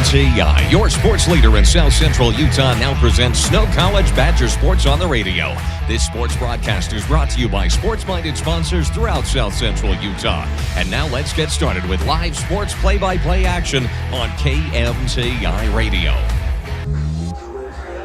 KMTI, your sports leader in South Central Utah, now presents Snow College Badger Sports on the radio. This sports broadcast is brought to you by sports-minded sponsors throughout South Central Utah. And now let's get started with live sports play-by-play action on KMTI Radio.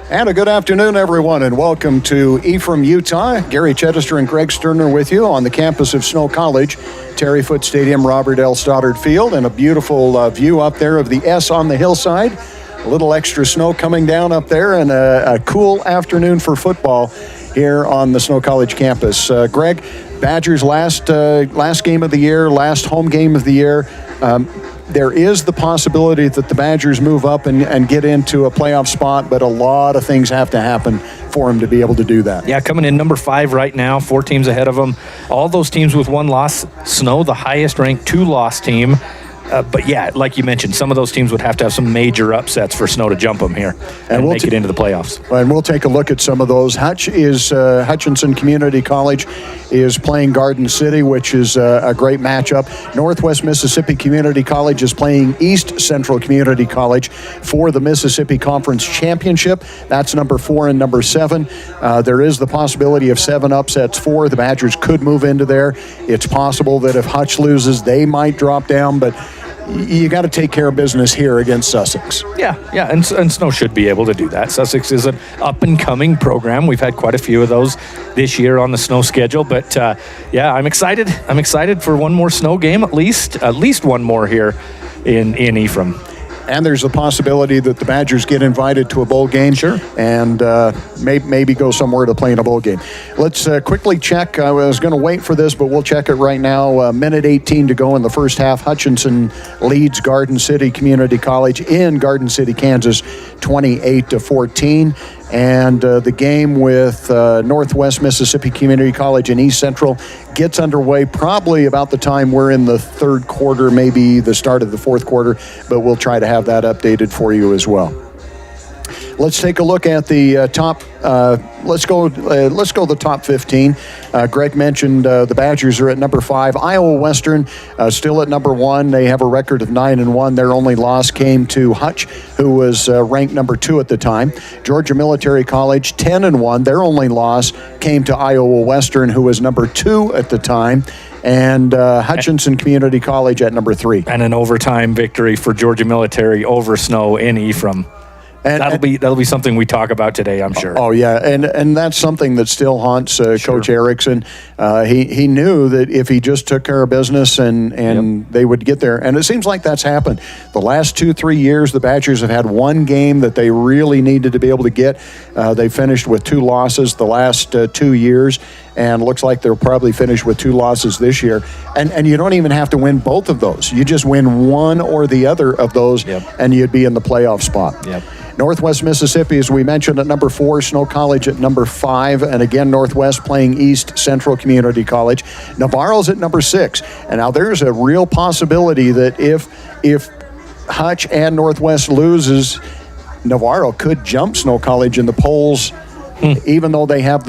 And a good afternoon, everyone, and welcome to Ephraim, Utah. Gary Chedester and Greg Sterner with you on the campus of Snow College, Terry Foote Stadium, Robert L. Stoddard Field, and a beautiful view up there of the S on the hillside. A little extra snow coming down up there, and a cool afternoon for football here on the Snow College campus. Greg, Badgers last game of the year, last home game of the year. There is the possibility that the Badgers move up and get into a playoff spot, but a lot of things have to happen for them to be able to do that. Yeah, coming in number 5 right now, 4 teams ahead of them. All those teams with 1 loss. Snow, the highest ranked 2-loss team. But yeah, like you mentioned, some of those teams would have to have some major upsets for Snow to jump them here and make it into the playoffs. And we'll take a look at some of those. Hutchinson Community College is playing Garden City, which is a great matchup. Northwest Mississippi Community College is playing East Central Community College for the Mississippi Conference Championship. That's number 4 and number 7. There is the possibility of 7 upsets for the Badgers could move into there. It's possible that if Hutch loses, they might drop down, but you got to take care of business here against Sussex. Yeah, and Snow should be able to do that. Sussex is an up-and-coming program. We've had quite a few of those this year on the Snow schedule, but yeah, I'm excited. I'm excited for one more Snow game, at least one more here in Ephraim. And there's a possibility that the Badgers get invited to a bowl game. Sure. And maybe go somewhere to play in a bowl game. Let's quickly check. I was going to wait for this, but we'll check it right now. Minute 18 to go in the first half. Hutchinson leads Garden City Community College in Garden City, Kansas, 28-14. And the game with Northwest Mississippi Community College and East Central gets underway probably about the time we're in the third quarter, maybe the start of the fourth quarter, but we'll try to have that updated for you as well. Let's take a look at the top. Let's go the top 15. Greg mentioned the Badgers are at number 5. Iowa Western still at number 1. They have a record of 9-1. Their only loss came to Hutch, who was ranked number 2 at the time. Georgia Military College 10-1. Their only loss came to Iowa Western, who was number 2 at the time. And Hutchinson Community College at number 3. And an overtime victory for Georgia Military over Snow in Ephraim. And that'll be something we talk about today, I'm sure. Oh yeah, and that's something that still haunts Coach Erickson. He knew that if he just took care of business and they would get there, and it seems like that's happened. The last 2-3 years, the Badgers have had one game that they really needed to be able to get. They finished with 2 losses the last 2 years, and looks like they'll probably finish with 2 losses this year. And you don't even have to win both of those. You just win one or the other of those, and you'd be in the playoff spot. Yep. Northwest Mississippi, as we mentioned, at number 4, Snow College at number 5, and again, Northwest playing East Central Community College. Navarro's at number 6. And now there's a real possibility that if Hutch and Northwest loses, Navarro could jump Snow College in the polls, even though they have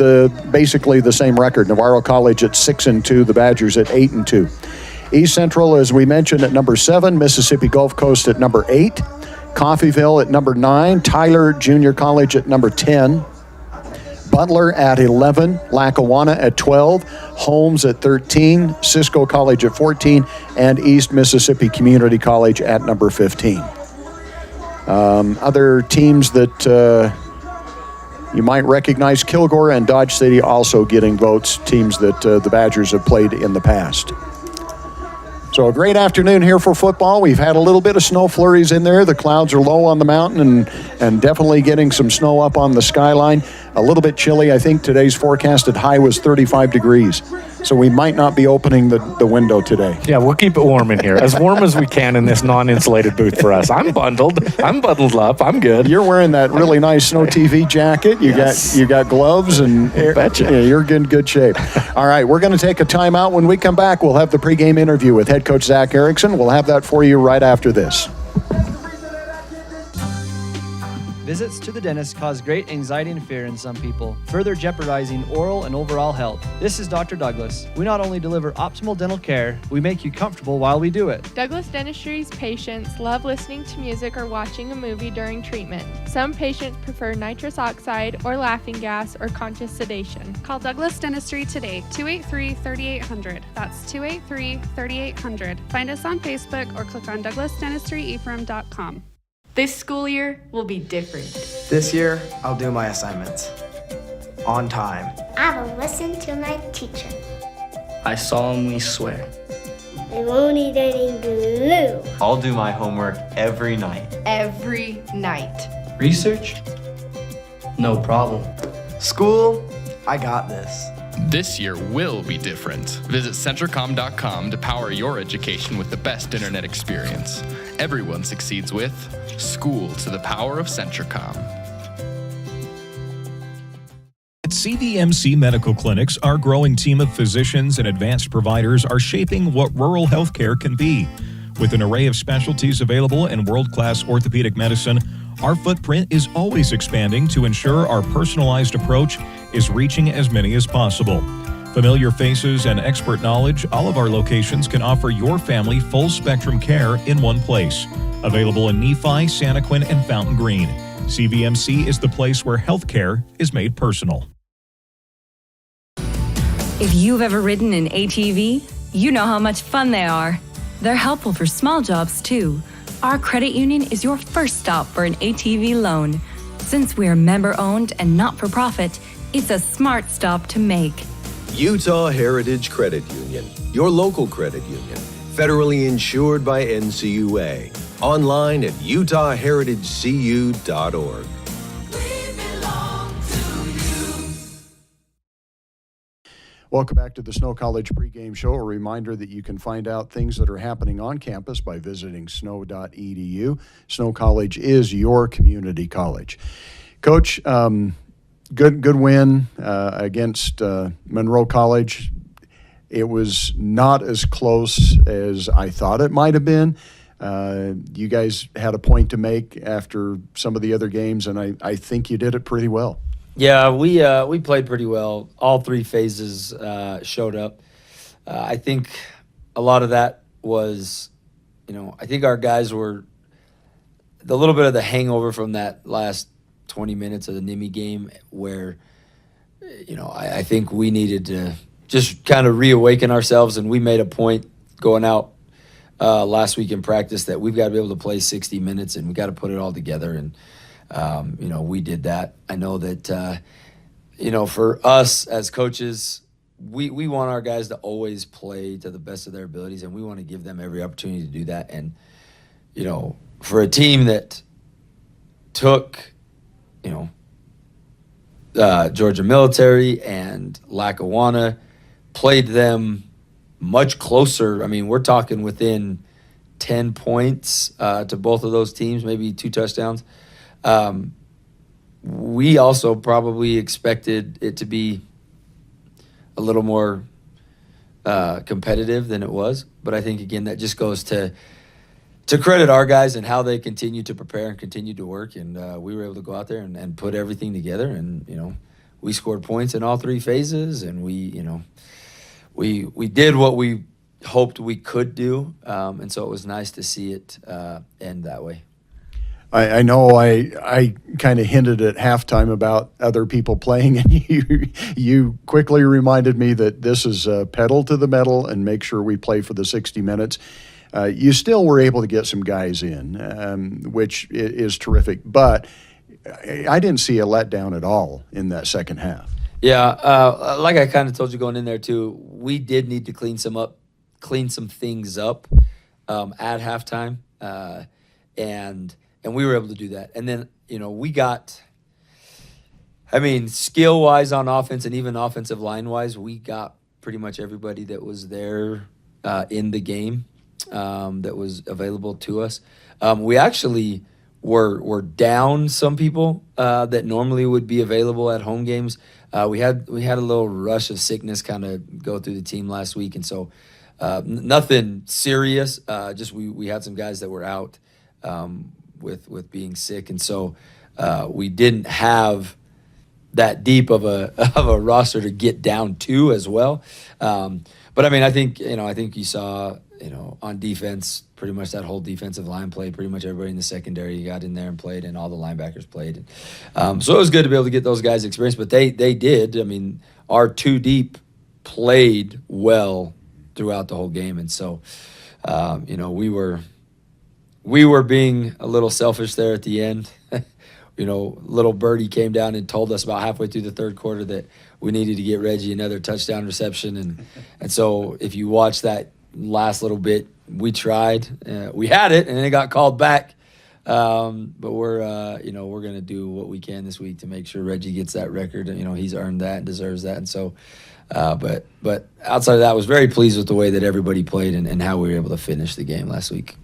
basically the same record. Navarro College at 6-2, the Badgers at 8-2. East Central, as we mentioned, at number 7, Mississippi Gulf Coast at number 8. Coffeyville at number 9, Tyler Junior College at number 10, Butler at 11, Lackawanna at 12, Holmes at 13, Cisco College at 14, and East Mississippi Community College at number 15. Other teams that you might recognize, Kilgore and Dodge City also getting votes, teams that the Badgers have played in the past. So a great afternoon here for football. We've had a little bit of snow flurries in there. The clouds are low on the mountain and definitely getting some snow up on the skyline. A little bit chilly. I think today's forecasted high was 35 degrees. So we might not be opening the window today. Yeah, we'll keep it warm in here. As warm as we can in this non-insulated booth for us. I'm bundled. I'm bundled up. I'm good. You're wearing that really nice Snow TV jacket. You got gloves and you're in good shape. All right, we're going to take a timeout. When we come back, we'll have the pregame interview with head coach Zach Erickson. We'll have that for you right after this. Visits to the dentist cause great anxiety and fear in some people, further jeopardizing oral and overall health. This is Dr. Douglas. We not only deliver optimal dental care, we make you comfortable while we do it. Douglas Dentistry's patients love listening to music or watching a movie during treatment. Some patients prefer nitrous oxide or laughing gas or conscious sedation. Call Douglas Dentistry today, 283-3800. That's 283-3800. Find us on Facebook or click on douglasdentistryephrem.com. This school year will be different. This year, I'll do my assignments on time. I will listen to my teacher. I solemnly swear. I won't eat any glue. I'll do my homework every night. Every night. Research? No problem. School, I got this. This year will be different. Visit Centricom.com to power your education with the best internet experience. Everyone succeeds with School to the Power of Centricom. At CVMC Medical Clinics, our growing team of physicians and advanced providers are shaping what rural healthcare can be. With an array of specialties available in world-class orthopedic medicine, our footprint is always expanding to ensure our personalized approach is reaching as many as possible. Familiar faces and expert knowledge, all of our locations can offer your family full-spectrum care in one place. Available in Nephi, Santaquin, and Fountain Green. CVMC is the place where healthcare is made personal. If you've ever ridden an ATV, you know how much fun they are. They're helpful for small jobs, too. Our credit union is your first stop for an ATV loan. Since we're member-owned and not-for-profit, it's a smart stop to make. Utah Heritage Credit Union, your local credit union, federally insured by NCUA. Online at utahheritagecu.org. Welcome back to the Snow College pregame show. A reminder that you can find out things that are happening on campus by visiting snow.edu. Snow College is your community college. Coach, good win against Monroe College. It was not as close as I thought it might have been. You guys had a point to make after some of the other games, and I think you did it pretty well. Yeah, we played pretty well. All three phases showed up. I think a lot of that was, I think our guys were the little bit of the hangover from that last 20 minutes of the Nimi game where, I think we needed to just kind of reawaken ourselves, and we made a point going out last week in practice that we've got to be able to play 60 minutes and we got to put it all together. And we did that. I know that, for us as coaches, we want our guys to always play to the best of their abilities, and we want to give them every opportunity to do that. And, for a team that took, Georgia Military and Lackawanna, played them much closer. I mean, we're talking within 10 points to both of those teams, maybe 2 touchdowns. We also probably expected it to be a little more competitive than it was. But I think, again, that just goes to credit our guys and how they continue to prepare and continue to work. And we were able to go out there and put everything together. And, we scored points in all three phases. And we did what we hoped we could do. And so it was nice to see it end that way. I know I kind of hinted at halftime about other people playing, and you quickly reminded me that this is pedal to the metal and make sure we play for the 60 minutes. You still were able to get some guys in, which is terrific, but I didn't see a letdown at all in that second half. Yeah, like I kind of told you going in there too, we did need to clean some things up at halftime, and we were able to do that. And then, we got, skill-wise on offense and even offensive line-wise, we got pretty much everybody that was there in the game that was available to us. We actually were down some people that normally would be available at home games. We had a little rush of sickness kind of go through the team last week, and so nothing serious. Just we had some guys that were out with being sick, and so we didn't have that deep of a roster to get down to as well. But I mean, I think you saw, on defense, pretty much that whole defensive line played. Pretty much everybody in the secondary got in there and played, and all the linebackers played. So it was good to be able to get those guys experience. But they did. I mean, our two deep played well throughout the whole game, and so we were being a little selfish there at the end. Little birdie came down and told us about halfway through the third quarter that we needed to get Reggie another touchdown reception, and so if you watch that last little bit, we tried, we had it, and then it got called back. But we're going to do what we can this week to make sure Reggie gets that record. He's earned that and deserves that, and so. But outside of that, I was very pleased with the way that everybody played and how we were able to finish the game last week.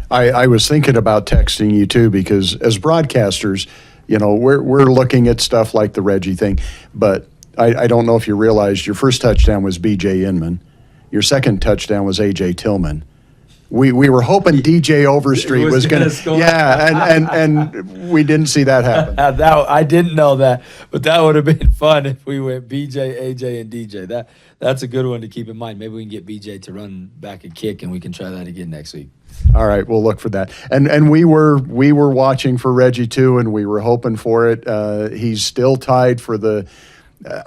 I was thinking about texting you too, because as broadcasters, we're looking at stuff like the Reggie thing, but I don't know if you realized your first touchdown was B.J. Inman. Your second touchdown was A.J. Tillman. We were hoping DJ Overstreet was going to score. Yeah, and we didn't see that happen. I didn't know that, but that would have been fun if we went BJ, AJ, and DJ. That's a good one to keep in mind. Maybe we can get BJ to run back and kick, and we can try that again next week. All right, we'll look for that. And we were watching for Reggie too, and we were hoping for it. He's still tied for the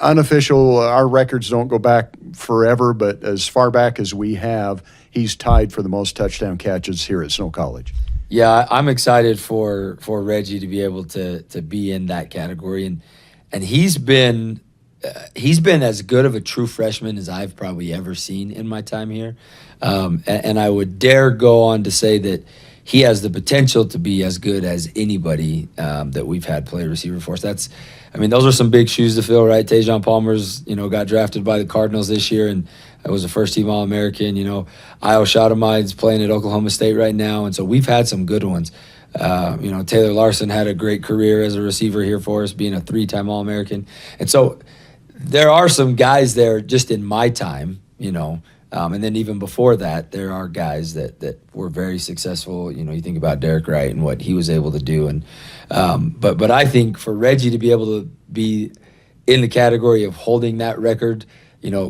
unofficial. Our records don't go back forever, but as far back as we have, he's tied for the most touchdown catches here at Snow College. Yeah, I'm excited for Reggie to be able to be in that category, and he's been as good of a true freshman as I've probably ever seen in my time here, and I would dare go on to say that he has the potential to be as good as anybody that we've had play receiver for us. Those are some big shoes to fill, right? Tajon Palmer's, got drafted by the Cardinals this year, and was a first-team All-American. Io Shadamide's playing at Oklahoma State right now, and so we've had some good ones. Taylor Larson had a great career as a receiver here for us, being a 3-time All-American. And so there are some guys there just in my time, and then even before that, there are guys that were very successful. You think about Derek Wright and what he was able to do. And but I think for Reggie to be able to be in the category of holding that record,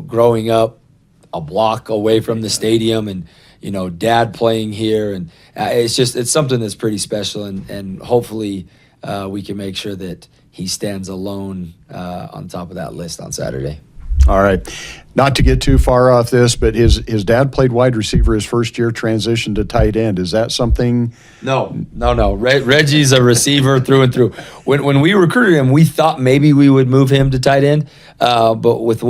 growing up a block away from the stadium and, dad playing here. And it's something that's pretty special. And hopefully we can make sure that he stands alone on top of that list on Saturday. All right. Not to get too far off this, but his dad played wide receiver his first year, transitioned to tight end. Is that something? No. Reggie's a receiver through and through. When we recruited him, we thought maybe we would move him to tight end. But with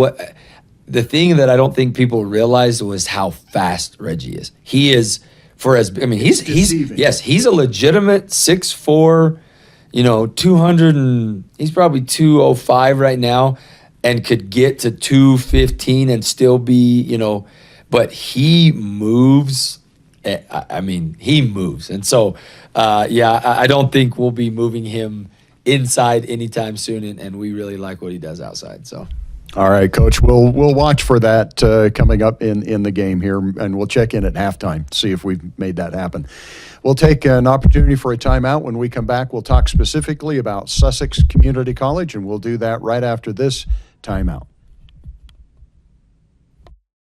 the thing that I don't think people realized was how fast Reggie is. He is he's a legitimate 6'4", 200 and he's probably 205 right now. And could get to 215 and still be, but he moves. He moves. And so, I don't think we'll be moving him inside anytime soon. And we really like what he does outside. So, all right, Coach, we'll watch for that coming up in the game here, and we'll check in at halftime, see if we've made that happen. We'll take an opportunity for a timeout. When we come back, we'll talk specifically about Sussex Community College, and we'll do that right after this timeout.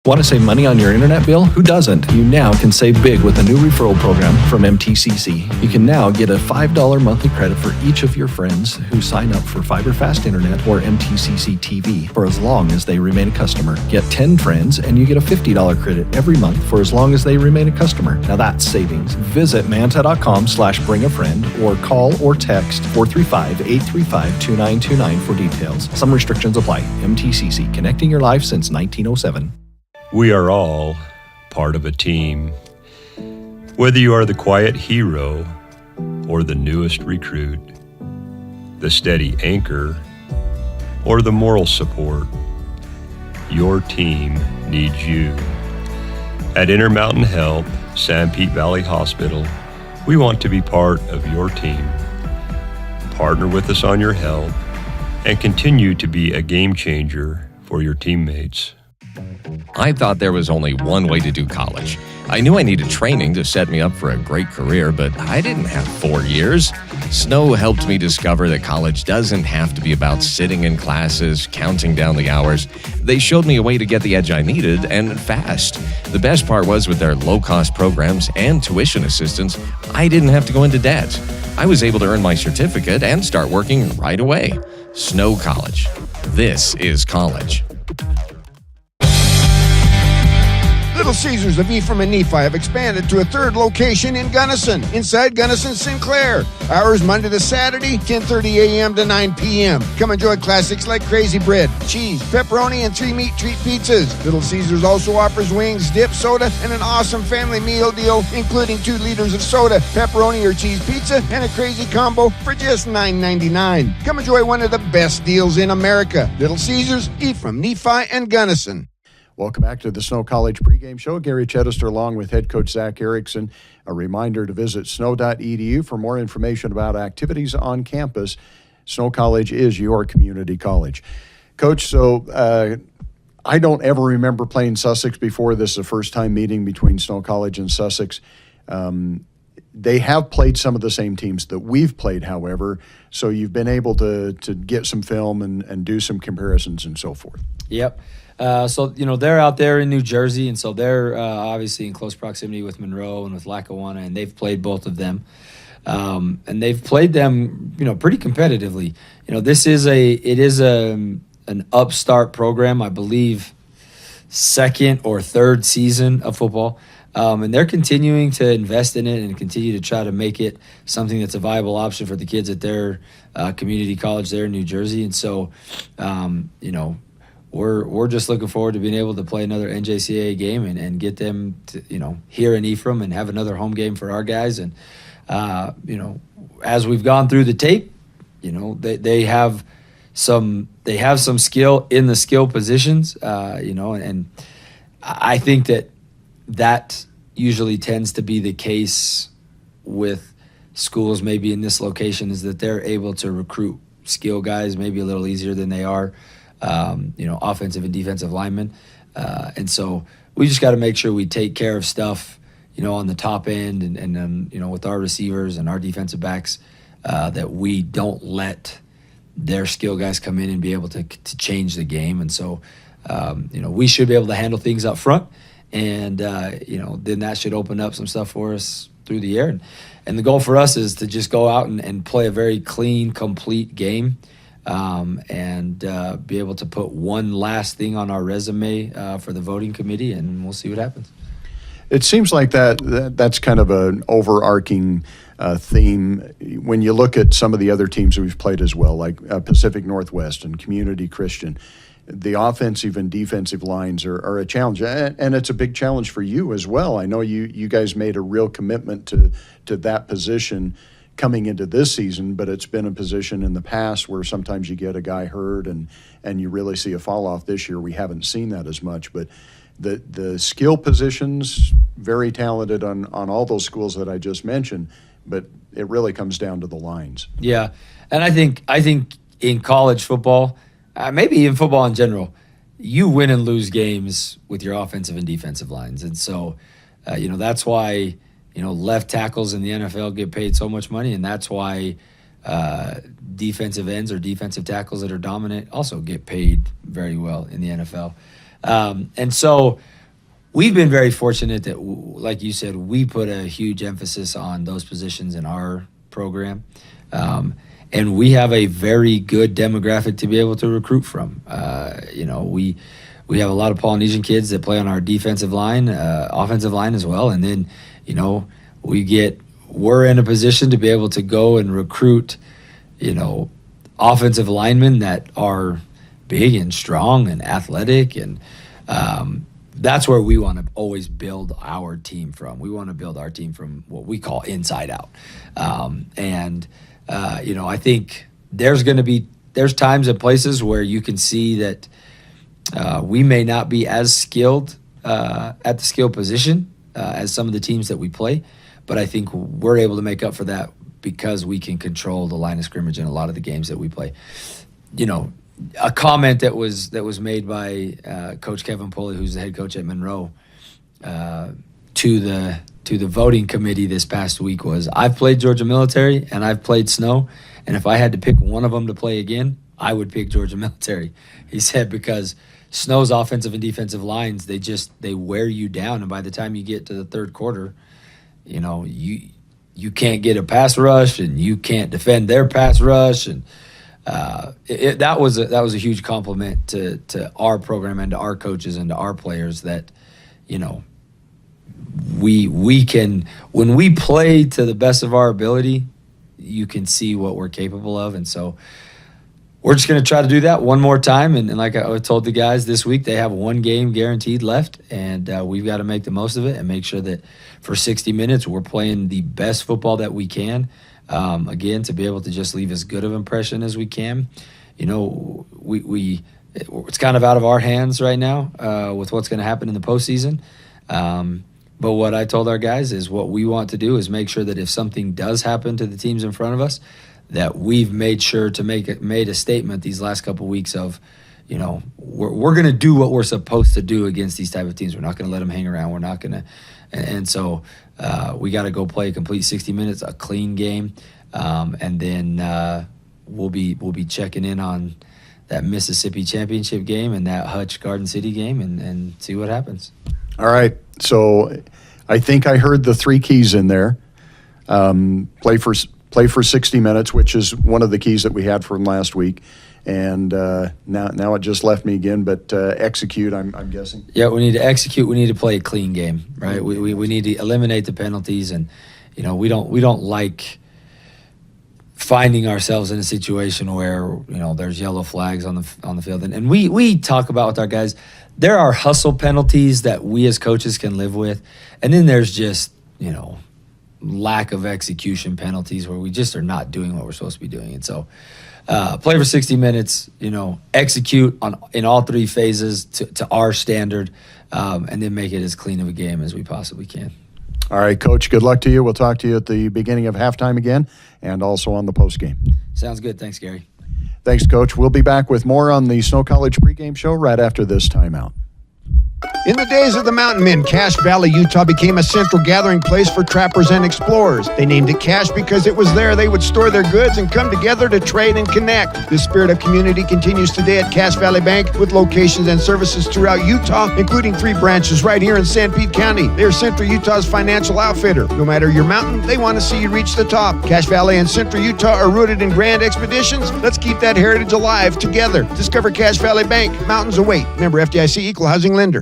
Want to save money on your internet bill? Who doesn't? You now can save big with a new referral program from MTCC. You can now get a $5 monthly credit for each of your friends who sign up for Fiber Fast Internet or MTCC TV for as long as they remain a customer. Get 10 friends and you get a $50 credit every month for as long as they remain a customer. Now that's savings. Visit manta.com/bringafriend or call or text 435-835-2929 for details. Some restrictions apply. MTCC, connecting your life since 1907. We are all part of a team. Whether you are the quiet hero or the newest recruit, the steady anchor or the moral support, your team needs you. At Intermountain Health, San Pete Valley Hospital, we want to be part of your team. Partner with us on your health and continue to be a game changer for your teammates. I thought there was only one way to do college. I knew I needed training to set me up for a great career, but I didn't have 4 years. Snow helped me discover that college doesn't have to be about sitting in classes, counting down the hours. They showed me a way to get the edge I needed, and fast. The best part was with their low-cost programs and tuition assistance, I didn't have to go into debt. I was able to earn my certificate and start working right away. Snow College. This is college. Little Caesars of Ephraim and Nephi have expanded to a third location in Gunnison, inside Gunnison Sinclair. Hours Monday to Saturday, 10:30 a.m. to 9 p.m. Come enjoy classics like crazy bread, cheese, pepperoni, and 3-meat treat pizzas. Little Caesars also offers wings, dip, soda, and an awesome family meal deal, including 2 liters of soda, pepperoni or cheese pizza, and a crazy combo for just $9.99. Come enjoy one of the best deals in America. Little Caesars, Ephraim, Nephi, and Gunnison. Welcome back to the Snow College pregame show. Gary Chedester along with head coach Zach Erickson. A reminder to visit snow.edu for more information about activities on campus. Snow College is your community college. Coach, so I don't ever remember playing Sussex before. This is the first time meeting between Snow College and Sussex. They have played some of the same teams that we've played, however, so you've been able to get some film and do some comparisons and so forth. Yep. So, they're out there in New Jersey, and so they're obviously in close proximity with Monroe and with Lackawanna, and they've played both of them. And they've played them, pretty competitively. This is an upstart program, I believe, second or third season of football. And they're continuing to invest in it and continue to try to make it something that's a viable option for the kids at their community college there in New Jersey. And so, we're just looking forward to being able to play another NJCAA game and get them to, here in Ephraim and have another home game for our guys. And, as we've gone through the tape, they have some skill in the skill positions, and I think that usually tends to be the case with schools maybe in this location, is that they're able to recruit skill guys maybe a little easier than they are offensive and defensive linemen. And so we just got to make sure we take care of stuff, on the top end and then, with our receivers and our defensive backs, that we don't let their skill guys come in and be able to change the game. And so, we should be able to handle things up front. And, then that should open up some stuff for us through the air. And the goal for us is to just go out and play a very clean, complete game. And be able to put one last thing on our resume for the voting committee, and we'll see what happens. It seems like that's kind of an overarching theme when you look at some of the other teams that we've played as well, like Pacific Northwest and Community Christian. The offensive and defensive lines are a challenge, and it's a big challenge for you as well. I know you guys made a real commitment to that position coming into this season, but it's been a position in the past where sometimes you get a guy hurt and you really see a fall off. This year we haven't seen that as much, but the skill positions, very talented on all those schools that I just mentioned, but it really comes down to the lines. Yeah, and I think in college football, maybe in football in general, you win and lose games with your offensive and defensive lines. And so, that's why left tackles in the NFL get paid so much money, and that's why defensive ends or defensive tackles that are dominant also get paid very well in the NFL. And so we've been very fortunate that, like you said, we put a huge emphasis on those positions in our program. And we have a very good demographic to be able to recruit from. We have a lot of Polynesian kids that play on our defensive line, offensive line as well. And then, we're in a position to be able to go and recruit, offensive linemen that are big and strong and athletic. And that's where we want to always build our team from. We want to build our team from what we call inside out. I think there's times and places where you can see that we may not be as skilled at the skill position as some of the teams that we play, but I think we're able to make up for that because we can control the line of scrimmage in a lot of the games that we play. A comment that was made by Coach Kevin Pulley, who's the head coach at Monroe, to the voting committee this past week was, I've played Georgia Military and I've played Snow, and if I had to pick one of them to play again, I would pick Georgia Military. He said, because Snow's offensive and defensive lines, they wear you down, and by the time you get to the third quarter, you can't get a pass rush and you can't defend their pass rush, and that was a huge compliment to our program and to our coaches and to our players that we can, when we play to the best of our ability, you can see what we're capable of. And so we're just going to try to do that one more time. And like I told the guys this week, they have one game guaranteed left, and we've got to make the most of it and make sure that for 60 minutes we're playing the best football that we can. Again, to be able to just leave as good of an impression as we can. It's kind of out of our hands right now with what's going to happen in the postseason. But what I told our guys is what we want to do is make sure that if something does happen to the teams in front of us, that we've made sure to made a statement these last couple of weeks of, we're going to do what we're supposed to do against these type of teams. We're not going to let them hang around. We're not going to, and so we got to go play a complete 60 minutes, a clean game, and then we'll be checking in on that Mississippi championship game and that Hutch Garden City game and see what happens. All right. So I think I heard the three keys in there. Play for 60 minutes, which is one of the keys that we had from last week. And now it just left me again, but execute, I'm guessing. Yeah, we need to execute. We need to play a clean game, right? We need to eliminate the penalties, and we don't like finding ourselves in a situation where there's yellow flags on the field. And we talk about with our guys, there are hustle penalties that we as coaches can live with, and then there's just lack of execution penalties where we just are not doing what we're supposed to be doing. And so play for 60 minutes, execute in all three phases to our standard, and then make it as clean of a game as we possibly can. All right, Coach, good luck to you. We'll talk to you at the beginning of halftime again and also on the postgame. Sounds good. Thanks, Gary. Thanks, Coach. We'll be back with more on the Snow College pregame show right after this timeout. In the days of the mountain men, Cache Valley, Utah became a central gathering place for trappers and explorers. They named it Cache because it was there they would store their goods and come together to trade and connect. The spirit of community continues today at Cache Valley Bank with locations and services throughout Utah, including 3 branches right here in St. Pete County. They're Central Utah's financial outfitter. No matter your mountain, they want to see you reach the top. Cache Valley and Central Utah are rooted in grand expeditions. Let's keep that heritage alive together. Discover Cache Valley Bank. Mountains await. Member FDIC, Equal Housing Lender.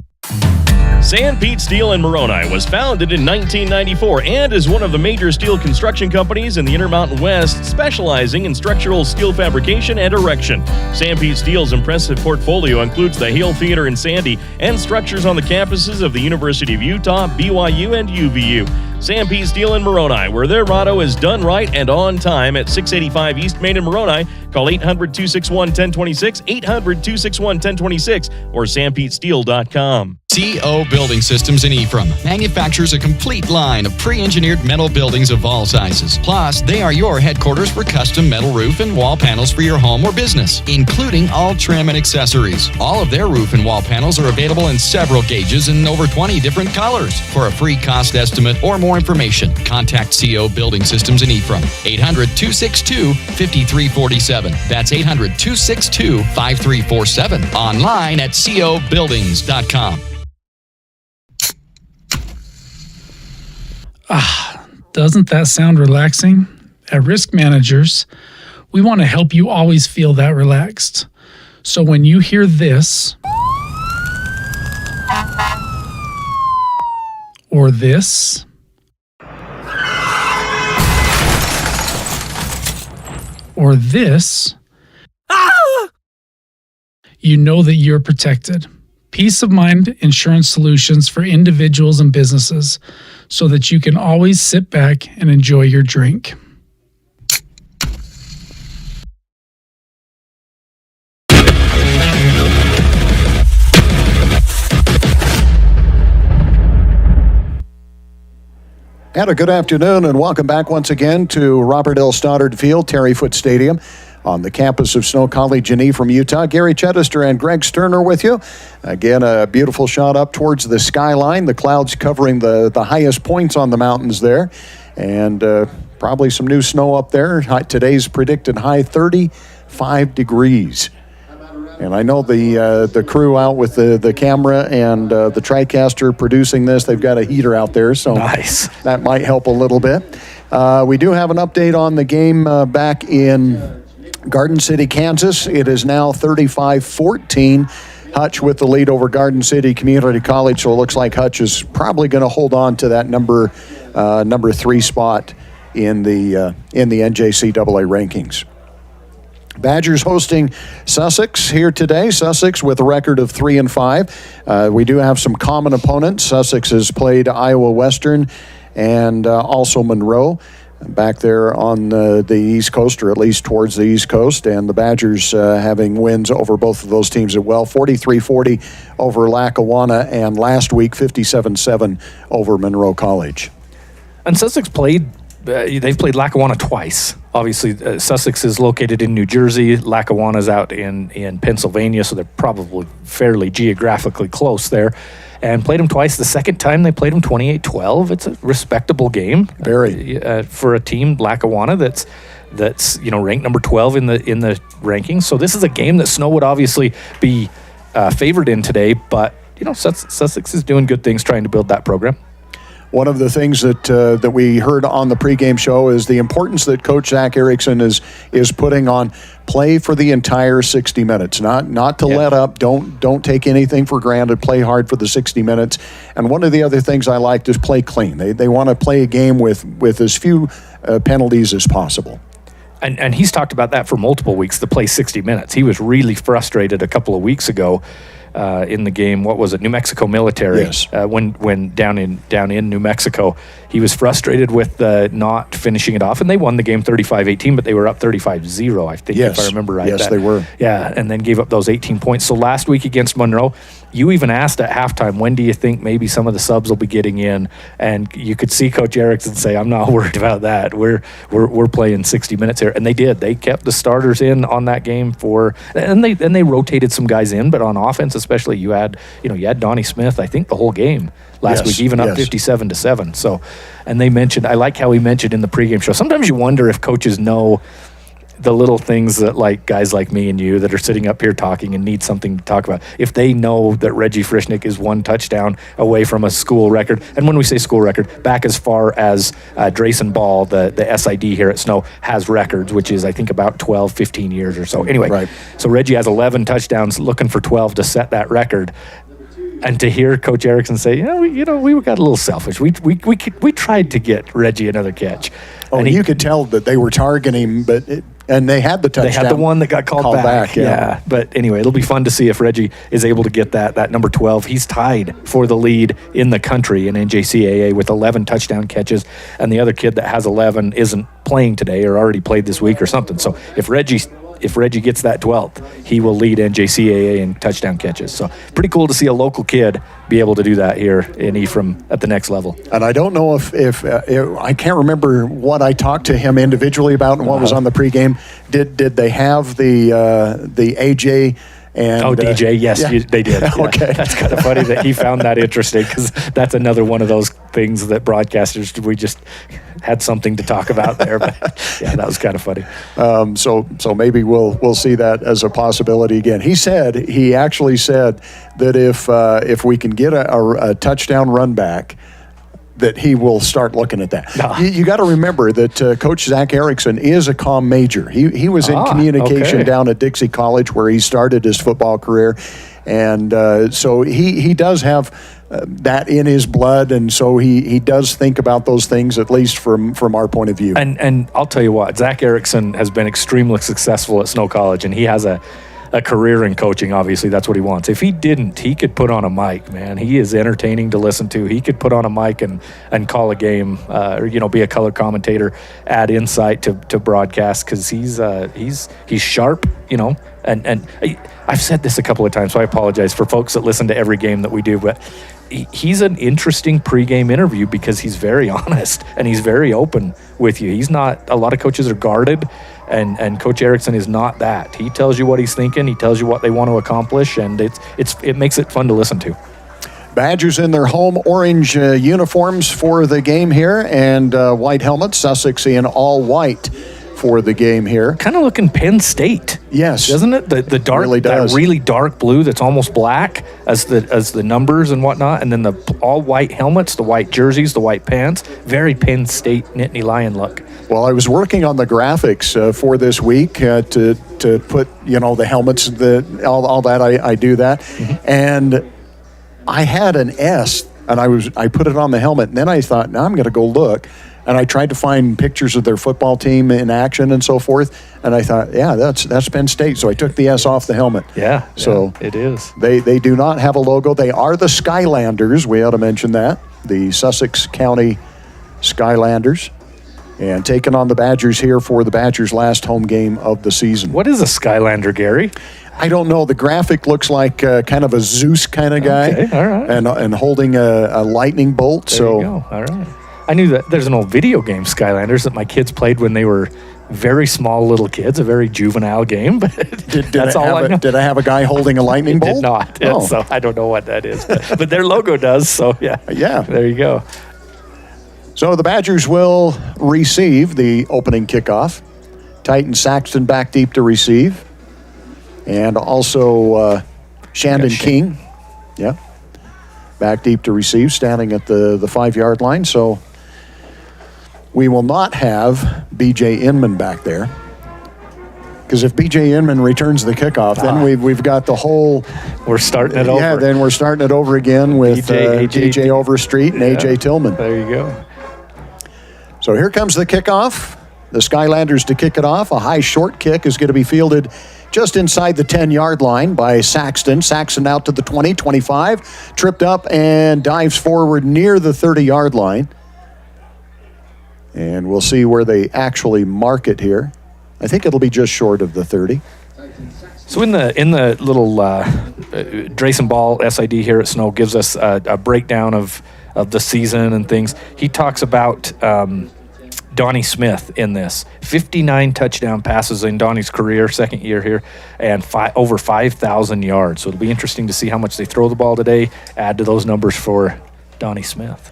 San Pete Steel in Moroni was founded in 1994 and is one of the major steel construction companies in the Intermountain West, specializing in structural steel fabrication and erection. San Pete Steel's impressive portfolio includes the Hale Theater in Sandy and structures on the campuses of the University of Utah, BYU, and UVU. San Pete Steel in Moroni, where their motto is done right and on time, at 685 East Main in Moroni. Call 800-261-1026, 800-261-1026, or sanpetesteel.com. CO Building Systems in Ephraim manufactures a complete line of pre-engineered metal buildings of all sizes. Plus, they are your headquarters for custom metal roof and wall panels for your home or business, including all trim and accessories. All of their roof and wall panels are available in several gauges and over 20 different colors. For a free cost estimate or more information, contact CO Building Systems in Ephraim, 800-262-5347. That's 800-262-5347. Online at cobuildings.com. Doesn't that sound relaxing? At Risk Managers, we want to help you always feel that relaxed. So when you hear this, or this, or this, you know that you're protected. Peace of mind insurance solutions for individuals and businesses so that you can always sit back and enjoy your drink. And a good afternoon and welcome back once again to Robert L. Stoddard Field, Terry Foote Stadium. on the campus of Snow College in Ephraim, Utah. Gary Chedester and Greg Sterner with you. Again, a beautiful shot up towards the skyline. The clouds covering the highest points on the mountains there. And probably some new snow up there. Today's predicted high 35 degrees. And I know the crew out with the camera and the TriCaster producing this, they've got a heater out there, so nice. That might help a little bit. We do have an update on the game back in Garden City, Kansas. It is now 35-14. Hutch with the lead over Garden City Community College, so it looks like Hutch is probably going to hold on to that number 3 spot in the NJCAA rankings. Badgers hosting Sussex here today. Sussex with a record of 3-5. We do have some common opponents. Sussex has played Iowa Western and also Monroe back there on the East Coast, or at least towards the East Coast. And the Badgers having wins over both of those teams as well. 43-40 over Lackawanna, and last week 57-7 over Monroe College. And Sussex they've played Lackawanna twice. Obviously, Sussex is located in New Jersey. Lackawanna's out in Pennsylvania, so they're probably fairly geographically close there. And played them twice. The second time they played them 28-12. It's a respectable game. Very. For a team, Lackawanna, that's ranked number 12 in the rankings. So this is a game that Snow would obviously be favored in today, but Sussex is doing good things trying to build that program. One of the things that we heard on the pregame show is the importance that Coach Zach Erickson is putting on play for the entire 60 minutes, not to let up. Don't take anything for granted. Play hard for the 60 minutes. And one of the other things I liked is play clean. They want to play a game with as few penalties as possible. And he's talked about that for multiple weeks, to play 60 minutes. He was really frustrated a couple of weeks ago in the game. What was it? New Mexico Military. Yes. When down in New Mexico, he was frustrated with not finishing it off, and they won the game 35-18, but they were up 35-0, I think, if I remember right. Yes, they were. Yeah, and then gave up those 18 points. So last week against Monroe, you even asked at halftime, when do you think maybe some of the subs will be getting in? And you could see Coach Erickson say, I'm not worried about that. We're playing 60 minutes here. And they did. They kept the starters in on that game and they rotated some guys in, but on offense especially, you had Donnie Smith, I think, the whole game last week, even up 57-7. So, and I like how he mentioned in the pregame show, sometimes you wonder if coaches know the little things that, like, guys like me and you that are sitting up here talking and need something to talk about, if they know that Reggie Frischnick is 1 touchdown away from a school record. And when we say school record, back as far as Drayson Ball, the SID here at Snow, has records, which is, I think, about 12, 15 years or so. Anyway, So Reggie has 11 touchdowns, looking for 12 to set that record. And to hear Coach Erickson say, we got a little selfish. We tried to get Reggie another catch. Oh, and you could tell that they were targeting him, and they had the touchdown. They had the one that got called back. Yeah. But anyway, it'll be fun to see if Reggie is able to get that number 12. He's tied for the lead in the country in NJCAA with 11 touchdown catches, and the other kid that has 11 isn't playing today or already played this week or something. So if Reggie gets that 12th, he will lead NJCAA in touchdown catches. So pretty cool to see a local kid be able to do that here in Ephraim at the next level. And I don't know if I can't remember what I talked to him individually about and what was on the pregame. Did they have the AJ? And, DJ, yes, yeah. They did. Yeah. Okay. That's kind of funny that he found that interesting, because that's another one of those things that broadcasters, we just had something to talk about there. But yeah, that was kind of funny. So maybe we'll see that as a possibility again. He actually said that if we can get a touchdown run back, that he will start looking at that. You got to remember that Coach Zach Erickson is a comm major. He was in communication down at Dixie College, where he started his football career. And so he does have that in his blood, and so he does think about those things, at least from our point of view. And I'll tell you what, Zach Erickson has been extremely successful at Snow College, and he has a career in coaching. Obviously, that's what he wants. If he didn't, he could put on a mic, man. He is entertaining to listen to. He could put on a mic and call a game, or be a color commentator, add insight to broadcast, because he's sharp, and I've said this a couple of times, so I apologize for folks that listen to every game that we do, but he's an interesting pregame interview because he's very honest and he's very open with you. He's not, a lot of coaches are guarded And Coach Erickson is not that. He tells you what he's thinking. He tells you what they want to accomplish, and it makes it fun to listen to. Badgers in their home orange uniforms for the game here, and white helmets. Sussex in all white for the game here. Kind of looking Penn State. Yes. Doesn't it? The dark, really does. that really dark blue that's almost black as the numbers and whatnot, and then the all white helmets, the white jerseys, the white pants. Very Penn State Nittany Lion look. Well, I was working on the graphics for this week to put, the helmets, all that. I do that. Mm-hmm. And I had an S, and I put it on the helmet, and then I thought, now I'm going to go look. And I tried to find pictures of their football team in action and so forth. And I thought, yeah, that's Penn State. So I took the S off the helmet. Yeah, so it is. They do not have a logo. They are the Skylanders. We ought to mention that. The Sussex County Skylanders. And taking on the Badgers here for the Badgers' last home game of the season. What is a Skylander, Gary? I don't know. The graphic looks like kind of a Zeus kind of guy. Okay, all right. And holding a lightning bolt. There you go. All right. I knew that there's an old video game, Skylanders, that my kids played when they were very small little kids, a very juvenile game. But that's all I know. Did I have a guy holding a lightning bolt? Did not. Oh. So I don't know what that is. But their logo does. So, yeah. Yeah. There you go. So the Badgers will receive the opening kickoff. Titan Saxton back deep to receive. And also Shandon King. Yeah. Back deep to receive, standing at the 5-yard line. So we will not have B.J. Inman back there. Because if B.J. Inman returns the kickoff, then we've got the whole... We're starting it over. Yeah, then we're starting it over again with DJ Overstreet and A.J. Tillman. There you go. So here comes the kickoff. The Skylanders to kick it off. A high short kick is going to be fielded just inside the 10-yard line by Saxton. Saxton out to the 20, 25. Tripped up and dives forward near the 30-yard line. And we'll see where they actually mark it here. I think it'll be just short of the 30. So in the little Drayson Ball SID here at Snow gives us a breakdown of the season and things. He talks about Donnie Smith in this. 59 touchdown passes in Donnie's career, second year here, and over 5,000 yards. So it'll be interesting to see how much they throw the ball today, add to those numbers for Donnie Smith.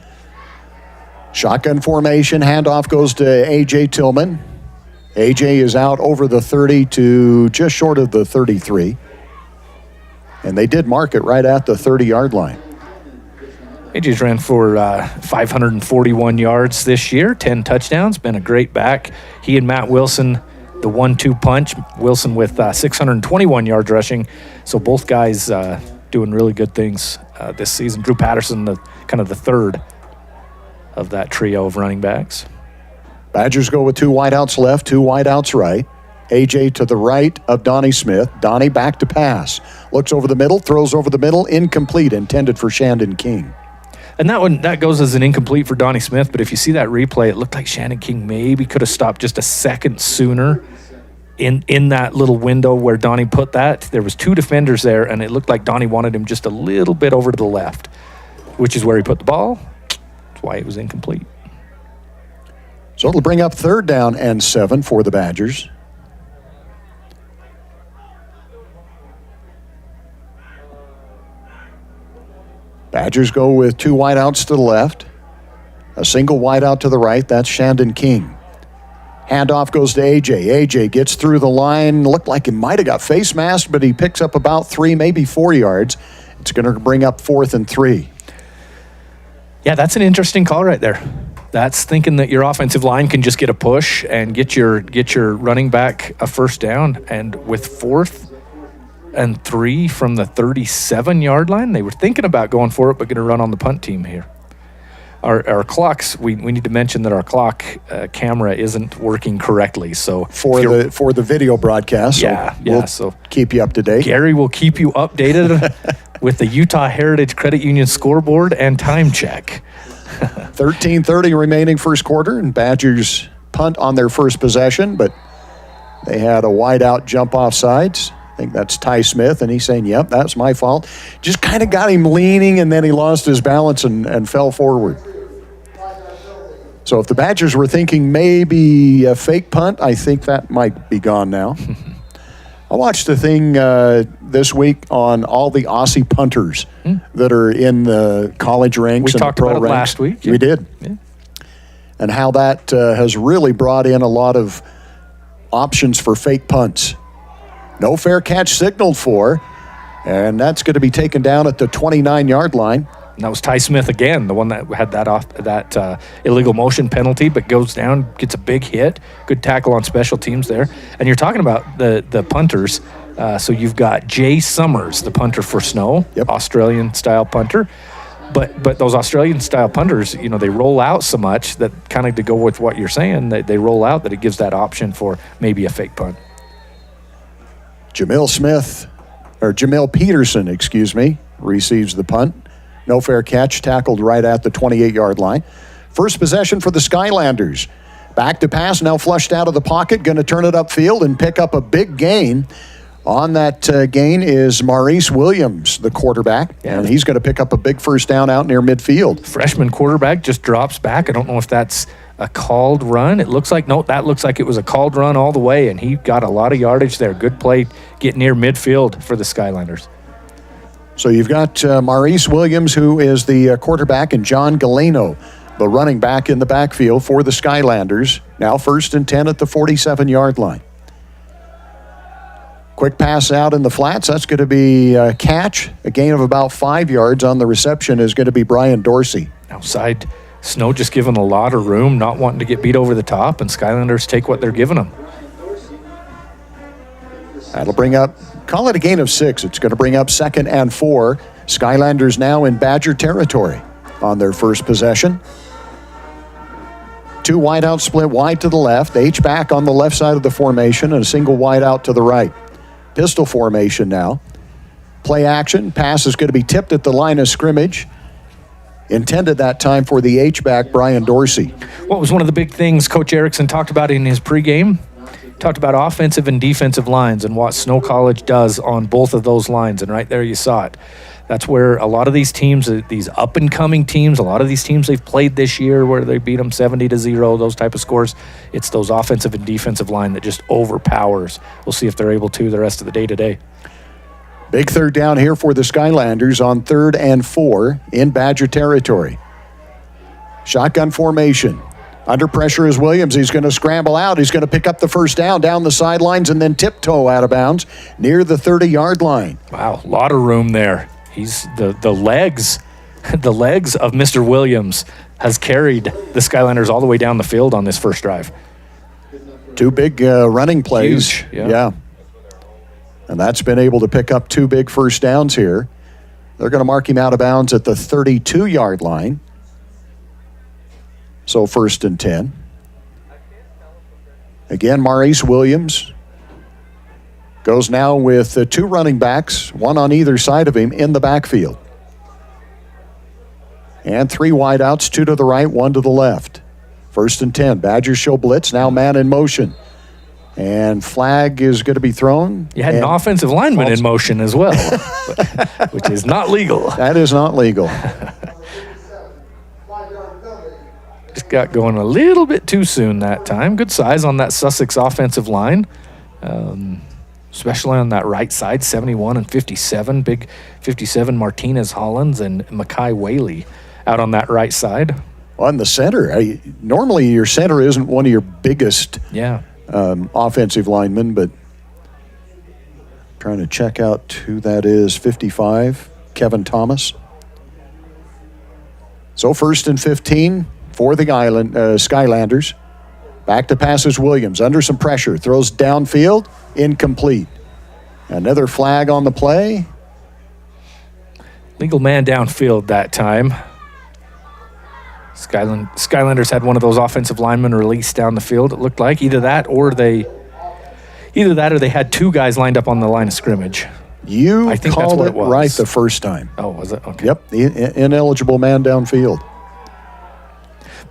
Shotgun formation, handoff goes to A.J. Tillman. A.J. is out over the 30 to just short of the 33. And they did mark it right at the 30-yard line. A.J.'s ran for 541 yards this year, 10 touchdowns, been a great back. He and Matt Wilson, the 1-2 punch. Wilson with 621 yards rushing. So both guys doing really good things this season. Drew Patterson, the third of that trio of running backs. Badgers go with 2 wideouts left, 2 wideouts right. A.J. to the right of Donnie Smith. Donnie back to pass. Looks over the middle, throws over the middle, incomplete, intended for Shandon King. And that goes as an incomplete for Donnie Smith, but if you see that replay, it looked like Shandon King maybe could have stopped just a second sooner in that little window where Donnie put that. There was 2 defenders there, and it looked like Donnie wanted him just a little bit over to the left, which is where he put the ball. That's why it was incomplete. So it'll bring up 3rd down and 7 for the Badgers. Badgers go with 2 wideouts to the left, a single wideout to the right. That's Shandon King. Handoff goes to A.J. A.J. gets through the line. Looked like he might have got face masked, but he picks up about 3, maybe 4 yards. It's going to bring up 4th and 3. Yeah, that's an interesting call right there. That's thinking that your offensive line can just get a push and get your running back a first down. And with 4th and 3 from the 37-yard line, they were thinking about going for it, but going to run on the punt team here. Our clocks, we need to mention that our clock camera isn't working correctly. So for the video broadcast, so keep you up to date. Gary will keep you updated with the Utah Heritage Credit Union scoreboard and time check. 13:30 remaining first quarter, and Badgers punt on their first possession, but they had a wide out jump off sides. I think that's Ty Smith, and he's saying, yep, that's my fault. Just kind of got him leaning, and then he lost his balance and fell forward. So if the Badgers were thinking maybe a fake punt, I think that might be gone now. I watched a thing this week on all the Aussie punters that are in the college ranks and the pro ranks. We talked about it last week. We did. Yeah. And how that has really brought in a lot of options for fake punts. No fair catch signaled for, and that's going to be taken down at the 29-yard line. And that was Ty Smith again, the one that had that illegal motion penalty, but goes down, gets a big hit. Good tackle on special teams there. And you're talking about the punters. So you've got Jay Summers, the punter for Snow, Australian-style punter. But those Australian-style punters, you know, they roll out so much that kind of to go with what you're saying, they roll out that it gives that option for maybe a fake punt. Jamil Peterson, receives the punt. No fair catch, tackled right at the 28-yard line. First possession for the Skylanders. Back to pass, now flushed out of the pocket, going to turn it upfield and pick up a big gain. On that gain is Maurice Williams, the quarterback, and he's going to pick up a big first down out near midfield. Freshman quarterback just drops back. I don't know if that's a called run. It looks like, that looks like it was a called run all the way, and he got a lot of yardage there. Good play, get near midfield for the Skylanders. So you've got Maurice Williams, who is the quarterback, and John Galeno, the running back in the backfield for the Skylanders. Now 1st and 10 at the 47-yard line. Quick pass out in the flats. That's going to be a catch. A gain of about 5 yards on the reception is going to be Brian Dorsey. Outside, Snow just giving a lot of room, not wanting to get beat over the top, and Skylanders take what they're giving them. That'll bring up, call it a gain of 6. It's going to bring up 2nd and 4. Skylanders now in Badger territory on their first possession. 2 wide out, split wide to the left. H-back on the left side of the formation and a single wide out to the right. Pistol formation now. Play action. Pass is going to be tipped at the line of scrimmage. Intended that time for the H-back, Brian Dorsey. What was one of the big things Coach Erickson talked about in his pregame? Talked about offensive and defensive lines and what Snow College does on both of those lines, and right there you saw it. That's where a lot of these teams, these up-and-coming teams, a lot of these teams they've played this year where they beat them 70-0, those type of scores, it's those offensive and defensive line that just overpowers. We'll see if they're able to the rest of the day today. Big third down here for the Skylanders on 3rd and 4 in Badger territory. Shotgun formation. Under pressure is Williams. He's going to scramble out. He's going to pick up the first down the sidelines and then tiptoe out of bounds near the 30-yard line. Wow, a lot of room there. He's the legs of Mr. Williams has carried the Skylanders all the way down the field on this first drive. 2 big running plays. Huge, yeah. And that's been able to pick up 2 big first downs here. They're going to mark him out of bounds at the 32-yard line. So 1st and 10. Again, Maurice Williams goes now with 2 running backs, 1 on either side of him in the backfield. And 3 wideouts, 2 to the right, 1 to the left. 1st and 10. Badgers show blitz, now man in motion. And flag is going to be thrown. You had an offensive lineman in motion as well, which is not legal. That is not legal. Just got going a little bit too soon that time. Good size on that Sussex offensive line, especially on that right side, 71 and 57. Big 57 Martinez Hollins and Mackay Whaley out on that right side. On the center, normally your center isn't one of your biggest offensive linemen, but trying to check out who that is. 55, Kevin Thomas. So 1st and 15 for the Skylanders. Back to passes Williams. Under some pressure. Throws downfield. Incomplete. Another flag on the play. Legal man downfield that time. Skylanders had one of those offensive linemen released down the field, it looked like. Either that or they had 2 guys lined up on the line of scrimmage. I think called that's what it was. Right the first time. Oh, was it? Okay. Yep, the ineligible man downfield.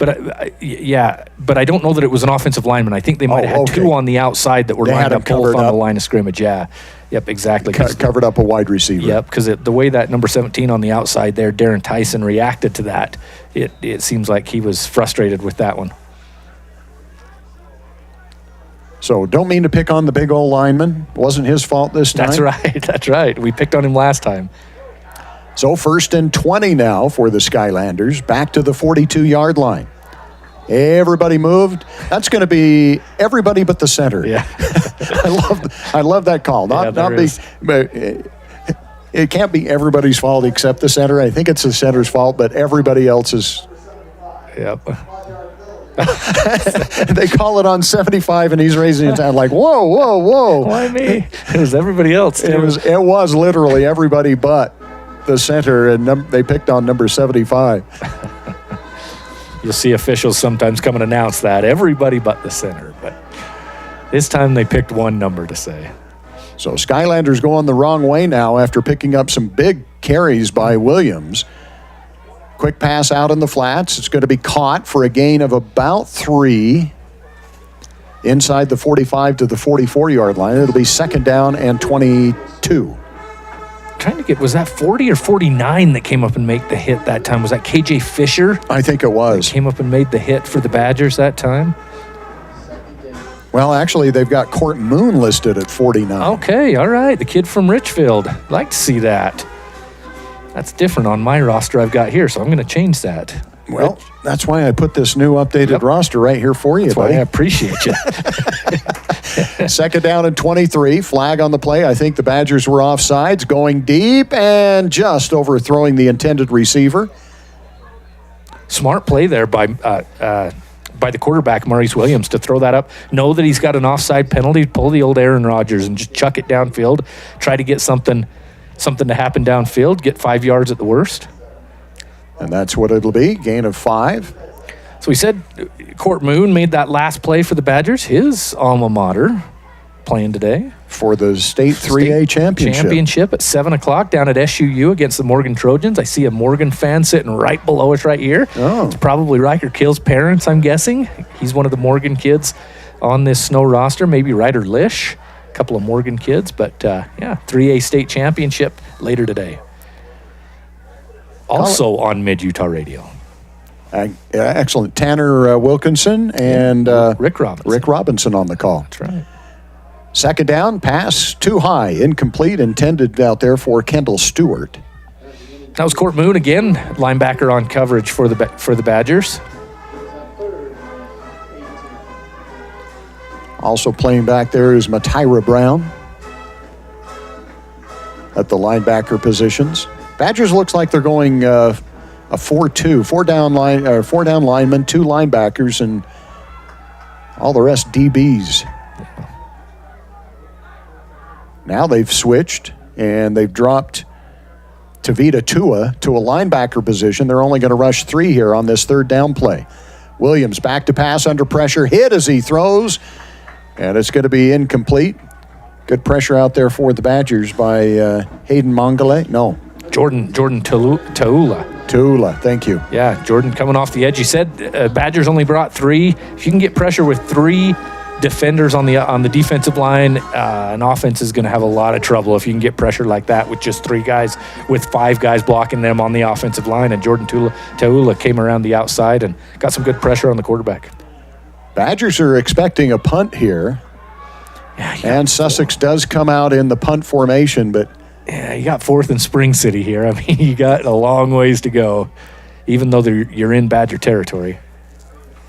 But I don't know that it was an offensive lineman. I think they might have had two on the outside that were lined up both on the line of scrimmage. Yeah. Yep, exactly. Covered up a wide receiver. Yep, because the way that number 17 on the outside there, Darren Tyson, reacted to that, it seems like he was frustrated with that one. So don't mean to pick on the big old lineman. Wasn't his fault this time. That's right. We picked on him last time. So 1st and 20 now for the Skylanders, back to the 42-yard line. Everybody moved. That's going to be everybody but the center. Yeah. I love that call. Not it can't be everybody's fault except the center. I think it's the center's fault, but everybody else's. Yep. They call it on 75, and he's raising his hand like, whoa, whoa, whoa. Why me? It was everybody else, too. It was literally everybody but the center, and they picked on number 75. You'll see officials sometimes come and announce that, everybody but the center. But this time they picked one number to say. So Skylanders going the wrong way now after picking up some big carries by Williams. Quick pass out in the flats. It's going to be caught for a gain of about 3 inside the 45 to the 44-yard line. It'll be 2nd down and 22. Trying to get, was that 40 or 49 that came up and made the hit that time? Was that KJ Fisher? I think it was. That came up and made the hit for the Badgers that time? Well, actually, they've got Court Moon listed at 49. Okay, all right. The kid from Richfield. Like to see that. That's different on my roster I've got here, so I'm going to change that. Well, that's why I put this new updated roster right here for you, buddy. Why I appreciate you. 2nd down and 23. Flag on the play. I think the Badgers were offsides, going deep and just overthrowing the intended receiver. Smart play there by the quarterback, Maurice Williams, to throw that up. Know that he's got an offside penalty. Pull the old Aaron Rodgers and just chuck it downfield. Try to get something to happen downfield. Get 5 yards at the worst. And that's what it'll be, gain of 5. So we said Court Moon made that last play for the Badgers, his alma mater, playing today. For the State 3A Championship at 7 o'clock down at SUU against the Morgan Trojans. I see a Morgan fan sitting right below us right here. Oh. It's probably Riker Kill's parents, I'm guessing. He's one of the Morgan kids on this snow roster. Maybe Ryder Lish, a couple of Morgan kids. But, 3A State Championship later today. Also on Mid-Utah Radio. Excellent. Tanner Wilkinson and Rick Robinson. Rick Robinson on the call. That's right. 2nd down, pass too high, incomplete, intended out there for Kendall Stewart. That was Court Moon again, linebacker on coverage for the Badgers. Also playing back there is Matyra Brown at the linebacker positions. Badgers looks like they're going a 4-2, 4 down linemen, 2 linebackers, and all the rest DBs. Now they've switched, and they've dropped Tavita Tua to a linebacker position. They're only going to rush 3 here on this 3rd down play. Williams back to pass under pressure, hit as he throws, and it's going to be incomplete. Good pressure out there for the Badgers by Hayden Mongale. No. Jordan Taula. Tula, thank you. Yeah, Jordan coming off the edge. You said Badgers only brought 3. If you can get pressure with 3 defenders on the defensive line, an offense is going to have a lot of trouble if you can get pressure like that with just 3 guys, with 5 guys blocking them on the offensive line. And Jordan Taula came around the outside and got some good pressure on the quarterback. Badgers are expecting a punt here. Yeah, and Sussex does come out in the punt formation, but yeah, you got 4th and Spring City here. I mean, you got a long ways to go, even though you're in Badger territory.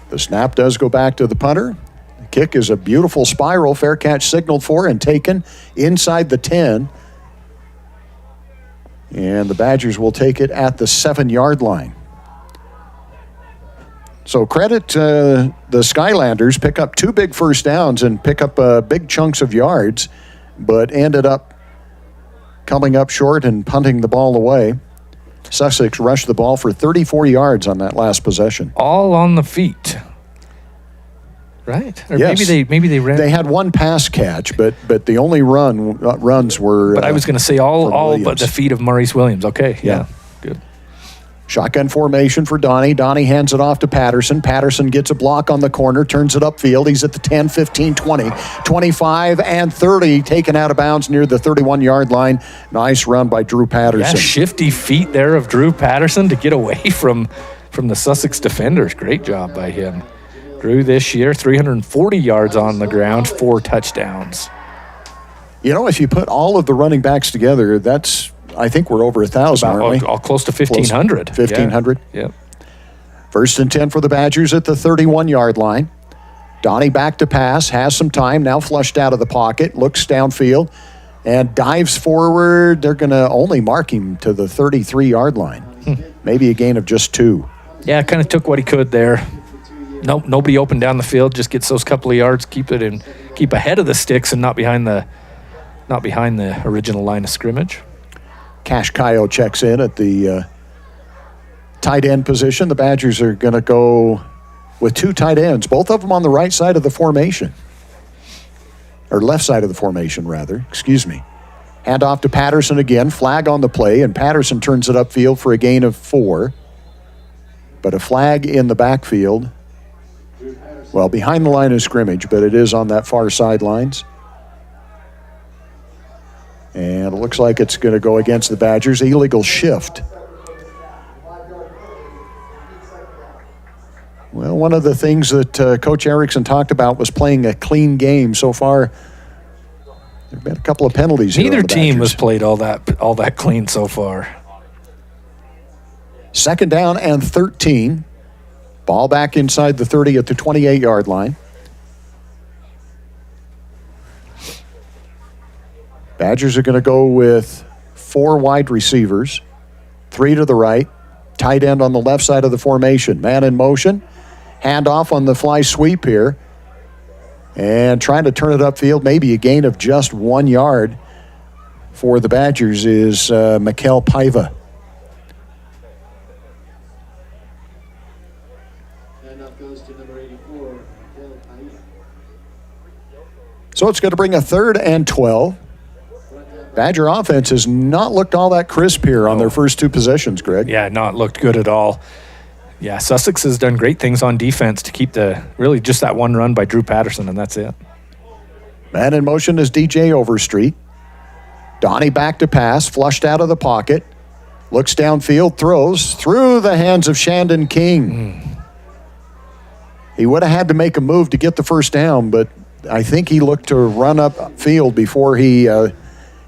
The snap does go back to the punter. The kick is a beautiful spiral. Fair catch signaled for and taken inside the 10. And the Badgers will take it at the 7-yard line. So credit the Skylanders, pick up 2 big first downs and pick up big chunks of yards, but ended up coming up short and punting the ball away. Sussex rushed the ball for 34 yards on that last possession. All on the feet, right? Or yes. maybe they ran. They had 1 pass catch, but the only runs were. But I was going to say all but the feet of Maurice Williams. Okay, yeah, good. Shotgun formation for Donnie. Donnie hands it off to Patterson. Patterson gets a block on the corner, turns it upfield. He's at the 10, 15, 20, 25, and 30. Taken out of bounds near the 31-yard line. Nice run by Drew Patterson. Yeah, shifty feet there of Drew Patterson to get away from the Sussex defenders. Great job by him. Drew this year, 340 yards on the ground, 4 touchdowns. You know, if you put all of the running backs together, I think we're over 1,000, aren't we? All close to 1,500. 1,500. Yep. First and 10 for the Badgers at the 31-yard line. Donnie back to pass, has some time, now flushed out of the pocket, looks downfield, and dives forward. They're going to only mark him to the 33-yard line. Maybe a gain of just 2. Yeah, kind of took what he could there. Nope, nobody open down the field. Just gets those couple of yards, keep ahead of the sticks and not behind the original line of scrimmage. Cash Kayo checks in at the tight end position. The Badgers are going to go with 2 tight ends, both of them on the right side of the formation. Or left side of the formation, rather. Excuse me. Hand off to Patterson again. Flag on the play, and Patterson turns it upfield for a gain of 4. But a flag in the backfield. Well, behind the line of scrimmage, but it is on that far sidelines. And it looks like it's going to go against the Badgers. Illegal shift. Well, one of the things that Coach Erickson talked about was playing a clean game. So far, there have been a couple of penalties here. Neither team has played all that clean so far. Second down and 13. Ball back inside the 30 at the 28-yard line. Badgers are going to go with 4 wide receivers, 3 to the right, tight end on the left side of the formation. Man in motion, handoff on the fly sweep here, and trying to turn it upfield, maybe a gain of just 1 yard for the Badgers is Mikel Paiva. So it's going to bring a 3rd and 12. Badger offense has not looked all that crisp here on their first 2 possessions, Greg. Yeah, not looked good at all. Yeah, Sussex has done great things on defense to keep really just that one run by Drew Patterson, and that's it. Man in motion is DJ Overstreet. Donnie back to pass, flushed out of the pocket. Looks downfield, throws through the hands of Shandon King. He would have had to make a move to get the first down, but I think he looked to run up field before he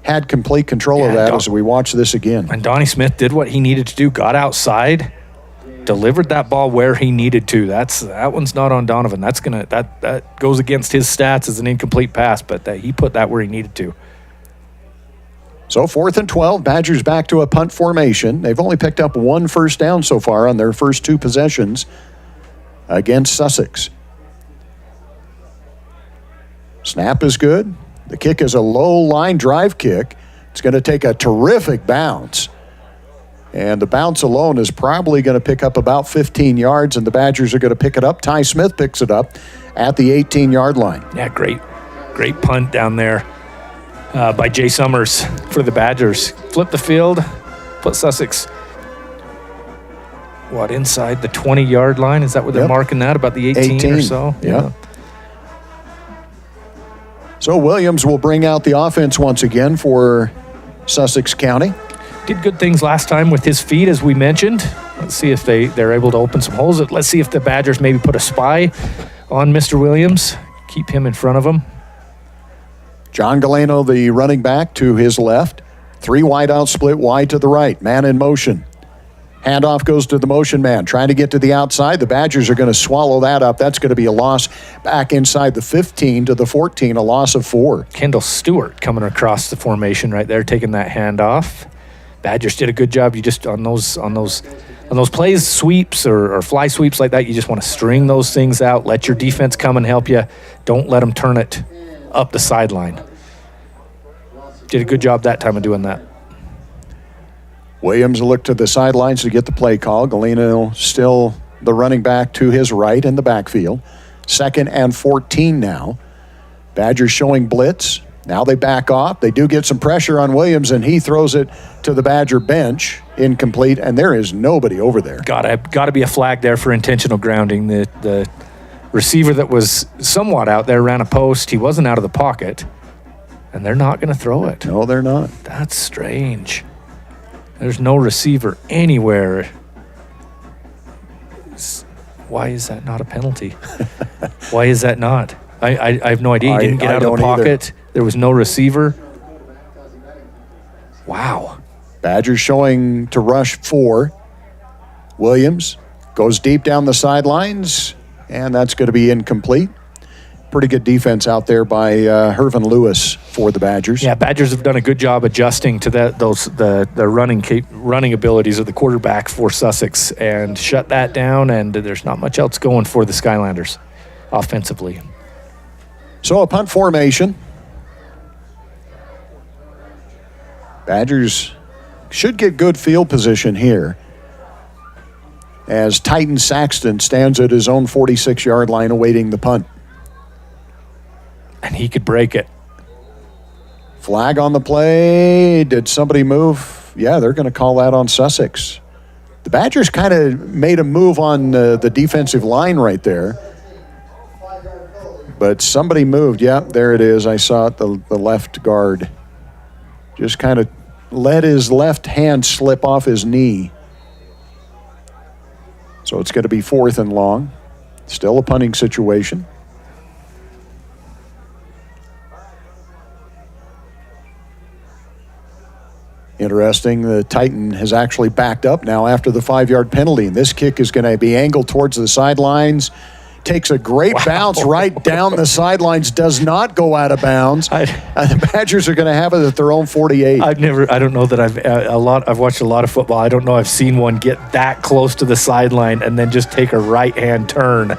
had complete control of that as we watch this again. And Donnie Smith did what he needed to do, got outside, delivered that ball where he needed to. That one's not on Donovan. That goes against his stats as an incomplete pass, but he put that where he needed to. So 4th and 12, Badgers back to a punt formation. They've only picked up 1 first down so far on their first 2 possessions against Sussex. Snap is good. The kick is a low line drive kick. It's going to take a terrific bounce. And the bounce alone is probably going to pick up about 15 yards, and the Badgers are going to pick it up. Ty Smith picks it up at the 18-yard line. Yeah, great punt down there by Jay Summers for the Badgers. Flip the field, put Sussex, inside the 20-yard line? Is that where they're marking that, about the 18 or so? Yeah. So Williams will bring out the offense once again for Sussex County. Did good things last time with his feet, as we mentioned. Let's see if they're able to open some holes. Let's see if the Badgers maybe put a spy on Mr. Williams. Keep him in front of him. John Galeno, the running back, to his left. 3 wide out, split wide to the right. Man in motion. Handoff goes to the motion man, trying to get to the outside. The Badgers are going to swallow that up. That's going to be a loss back inside the 15 to the 14, a loss of 4. Kendall Stewart coming across the formation right there, taking that handoff. Badgers did a good job. You just on those plays, sweeps or fly sweeps like that, you just want to string those things out. Let your defense come and help you. Don't let them turn it up the sideline. Did a good job that time of doing that. Williams looked to the sidelines to get the play call. Galeno still the running back to his right in the backfield. 2nd and 14 now. Badgers showing blitz. Now they back off. They do get some pressure on Williams, and he throws it to the Badger bench, incomplete, and there is nobody over there. Got to be a flag there for intentional grounding. The receiver that was somewhat out there ran a post. He wasn't out of the pocket, and they're not going to throw it. No, they're not. That's strange. There's no receiver anywhere. Why is that not a penalty? Why is that not? I have no idea. He didn't get out of the pocket. Either. There was no receiver. Wow. Badgers showing to rush 4. Williams goes deep down the sidelines, and that's going to be incomplete. Pretty good defense out there by Hervin Lewis for the Badgers. Yeah, Badgers have done a good job adjusting to the running abilities of the quarterback for Sussex and shut that down, and there's not much else going for the Skylanders offensively. So a punt formation. Badgers should get good field position here as Titan Saxton stands at his own 46-yard line awaiting the punt. And he could break it. Flag on the play. Did somebody move? Yeah, they're going to call that on Sussex. The Badgers kind of made a move on the defensive line right there. But somebody moved. Yeah, there it is. I saw it, the left guard. Just kind of let his left hand slip off his knee. So it's going to be 4th and long. Still a punting situation. Interesting, the Titan has actually backed up now after the 5-yard penalty, and this kick is going to be angled towards the sidelines. Takes a great bounce right down the sidelines, does not go out of bounds. The Badgers are going to have it at their own 48. I don't know that I've watched a lot of football. I don't know I've seen one get that close to the sideline and then just take a right-hand turn.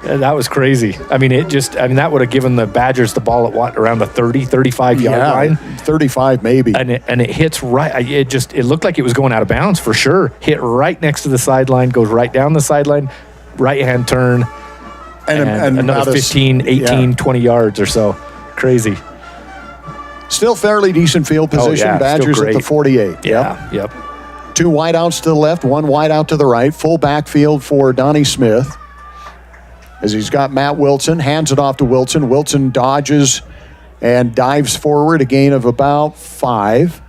That was crazy. That would have given the Badgers the ball at around the 30, 35-yard line? 35 maybe. And it hits right. It looked like it was going out of bounds for sure. Hit right next to the sideline, goes right down the sideline, right-hand turn, and another 15, 18, 20 yards or so. Crazy. Still fairly decent field position. Badgers at the 48. Yep. 2 wideouts to the left, 1 wideout to the right. Full backfield for Donnie Smith. As he's got Matt Wilson, hands it off to Wilson. Wilson dodges and dives forward, a gain of about 5.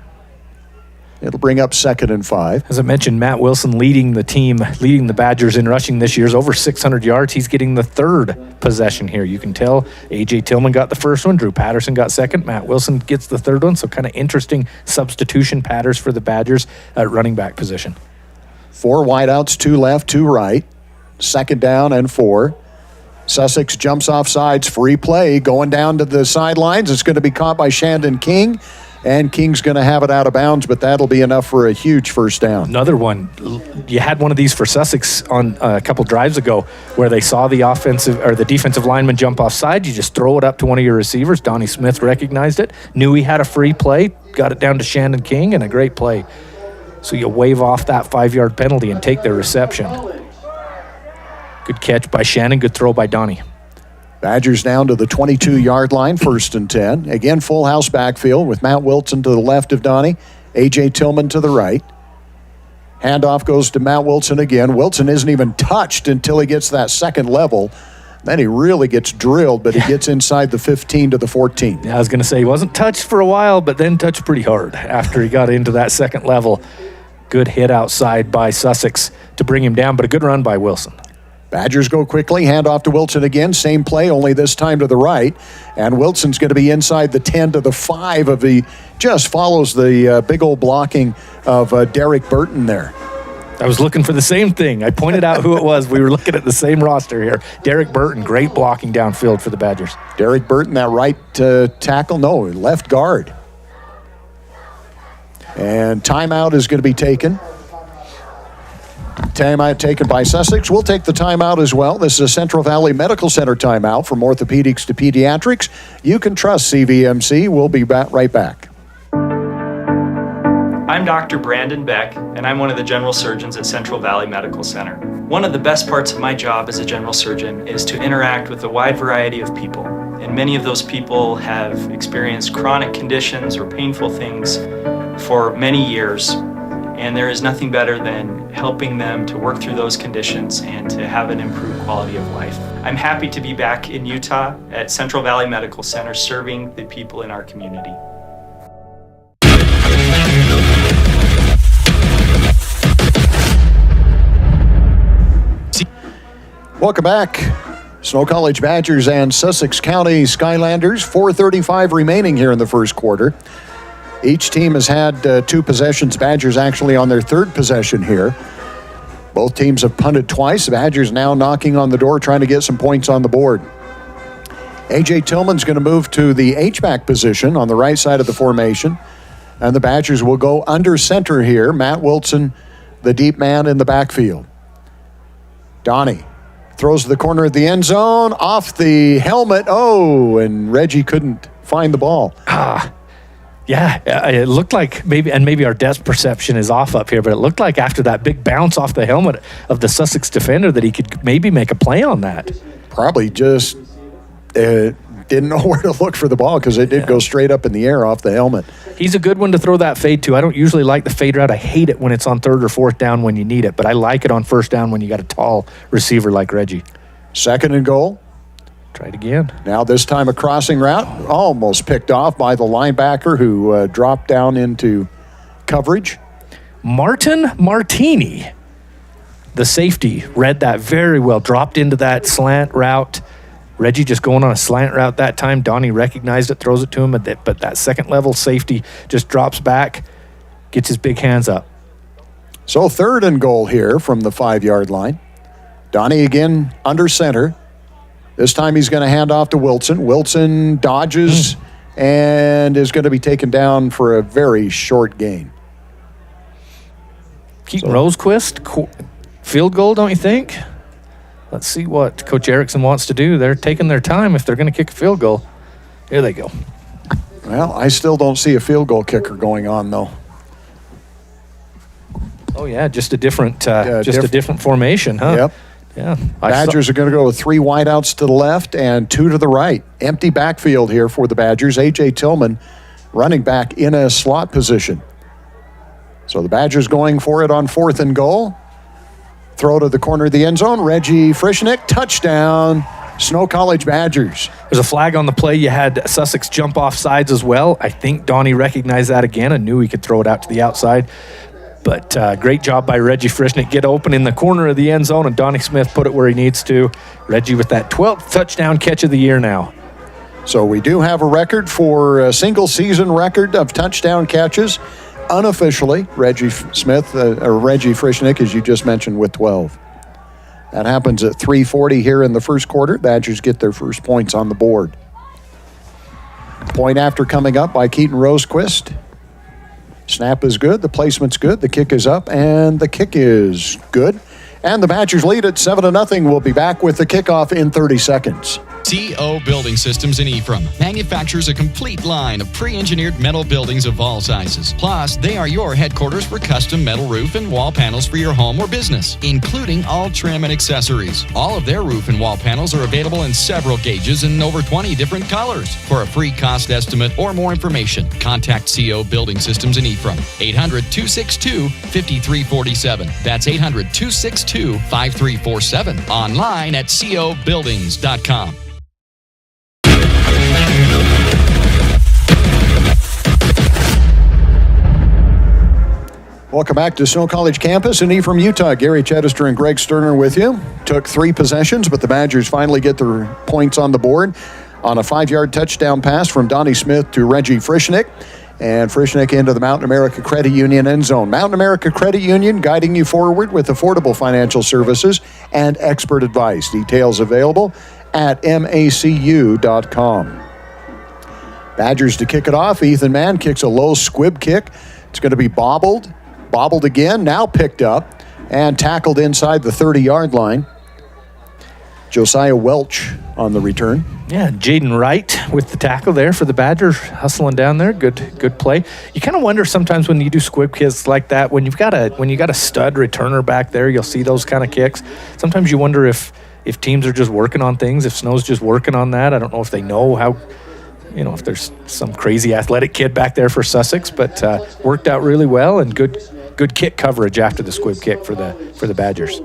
It'll bring up 2nd and 5. As I mentioned, Matt Wilson leading the Badgers in rushing this year is over 600 yards. He's getting the 3rd possession here. You can tell A.J. Tillman got the first one. Drew Patterson got 2nd. Matt Wilson gets the 3rd one. So kind of interesting substitution patterns for the Badgers at running back position. 4 wideouts, 2 left, 2 right. 2nd down and 4. Sussex jumps off sides, free play, going down to the sidelines. It's going to be caught by Shandon King, and King's going to have it out of bounds, but that'll be enough for a huge first down. Another one. You had one of these for Sussex on a couple drives ago where they saw the defensive lineman jump offside. You just throw it up to one of your receivers. Donnie Smith recognized it, knew he had a free play, got it down to Shandon King, and a great play. So you wave off that 5-yard penalty and take their reception. Good catch by Shannon, good throw by Donnie. Badgers down to the 22-yard line, 1st and 10. Again, full house backfield with Matt Wilson to the left of Donnie, A.J. Tillman to the right. Handoff goes to Matt Wilson again. Wilson isn't even touched until he gets that 2nd level. Then he really gets drilled, but he gets inside the 15 to the 14. Yeah, I was going to say he wasn't touched for a while, but then touched pretty hard after he got into that 2nd level. Good hit outside by Sussex to bring him down, but a good run by Wilson. Badgers go quickly, hand off to Wilson again. Same play, only this time to the right. And Wilson's going to be inside the 10 to the 5 of the, just follows the big old blocking of Derek Burton there. I was looking for the same thing. I pointed out who it was. We were looking at the same roster here. Derek Burton, great blocking downfield for the Badgers. Derek Burton, that right tackle, no, left guard. And timeout is going to be taken. Timeout taken by Sussex. We'll take the timeout as well. This is a Central Valley Medical Center timeout. From orthopedics to pediatrics, you can trust CVMC. We'll be right back. I'm Dr. Brandon Beck, and I'm one of the general surgeons at Central Valley Medical Center. One of the best parts of my job as a general surgeon is to interact with a wide variety of people. And many of those people have experienced chronic conditions or painful things for many years. And there is nothing better than helping them to work through those conditions and to have an improved quality of life. I'm happy to be back in Utah at Central Valley Medical Center serving the people in our community. Welcome back. Snow College Badgers and Sussex County Skylanders. 4:35 remaining here in the first quarter. Each team has had 2 possessions. Badgers actually on their 3rd possession here. Both teams have punted twice. The Badgers now knocking on the door, trying to get some points on the board. A.J. Tillman's going to move to the H-back position on the right side of the formation. And the Badgers will go under center here. Matt Wilson, the deep man in the backfield. Donnie throws to the corner of the end zone, off the helmet. Oh, and Reggie couldn't find the ball. Yeah, it looked like maybe our depth perception is off up here, but it looked like after that big bounce off the helmet of the Sussex defender that he could maybe make a play on that. Probably just didn't know where to look for the ball because it did go straight up in the air off the helmet. He's a good one to throw that fade to. I don't usually like the fade route. I hate it when it's on 3rd or 4th down when you need it, but I like it on 1st down when you got a tall receiver like Reggie. 2nd and goal. Try it again. Now this time a crossing route, almost picked off by the linebacker who dropped down into coverage. Martin Martini, the safety, read that very well, dropped into that slant route. Reggie just going on a slant route that time. Donnie recognized it, throws it to him, but that second level safety just drops back, gets his big hands up. So 3rd and goal here from the 5-yard line. Donnie again under center. This time he's going to hand off to Wilson. Wilson dodges and is going to be taken down for a very short gain. Keaton Rosequist, field goal, don't you think? Let's see what Coach Erickson wants to do. They're taking their time if they're going to kick a field goal. Here they go. Well, I still don't see a field goal kicker going on, though. Oh, yeah, just a different a different formation, huh? Yep. Yeah. Badgers are going to go with 3 wideouts to the left and 2 to the right. Empty backfield here for the Badgers. A.J. Tillman running back in a slot position. So the Badgers going for it on 4th and goal. Throw to the corner of the end zone. Reggie Frischnick, touchdown. Snow College Badgers. There's a flag on the play. You had Sussex jump off sides as well. I think Donnie recognized that again and knew he could throw it out to the outside. But great job by Reggie Frischnick. Get open in the corner of the end zone, and Donnie Smith put it where he needs to. Reggie with that 12th touchdown catch of the year now. So we do have a record for a single season record of touchdown catches. Unofficially, Reggie Frischnick, as you just mentioned, with 12. That happens at 3:40 here in the first quarter. Badgers get their first points on the board. Point after coming up by Keaton Rosequist. Snap is good, the placement's good, the kick is up, and the kick is good. And the Badgers lead at 7-0. We'll be back with the kickoff in 30 seconds. CO Building Systems in Ephraim manufactures a complete line of pre-engineered metal buildings of all sizes. Plus, they are your headquarters for custom metal roof and wall panels for your home or business, including all trim and accessories. All of their roof and wall panels are available in several gauges and over 20 different colors. For a free cost estimate or more information, contact CO Building Systems in Ephraim. 800-262-5347. That's 800-262-5347. Online at cobuildings.com. Welcome back to Snow College campus in Ephraim, Utah. Gary Chedester and Greg Sterner with you. Took 3 possessions, but the Badgers finally get their points on the board on a 5-yard touchdown pass from Donnie Smith to Reggie Frischnick. And Frischnick into the Mountain America Credit Union end zone. Mountain America Credit Union guiding you forward with affordable financial services and expert advice. Details available at macu.com. Badgers to kick it off. Ethan Mann kicks a low squib kick. It's going to be bobbled again, now picked up and tackled inside the 30-yard line. Josiah Welch on the return. Yeah, Jaden Wright with the tackle there for the Badgers, hustling down there. Good play. You kind of wonder sometimes when you do squib kicks like that, when you got a stud returner back there, you'll see those kind of kicks. Sometimes you wonder if if teams are just working on things, if Snow's just working on that, I don't know if they know how, if there's some crazy athletic kid back there for Sussex, but worked out really well, and good kick coverage after the squib kick for the Badgers.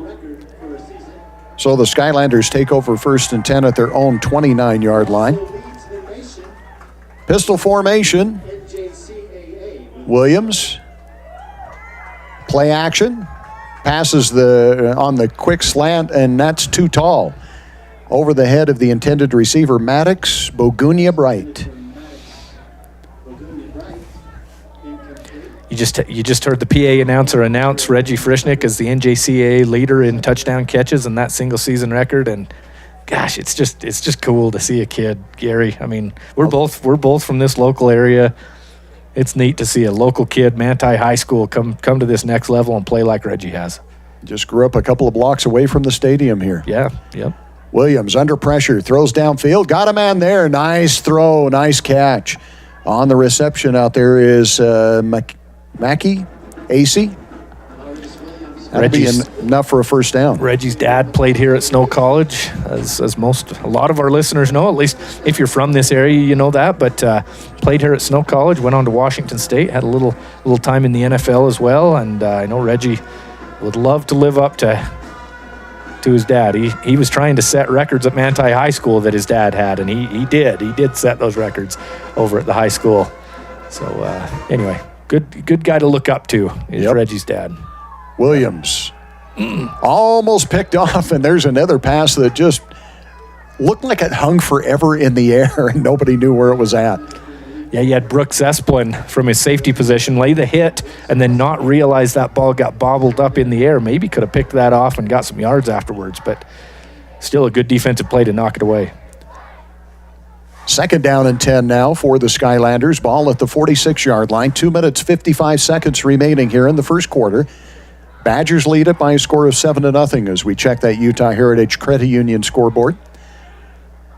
So the Skylanders take over 1st and 10 at their own 29-yard line. Pistol formation. Williams. Play action. Passes on the quick slant, and that's too tall. Over the head of the intended receiver, Maddox Bogunia Bright. You just heard the PA announcer announce Reggie Frischnick as the NJCAA leader in touchdown catches and that single season record. And gosh, it's just cool to see a kid, Gary. I mean, we're both from this local area. It's neat to see a local kid, Manti High School, come to this next level and play like Reggie has. Just grew up a couple of blocks away from the stadium here. Yeah, yep. Williams under pressure, throws downfield, got a man there. Nice throw, nice catch. On the reception out there is Mackey, AC. That'll be enough for a first down. Reggie's dad played here at Snow College, as a lot of our listeners know. At least if you're from this area, you know that. But played here at Snow College, went on to Washington State, had a little time in the NFL as well. And I know Reggie would love to live up to his dad. He was trying to set records at Manti High School that his dad had, and he did set those records over at the high school. So anyway, good guy to look up to is Reggie's dad. Williams almost picked off, and there's another pass that just looked like it hung forever in the air and nobody knew where it was at. Yeah, you had Brooks Esplin from his safety position lay the hit and then not realize that ball got bobbled up in the air. Maybe could have picked that off and got some yards afterwards, but still a good defensive play to knock it away. 2nd down and 10 now for the Skylanders. Ball at the 46-yard line. 2 minutes, 55 seconds remaining here in the first quarter. Badgers lead it by a score of 7-0 as we check that Utah Heritage Credit Union scoreboard.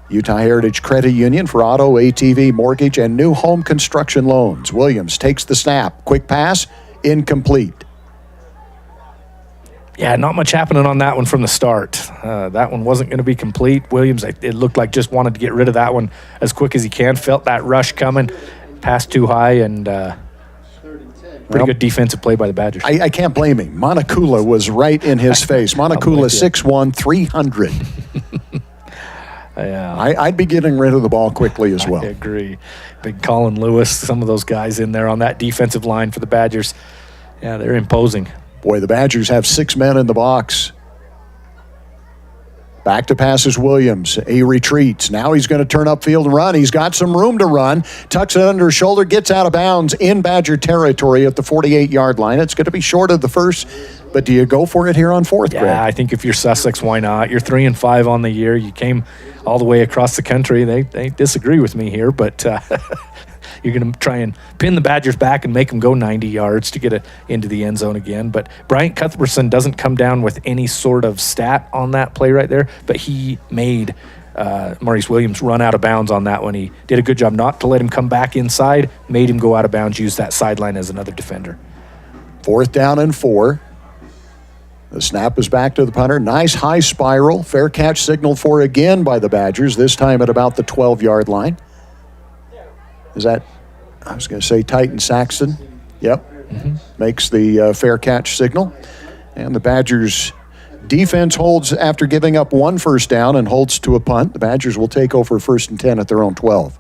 Utah Heritage Credit Union for auto, ATV, mortgage, and new home construction loans. Williams takes the snap. Quick pass, incomplete. Yeah, not much happening on that one from the start. That one wasn't going to be complete. Williams, it looked like just wanted to get rid of that one as quick as he can. Felt that rush coming, passed too high, and pretty good defensive play by the Badgers. I can't blame him. Monacula was right in his face. Monacula 6'1", 300. Yeah, I'd be getting rid of the ball quickly as well. I agree. Big Colin Lewis, some of those guys in there on that defensive line for the Badgers. Yeah, they're imposing. Boy, the Badgers have 6 men in the box. Back to passes Williams. He retreats. Now he's going to turn upfield and run. He's got some room to run. Tucks it under his shoulder, gets out of bounds in Badger territory at the 48-yard line. It's going to be short of the first, but do you go for it here on 4th, Greg? Yeah, I think if you're Sussex, why not? You're 3-5 on the year. You came all the way across the country. They disagree with me here, but you're going to try and pin the Badgers back and make them go 90 yards to get into the end zone again. But Bryant Cuthbertson doesn't come down with any sort of stat on that play right there, but he made Maurice Williams run out of bounds on that one. He did a good job not to let him come back inside, made him go out of bounds, use that sideline as another defender. 4th down and 4. The snap is back to the punter. Nice high spiral. Fair catch signaled for again by the Badgers, this time at about the 12-yard line. Is that, I was going to say Titan Saxton. Yep. Mm-hmm. Makes the fair catch signal. And the Badgers defense holds after giving up 1 first down and holds to a punt. The Badgers will take over 1st and 10 at their own 12.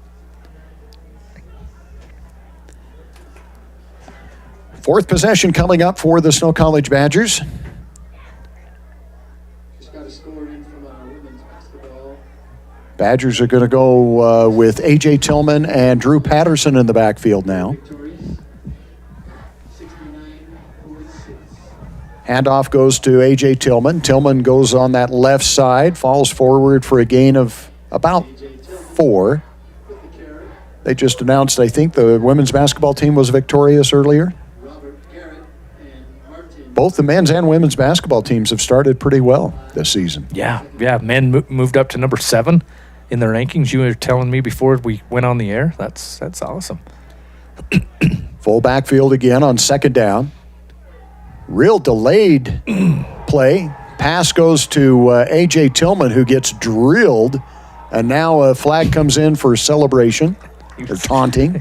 4th possession coming up for the Snow College Badgers. Badgers are going to go with A.J. Tillman and Drew Patterson in the backfield now. Handoff goes to A.J. Tillman. Tillman goes on that left side, falls forward for a gain of about 4. They just announced, I think, the women's basketball team was victorious earlier. Both the men's and women's basketball teams have started pretty well this season. Yeah. Men moved up to number 7 in the rankings. You were telling me before we went on the air. That's awesome. Full backfield again on 2nd down. Real delayed play. Pass goes to A.J. Tillman, who gets drilled, and now a flag comes in for celebration. Or taunting.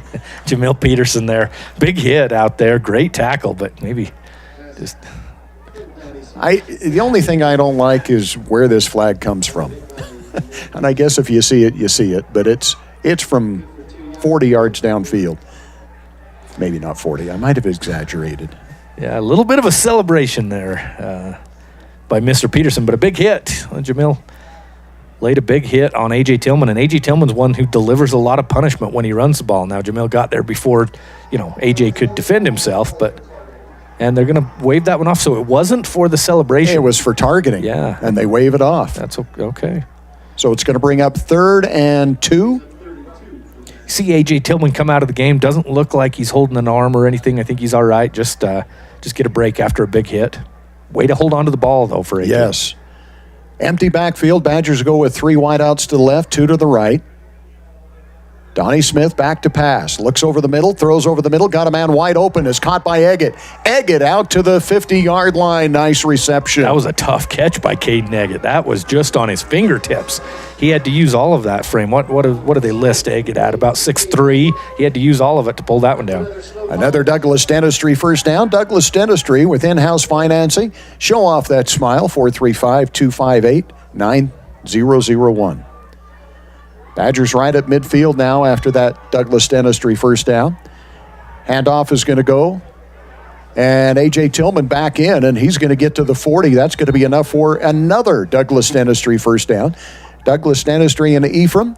Jamil Peterson there. Big hit out there. Great tackle, but maybe just... The only thing I don't like is where this flag comes from. And I guess if you see it, you see it. But it's from 40 yards downfield. Maybe not 40. I might have exaggerated. Yeah, a little bit of a celebration there by Mr. Peterson, but a big hit. Jamil laid a big hit on A.J. Tillman, and A.J. Tillman's one who delivers a lot of punishment when he runs the ball. Now, Jamil got there before, A.J. could defend himself, and they're going to wave that one off. So it wasn't for the celebration. It was for targeting. Yeah. And they wave it off. That's okay. So it's going to bring up 3rd and 2. See A.J. Tillman come out of the game. Doesn't look like he's holding an arm or anything. I think he's all right. Just get a break after a big hit. Way to hold on to the ball, though, for A.J. Yes. Empty backfield. Badgers go with 3 wideouts to the left, 2 to the right. Donnie Smith back to pass. Looks over the middle, throws over the middle, got a man wide open, is caught by Eggett. Eggett out to the 50-yard line. Nice reception. That was a tough catch by Caden Eggett. That was just on his fingertips. He had to use all of that frame. What do they list Eggett at? About 6'3". He had to use all of it to pull that one down. Another Douglas Dentistry first down. Douglas Dentistry with in-house financing. Show off that smile, 435-258-9001. Badgers right at midfield now after that Douglas Dentistry first down. Handoff is going to go. And A.J. Tillman back in, and he's going to get to the 40. That's going to be enough for another Douglas Dentistry first down. Douglas Dentistry and Ephraim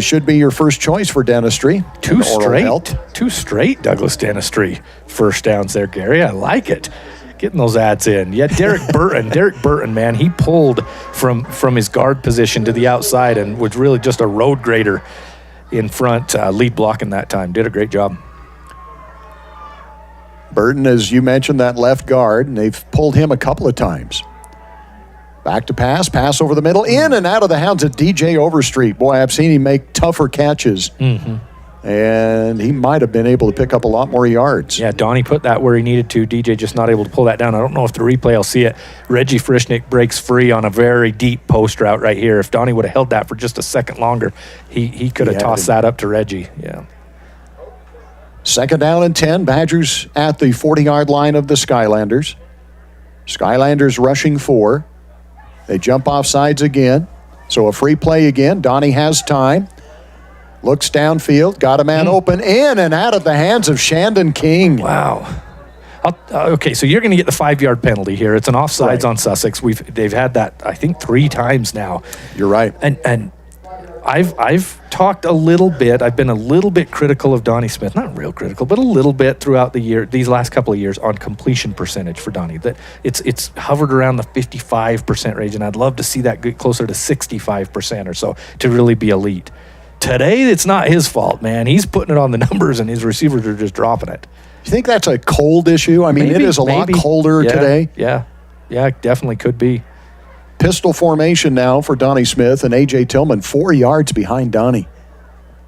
should be your first choice for dentistry. Two straight Douglas Dentistry first downs there, Gary. I like it. Getting those ads in. Yeah, Derek Burton, man, he pulled from his guard position to the outside and was really just a road grader in front, lead blocking that time. Did a great job. Burton, as you mentioned, that left guard, and they've pulled him a couple of times. Back to pass over the middle, in and out of the hands of DJ Overstreet. Boy, I've seen him make tougher catches. Mm-hmm. And he might have been able to pick up a lot more yards. Yeah, Donnie put that where he needed to. DJ just not able to pull that down. I don't know if the replay will see it. Reggie Frischnick breaks free on a very deep post route right here. If Donnie would have held that for just a second longer, he could have tossed that up to Reggie. Yeah. 2nd down and 10. Badgers at the 40-yard line of the Skylanders. Skylanders rushing 4. They jump off sides again. So a free play again. Donnie has time. Looks downfield, got a man open, in and out of the hands of Shandon King. Wow. Okay, so you're going to get the 5-yard penalty here. It's an offsides on Sussex. They've had that, I think, 3 times now. You're right. And I've talked a little bit. I've been a little bit critical of Donnie Smith. Not real critical, but a little bit throughout the year, these last couple of years, on completion percentage for Donnie. That it's hovered around the 55% range, and I'd love to see that get closer to 65% or so to really be elite. Today, it's not his fault, man. He's putting it on the numbers, and his receivers are just dropping it. You think that's a cold issue? I mean, it is a lot colder today. Yeah, definitely could be. Pistol formation now for Donnie Smith, and A.J. Tillman 4 yards behind Donnie.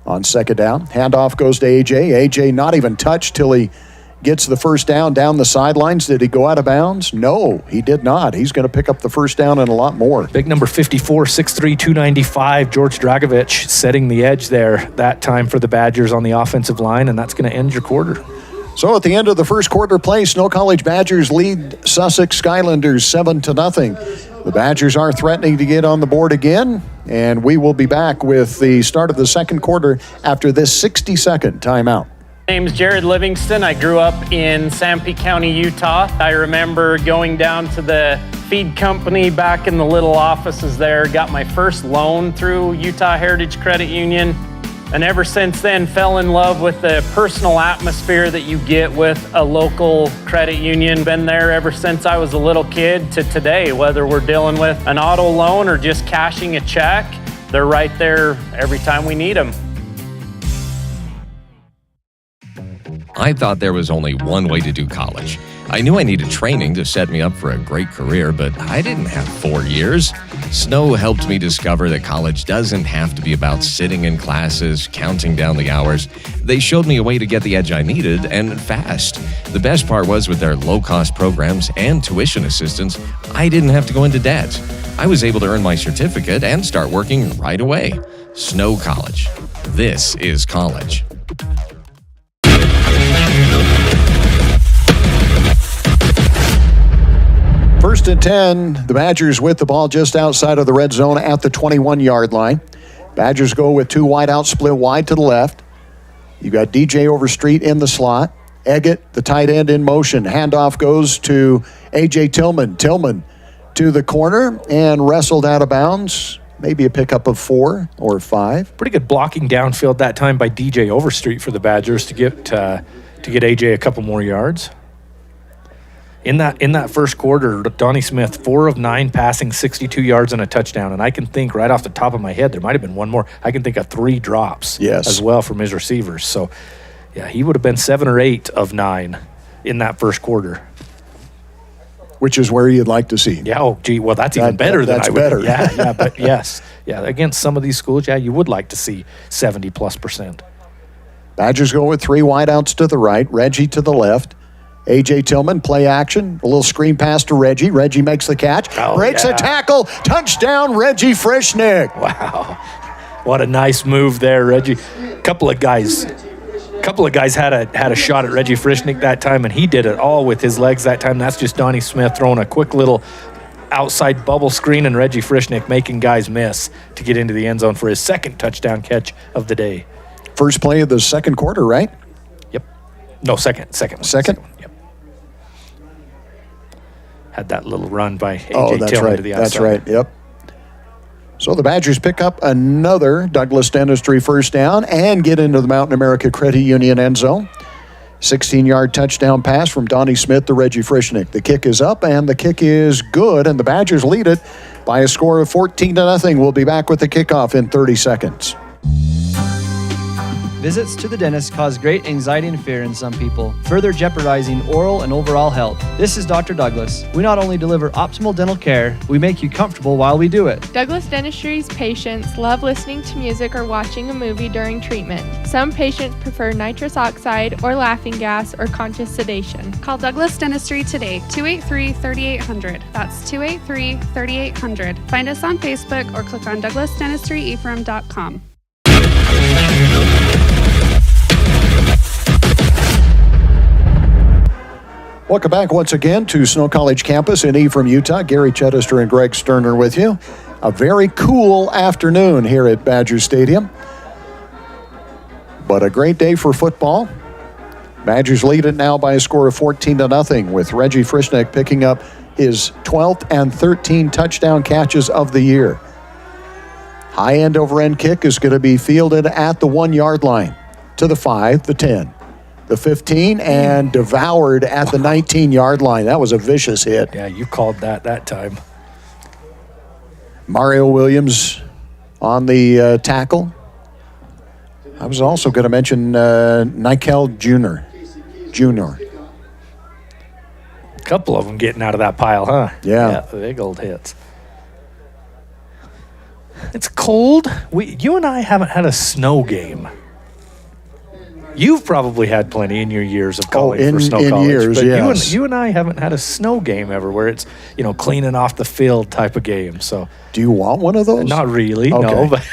On 2nd down, handoff goes to A.J. A.J. not even touched till he gets the first down the sidelines. Did he go out of bounds? No, he did not. He's going to pick up the first down and a lot more. Big number 54, 6'3", 295, George Dragovich setting the edge there that time for the Badgers on the offensive line, and that's going to end your quarter. So at the end of the first quarter play, Snow College Badgers lead Sussex Skylanders 7-0. The Badgers are threatening to get on the board again, and we will be back with the start of the second quarter after this 60-second timeout. My name's Jared Livingston. I grew up in Sanpete County, Utah. I remember going down to the feed company back in the little offices there, got my first loan through Utah Heritage Credit Union, and ever since then fell in love with the personal atmosphere that you get with a local credit union. Been there ever since I was a little kid to today, whether we're dealing with an auto loan or just cashing a check, they're right there every time we need them. I thought there was only one way to do college. I knew I needed training to set me up for a great career, but I didn't have 4 years. Snow helped me discover that college doesn't have to be about sitting in classes, counting down the hours. They showed me a way to get the edge I needed, and fast. The best part was with their low-cost programs and tuition assistance, I didn't have to go into debt. I was able to earn my certificate and start working right away. Snow College. This is college. First and 10, the Badgers with the ball just outside of the red zone at the 21-yard line. Badgers go with 2 wide out, split wide to the left. You got DJ Overstreet in the slot. Eggett, the tight end, in motion. Handoff goes to A.J. Tillman. Tillman to the corner and wrestled out of bounds. Maybe a pickup of 4 or 5. Pretty good blocking downfield that time by DJ Overstreet for the Badgers to get AJ a couple more yards. In that first quarter, Donnie Smith, 4 of 9 passing, 62 yards and a touchdown. And I can think right off the top of my head, there might have been one more. I can think of 3 drops as well from his receivers. So, yeah, he would have been 7 or 8 of 9 in that first quarter. Which is where you'd like to see. Yeah, oh, gee, well, that's even better than I would. That's better. Yeah, but yes. Yeah, against some of these schools, yeah, you would like to see 70+%. Badgers go with 3 wideouts to the right, Reggie to the left. A.J. Tillman, play action, a little screen pass to Reggie. Reggie makes the catch, breaks a tackle, touchdown, Reggie Frischnick. Wow, what a nice move there, Reggie. Couple of guys had a shot at Reggie Frischnick that time, and he did it all with his legs that time. That's just Donnie Smith throwing a quick little outside bubble screen, and Reggie Frischnick making guys miss to get into the end zone for his second touchdown catch of the day. First play of the second quarter, right? Yep. No, second. Second? Yep. Had that little run by A.J. that's Tillman right. to the outside. That's right, yep. So the Badgers pick up another Douglas Dentistry first down and get into the Mountain America Credit Union end zone. 16-yard touchdown pass from Donnie Smith to Reggie Frischnick. The kick is up, and the kick is good, and the Badgers lead it by a score of 14-0. We'll be back with the kickoff in 30 seconds. Visits to the dentist cause great anxiety and fear in some people, further jeopardizing oral and overall health. This is Dr. Douglas. We not only deliver optimal dental care, we make you comfortable while we do it. Douglas Dentistry's patients love listening to music or watching a movie during treatment. Some patients prefer nitrous oxide or laughing gas or conscious sedation. Call Douglas Dentistry today, 283-3800. That's 283-3800. Find us on Facebook or click on douglasdentistryephrem.com. Welcome back once again to Snow College campus in Ephraim, Utah. Gary Chedester and Greg Sterner with you. A very cool afternoon here at Badger Stadium, but a great day for football. Badgers lead it now by a score of 14-0, with Reggie Frischnick picking up his 12th and 13 touchdown catches of the year. High end over end kick is going to be fielded at the 1-yard line, to the 5, the 10. The 15, and devoured at the 19-yard line. That was a vicious hit. Yeah, you called that time. Mario Williams on the tackle. I was also going to mention Nikel Jr. A couple of them getting out of that pile, huh? Yeah. Big old hits. It's cold. You and I haven't had a snow game. You've probably had plenty in your years of college for Snow College. Years, but yes. you and I haven't had a snow game ever where it's, cleaning off the field type of game. So do you want one of those? Not really, okay. no. But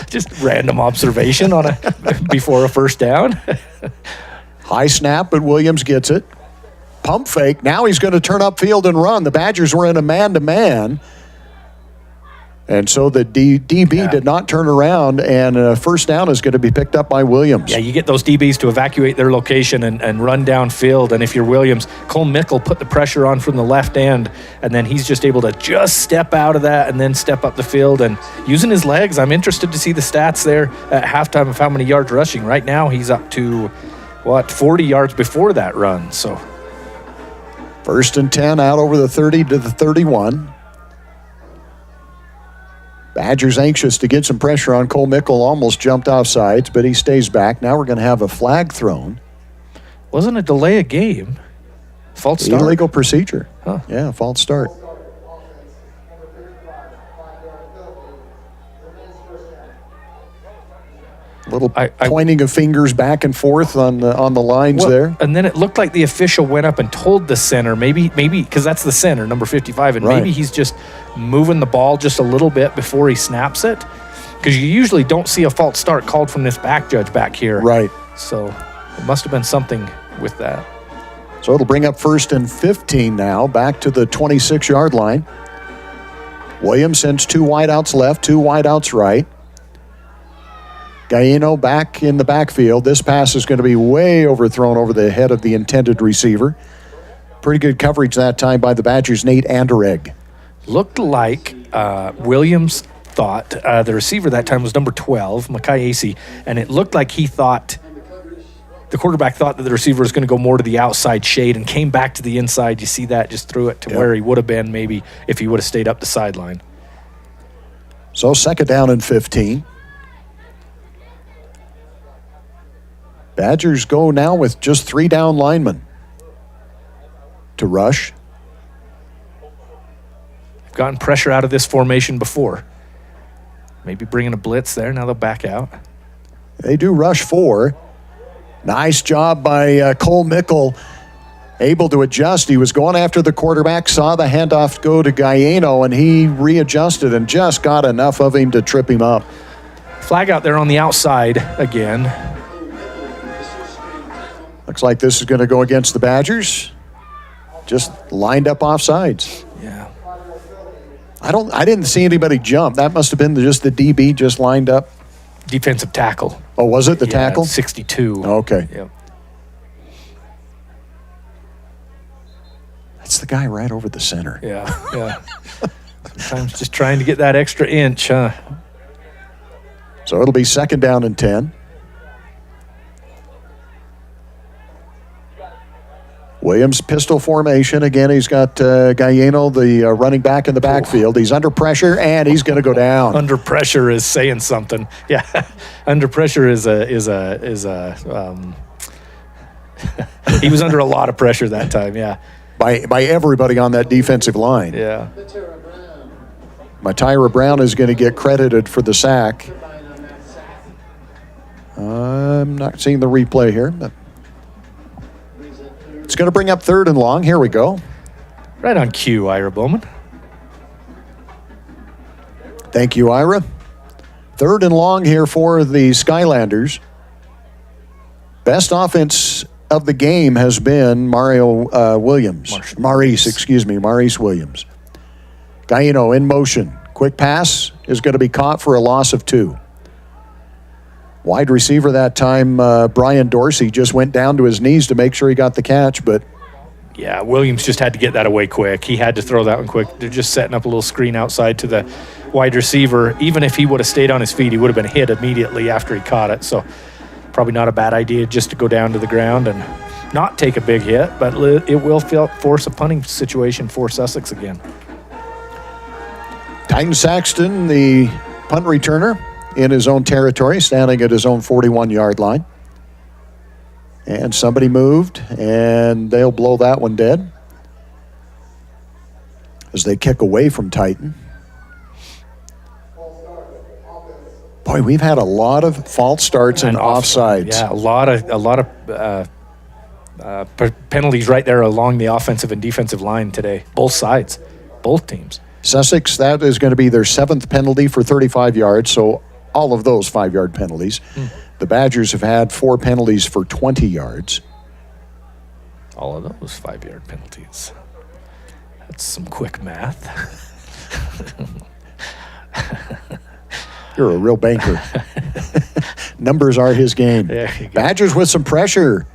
just random observation before a first down. High snap, but Williams gets it. Pump fake. Now he's going to turn upfield and run. The Badgers were in a man-to-man. And so the DB did not turn around, and first down is going to be picked up by Williams. Yeah, you get those DBs to evacuate their location and run downfield. And if you're Williams, Cole Mickle put the pressure on from the left end, and then he's just able to just step out of that and then step up the field. And using his legs, I'm interested to see the stats there at halftime of how many yards rushing. Right now, he's up to, 40 yards before that run. So first and 10 out over the 30 to the 31. Badgers anxious to get some pressure on Cole Mickle. Almost jumped off sides, but he stays back. Now we're going to have a flag thrown. Wasn't a delay of game. False start. Illegal procedure. Huh. Yeah, false start. Little pointing of fingers back and forth on the lines there. And then it looked like the official went up and told the center, maybe because that's the center, number 55, and maybe he's just moving the ball just a little bit before he snaps it. Because you usually don't see a false start called from this back judge back here. Right. So it must have been something with that. So it'll bring up 1st and 15 now, back to the 26-yard line. Williams sends 2 wideouts left, 2 wideouts right. Gallino back in the backfield. This pass is going to be way overthrown over the head of the intended receiver. Pretty good coverage that time by the Badgers' Nate Anderegg. Looked like Williams thought the receiver that time was number 12, Makai Acey, and it looked like he thought the quarterback thought that the receiver was going to go more to the outside shade and came back to the inside. You see that? Just threw it to where he would have been maybe if he would have stayed up the sideline. So 2nd down and 15. Badgers go now with just 3 down linemen to rush. They've gotten pressure out of this formation before. Maybe bringing a blitz there. Now they'll back out. They do rush 4. Nice job by Cole Mickle. Able to adjust. He was going after the quarterback, saw the handoff go to Gallino, and he readjusted and just got enough of him to trip him up. Flag out there on the outside again. Looks like this is going to go against the Badgers. Just lined up offsides. Yeah. I didn't see anybody jump. That must have been just the DB just lined up. Defensive tackle. Oh, was it the tackle? 62. Okay. Yep. That's the guy right over the center. Yeah. Sometimes just trying to get that extra inch, huh? So it'll be 2nd down and 10. Williams pistol formation. Again, he's got Gallino, the running back in the backfield. He's under pressure, and he's going to go down. Under pressure is saying something. Yeah, under pressure is a he was under a lot of pressure that time, yeah. By everybody on that defensive line. Yeah. Tyra Brown is going to get credited for the sack. I'm not seeing the replay here, but it's going to bring up 3rd and long. Here we go. Right on cue, Ira Bowman. Thank you, Ira. 3rd and long here for the Skylanders. Best offense of the game has been Maurice Williams. Gallino in motion. Quick pass is going to be caught for a loss of 2. Wide receiver that time, Brian Dorsey, just went down to his knees to make sure he got the catch, but... Yeah, Williams just had to get that away quick. He had to throw that one quick. They're just setting up a little screen outside to the wide receiver. Even if he would have stayed on his feet, he would have been hit immediately after he caught it. So probably not a bad idea just to go down to the ground and not take a big hit, but it will force a punting situation for Sussex again. Titan Saxton, the punt returner, in his own territory, standing at his own 41-yard line. And somebody moved, and they'll blow that one dead as they kick away from Titan. Boy, we've had a lot of false starts and offsides. Yeah, a lot of penalties right there along the offensive and defensive line today. Both sides, both teams. Sussex, that is going to be their 7th penalty for 35 yards, so all of those 5-yard penalties. The Badgers have had 4 penalties for 20 yards. All of those 5-yard penalties. That's some quick math. You're a real banker. Numbers are his game. Badgers with some pressure.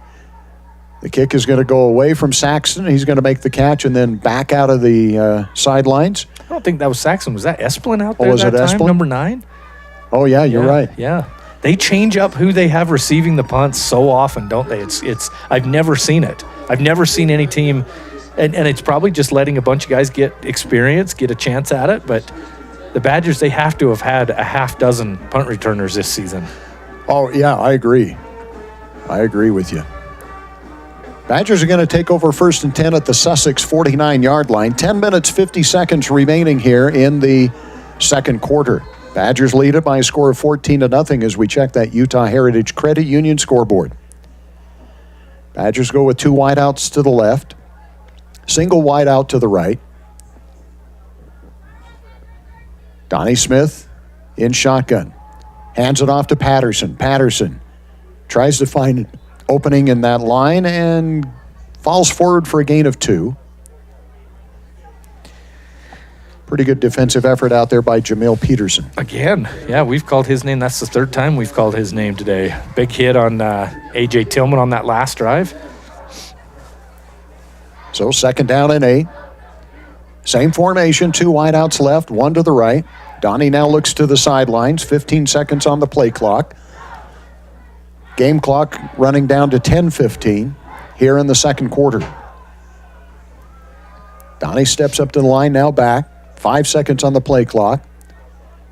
The kick is going to go away from Saxton. He's going to make the catch and then back out of the sidelines. I don't think that was Saxton. Was that Esplin out there was that it time? Esplin? Number 9? Oh, yeah, you're right. Yeah. They change up who they have receiving the punts so often, don't they? It's I've never seen it. I've never seen any team, and it's probably just letting a bunch of guys get experience, get a chance at it, but the Badgers, they have to have had a half dozen punt returners this season. Oh, yeah, I agree. I agree with you. Badgers are going to take over 1st and 10 at the Sussex 49-yard line. 10 minutes, 50 seconds remaining here in the second quarter. Badgers lead it by a score of 14-0 as we check that Utah Heritage Credit Union scoreboard. Badgers go with 2 wideouts to the left, single wideout to the right. Donnie Smith in shotgun. Hands it off to Patterson. Patterson tries to find an opening in that line and falls forward for a gain of 2. Pretty good defensive effort out there by Jamil Peterson. Again, yeah, we've called his name. That's the 3rd time we've called his name today. Big hit on A.J. Tillman on that last drive. So 2nd down and 8. Same formation, 2 wideouts left, 1 to the right. Donnie now looks to the sidelines, 15 seconds on the play clock. Game clock running down to 10:15 here in the second quarter. Donnie steps up to the line, now back. 5 seconds on the play clock.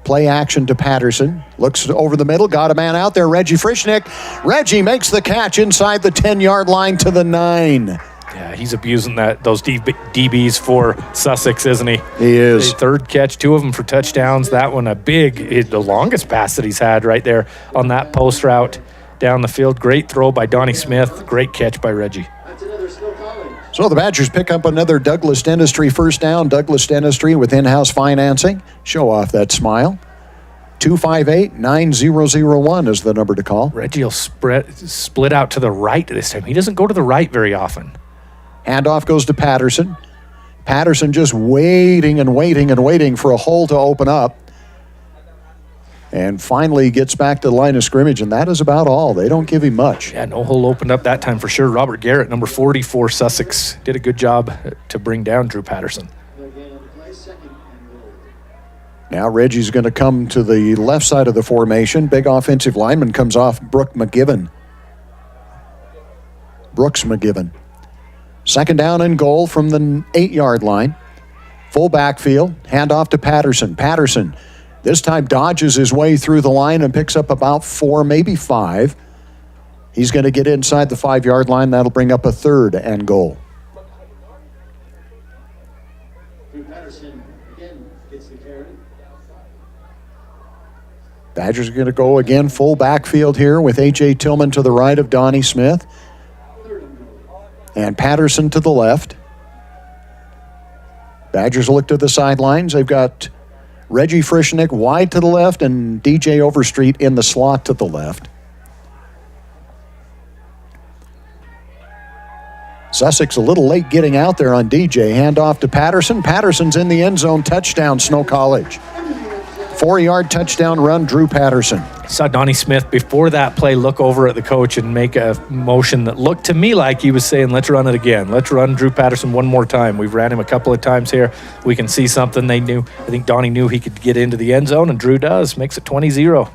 Play action to Patterson. Looks over the middle, got a man out there, Reggie Frischnick. Reggie makes the catch inside the 10-yard line to the 9. Yeah, he's abusing those DBs for Sussex, isn't he? He is. 3rd catch, 2 of them for touchdowns. That one the longest pass that he's had right there on that post route down the field. Great throw by Donnie Smith. Great catch by Reggie. So the Badgers pick up another Douglas Dentistry first down. Douglas Dentistry with in-house financing. Show off that smile. 258-9001 is the number to call. Reggie will split out to the right this time. He doesn't go to the right very often. Handoff goes to Patterson. Patterson just waiting and waiting and waiting for a hole to open up. And finally gets back to the line of scrimmage, and that is about all. They don't give him much. Yeah, no hole opened up that time for sure. Robert Garrett, number 44, Sussex, did a good job to bring down Drew Patterson. Now Reggie's going to come to the left side of the formation. Big offensive lineman comes off, Brooks McGibbon. 2nd down and goal from the 8-yard line. Full backfield, handoff to Patterson. Patterson this time dodges his way through the line and picks up about 4, maybe 5. He's going to get inside the 5-yard line. That'll bring up a 3rd and goal. Badgers are going to go again full backfield here with A.J. Tillman to the right of Donnie Smith. And Patterson to the left. Badgers look to the sidelines. They've got Reggie Frischnick wide to the left and DJ Overstreet in the slot to the left. Sussex a little late getting out there on DJ. Handoff to Patterson. Patterson's in the end zone. Touchdown, Snow College. 4-yard touchdown run, Drew Patterson. Saw Donnie Smith before that play look over at the coach and make a motion that looked to me like he was saying, let's run it again. Let's run Drew Patterson one more time. We've ran him a couple of times here. We can see something. I think Donnie knew he could get into the end zone, and Drew does. Makes it 20-0.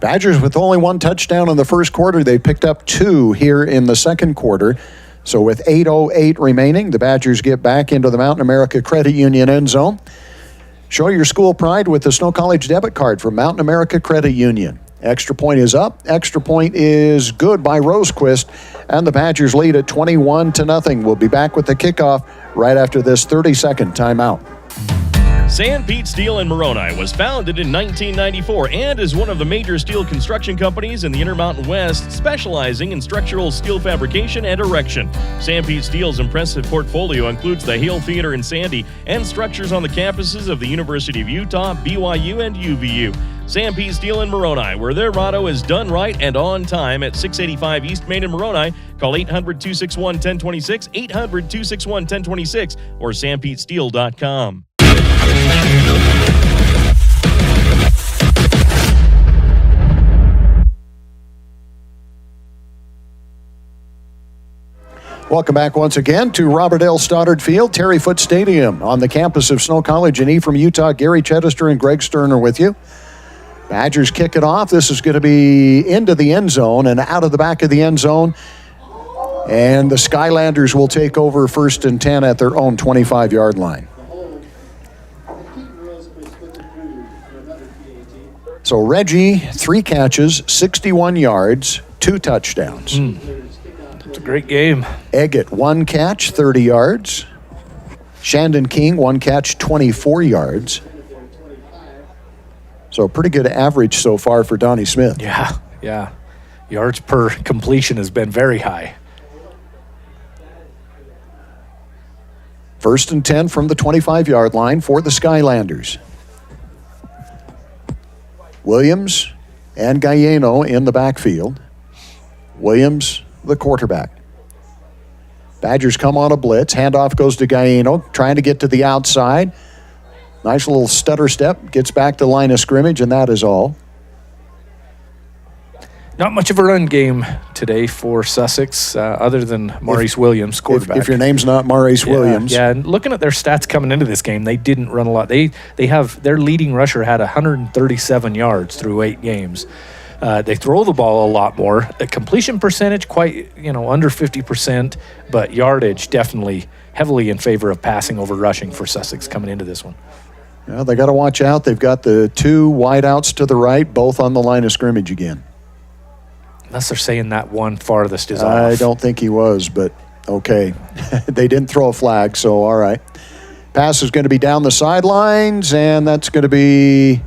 Badgers with only 1 touchdown in the first quarter. They picked up 2 here in the second quarter. So with 8:08 remaining, the Badgers get back into the Mountain America Credit Union end zone. Show your school pride with the Snow College debit card from Mountain America Credit Union. Extra point is up. Extra point is good by Rosequist. And the Badgers lead at 21-0. We'll be back with the kickoff right after this 30-second timeout. San Pete Steel in Moroni was founded in 1994 and is one of the major steel construction companies in the Intermountain West, specializing in structural steel fabrication and erection. San Pete Steel's impressive portfolio includes the Hale Theater in Sandy and structures on the campuses of the University of Utah, BYU, and UVU. San Pete Steel in Moroni, where their motto is done right and on time, at 685 East Main in Moroni. Call 800-261-1026, 800-261-1026, or sanpetesteel.com. Welcome back once again to Robert L. Stoddard Field, Terry Foote Stadium on the campus of Snow College in Ephraim, Utah. Gary Chedester and Greg Stern are with you. Badgers kick it off. This is going to be into the end zone and out of the back of the end zone. And the Skylanders will take over 1st and 10 at their own 25-yard line. So Reggie, 3 catches, 61 yards, 2 touchdowns. It's a great game. Eggett, 1 catch, 30 yards. Shandon King, 1 catch, 24 yards. So pretty good average so far for Donnie Smith. Yeah. Yards per completion has been very high. 1st and 10 from the 25-yard line for the Skylanders. Williams and Galleno in the backfield. Williams, the quarterback. Badgers come on a blitz. Handoff goes to Galleno, trying to get to the outside. Nice little stutter step. Gets back to line of scrimmage, and that is all. Not much of a run game today for Sussex, other than Maurice Williams, quarterback. If your name's not Maurice Williams. Yeah, and looking at their stats coming into this game, they didn't run a lot. They have their leading rusher had 137 yards through 8 games. They throw the ball a lot more. The completion percentage quite, under 50%, but yardage definitely heavily in favor of passing over rushing for Sussex coming into this one. Well, they got to watch out. They've got the 2 wideouts to the right, both on the line of scrimmage again. Unless they're saying that one farthest is off. I don't think he was, but okay. They didn't throw a flag, so all right. Pass is going to be down the sidelines, and that's going to be.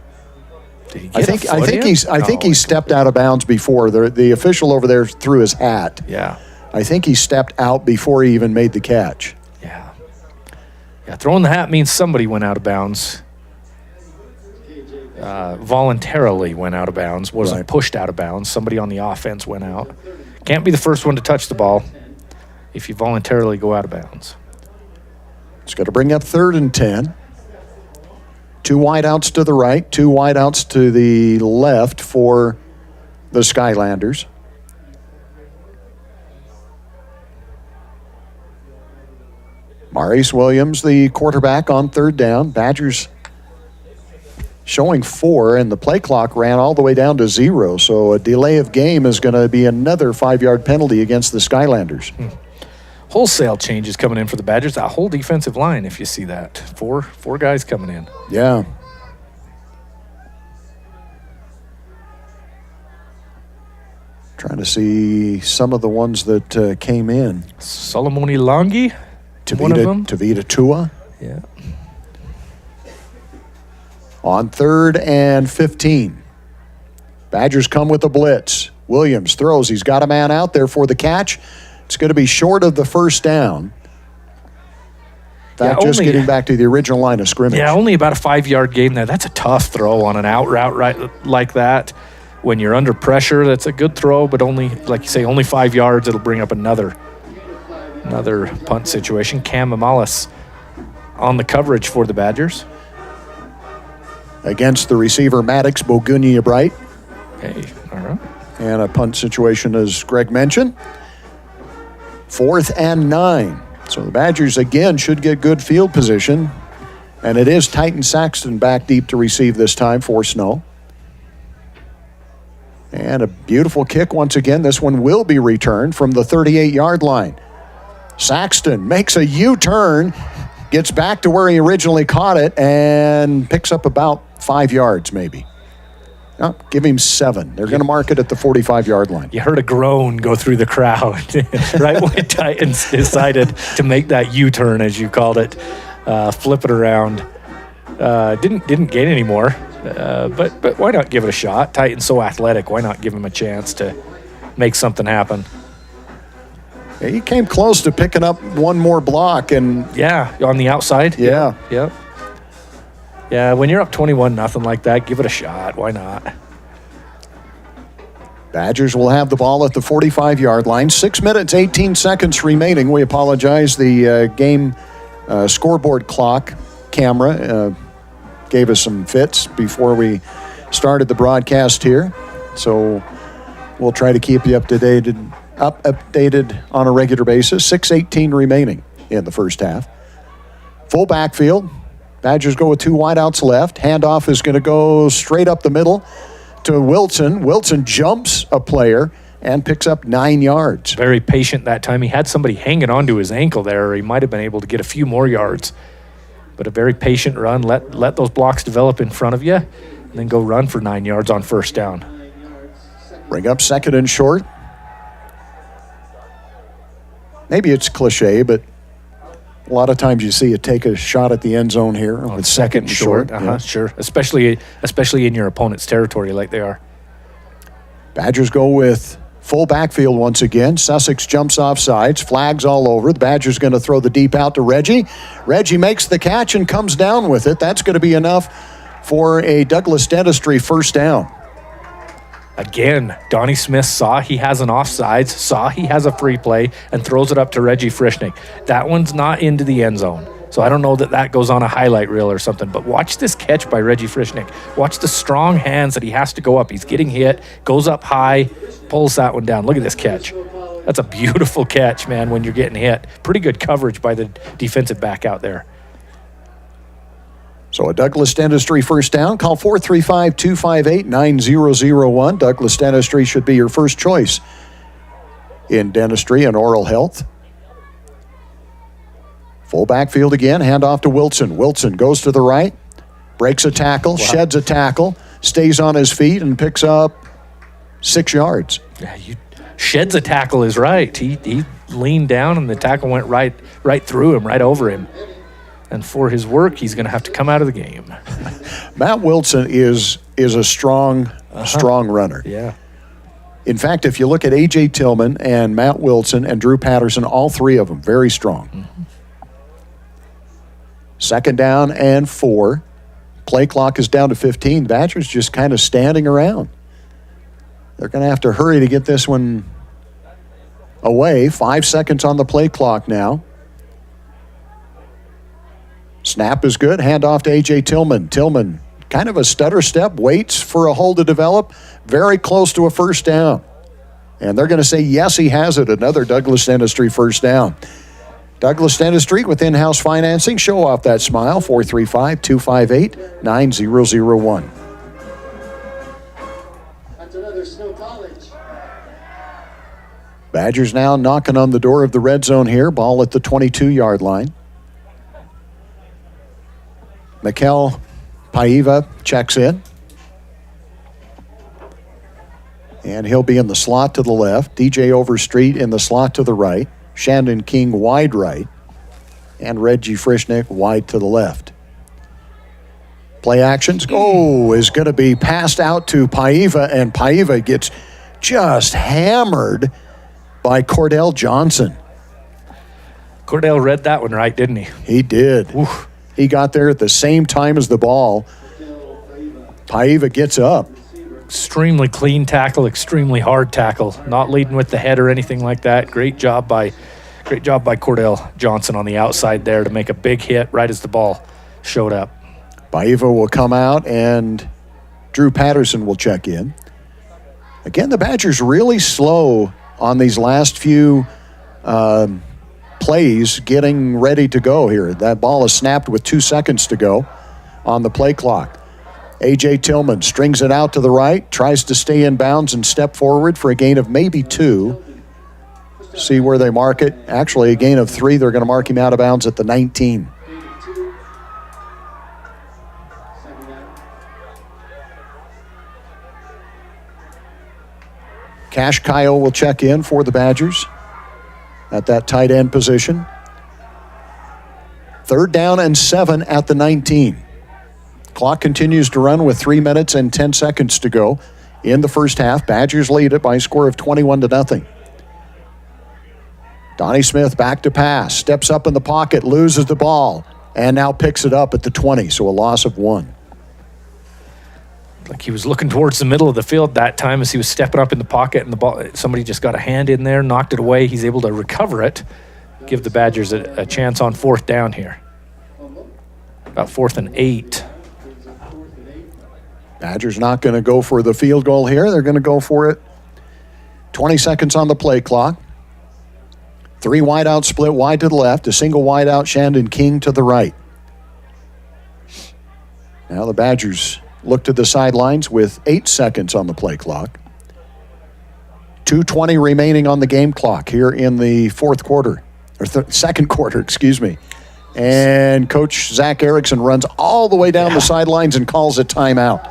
I think he stepped out of bounds before. The official over there threw his hat. Yeah. I think he stepped out before he even made the catch. Yeah, throwing the hat means somebody went out of bounds. Voluntarily went out of bounds, wasn't pushed out of bounds. Somebody on the offense went out. Can't be the first one to touch the ball if you voluntarily go out of bounds. It's got to bring up 3rd and 10. 2 wideouts to the right, 2 wideouts to the left for the Skylanders. Maurice Williams, the quarterback, on 3rd down. Badgers showing 4, and the play clock ran all the way down to 0. So a delay of game is going to be another 5-yard penalty against the Skylanders. Wholesale changes coming in for the Badgers. That whole defensive line, if you see that. Four guys coming in. Yeah. Trying to see some of the ones that came in. Solomoni Longi, one of them. Tavita Tua. Yeah. On 3rd and 15. Badgers come with a blitz. Williams throws. He's got a man out there for the catch. It's going to be short of the 1st down. In fact, just getting back to the original line of scrimmage. Yeah, only about a 5-yard gain there. That's a tough throw on an out route like that. When you're under pressure, that's a good throw, but only, like you say, only 5 yards. It'll bring up another punt situation. Cam Amalis on the coverage for the Badgers. Against the receiver, Maddox Bogunia Bright. Hey, all right. And a punt situation, as Greg mentioned. 4th and 9. So the Badgers, again, should get good field position. And it is Titan Saxton back deep to receive this time for Snow. And a beautiful kick once again. This one will be returned from the 38-yard line. Saxton makes a U-turn, gets back to where he originally caught it, and picks up about 5 yards maybe. Oh, give him 7. They're going to mark it at the 45-yard line. You heard a groan go through the crowd right when Titans decided to make that U-turn, as you called it, flip it around. Didn't gain any more, but why not give it a shot? Titans so athletic. Why not give him a chance to make something happen? Yeah, he came close to picking up one more block, and on the outside. Yeah. Yep. Yeah, when you're up 21-0 like that, give it a shot. Why not? Badgers will have the ball at the 45-yard line. 6 minutes, 18 seconds remaining. We apologize. The game scoreboard clock camera gave us some fits before we started the broadcast here. So we'll try to keep you updated on a regular basis. 6:18 remaining in the first half. Full backfield. Badgers go with 2 wideouts left. Handoff is going to go straight up the middle to Wilson. Wilson jumps a player and picks up 9 yards. Very patient that time. He had somebody hanging onto his ankle there, or he might have been able to get a few more yards. But a very patient run. Let those blocks develop in front of you, and then go run for 9 yards on 1st down. Bring up 2nd and short. maybe it's cliche, but a lot of times you see you take a shot at the end zone here with second and short. Sure, especially in your opponent's territory like they are. Badgers go with full backfield once again. Sussex jumps off sides, flags all over. The Badgers going to throw the deep out to Reggie. Reggie makes the catch and comes down with it. That's going to be enough for a Douglas Dentistry first down. Again, Donnie Smith saw he has an offsides, saw he has a free play, and throws it up to Reggie Frischnick. That one's not into the end zone. So I don't know that goes on a highlight reel or something, but watch this catch by Reggie Frischnick. Watch the strong hands that he has to go up. He's getting hit, goes up high, pulls that one down. Look at this catch. That's a beautiful catch, man, when you're getting hit. Pretty good coverage by the defensive back out there. So a Douglas Dentistry first down. Call 435-258-9001. Douglas Dentistry should be your first choice in dentistry and oral health. Full backfield again. Hand off to Wilson. Wilson goes to the right, breaks a tackle, sheds a tackle, stays on his feet, and picks up 6 yards. Yeah, sheds a tackle is right. He leaned down, and the tackle went right through him, right over him. And for his work, he's going to have to come out of the game. Matt Wilson is a strong runner. Yeah. In fact, if you look at A.J. Tillman and Matt Wilson and Drew Patterson, all three of them, very strong. Mm-hmm. Second down and 4. Play clock is down to 15. Badgers just kind of standing around. They're going to have to hurry to get this one away. 5 seconds on the play clock now. Snap is good. Hand off to A.J. Tillman. Tillman, kind of a stutter step, waits for a hole to develop. Very close to a first down. And they're going to say, yes, he has it. Another Douglas Dentistry first down. Douglas Dentistry with in-house financing. Show off that smile. 435-258-9001. That's another Snow College. Badgers now knocking on the door of the red zone here. Ball at the 22-yard line. Mikel Paiva checks in. And he'll be in the slot to the left. DJ Overstreet in the slot to the right. Shandon King wide right. And Reggie Frischnick wide to the left. Play actions. Is going to be passed out to Paiva, and Paiva gets just hammered by Cordell Johnson. Cordell read that one right, didn't he? He did. Oof. He got there at the same time as the ball. Paiva gets up. Extremely clean tackle, extremely hard tackle. Not leading with the head or anything like that. Great job by Cordell Johnson on the outside there to make a big hit right as the ball showed up. Paiva will come out, and Drew Patterson will check in. Again, the Badgers really slow on these last few plays getting ready to go here. That ball is snapped with 2 seconds to go on the play clock. A.J. Tillman strings it out to the right, tries to stay in bounds and step forward for a gain of maybe 2. See where they mark it. Actually, a gain of 3. They're going to mark him out of bounds at the 19. Cash Kyle will check in for the Badgers at that tight end position. 3rd down and 7 at the 19. Clock continues to run with 3 minutes and 10 seconds to go in the first half. Badgers lead it by a score of 21-0. Donnie Smith back to pass, steps up in the pocket, loses the ball, and now picks it up at the 20, so a loss of 1. Like he was looking towards the middle of the field that time as he was stepping up in the pocket, and the ball, somebody just got a hand in there, knocked it away. He's able to recover it, give the Badgers a chance on 4th down here. About 4th and 8. Badgers not going to go for the field goal here. They're going to go for it. 20 seconds on the play clock. 3 wide out split wide to the left. A single wide out Shandon King to the right. Now the Badgers look to the sidelines with 8 seconds on the play clock. 2:20 remaining on the game clock here in the second quarter, excuse me. And Coach Zach Erickson runs all the way down the sidelines and calls a timeout.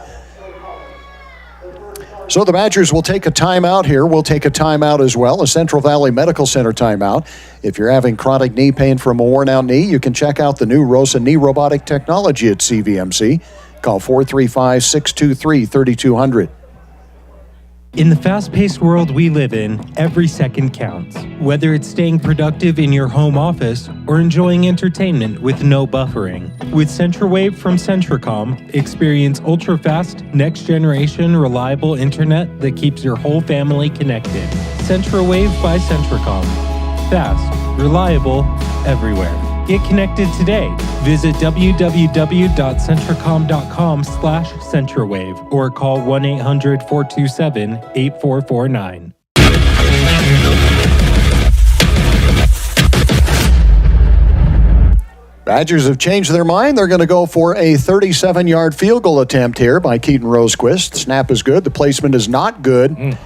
So the Badgers will take a timeout here. We'll take a timeout as well, a Central Valley Medical Center timeout. If you're having chronic knee pain from a worn-out knee, you can check out the new ROSA knee robotic technology at CVMC. Call 435-623-3200. In the fast-paced world we live in, every second counts. Whether it's staying productive in your home office or enjoying entertainment with no buffering. With CentraWave from Centracom, experience ultra-fast, next-generation, reliable internet that keeps your whole family connected. CentraWave by Centracom. Fast, reliable, everywhere. Get connected today. Visit www.centracom.com/CentraWave or call 1-800-427-8449. Badgers have changed their mind. They're going to go for a 37-yard field goal attempt here by Keaton Rosequist. The snap is good. The placement is not good.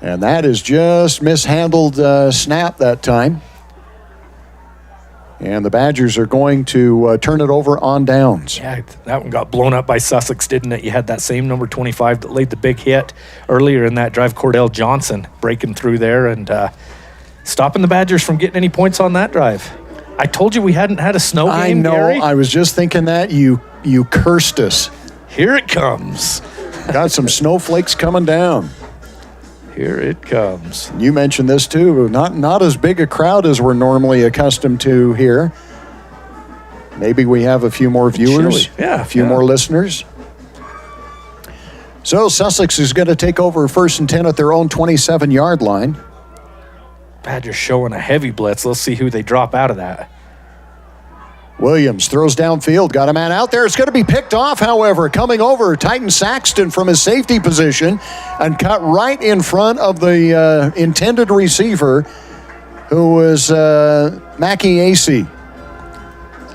And that is just mishandled snap that time. And the Badgers are going to turn it over on downs. Yeah, that one got blown up by Sussex, didn't it? You had that same number 25 that laid the big hit earlier in that drive, Cordell Johnson, breaking through there and stopping the Badgers from getting any points on that drive. I told you we hadn't had a snow game, I know. Gary. I was just thinking that. You cursed us. Here it comes. Got some snowflakes coming down. Here it comes. You mentioned this too. Not as big a crowd as we're normally accustomed to here. Maybe we have a few more viewers. Yeah, a few more listeners. So Sussex is going to take over 1st and 10 at their own 27-yard line. Badgers showing a heavy blitz. Let's see who they drop out of that. Williams throws downfield, got a man out there. It's going to be picked off, however. Coming over, Titan Saxton from his safety position and cut right in front of the intended receiver, who was Mackie Acey.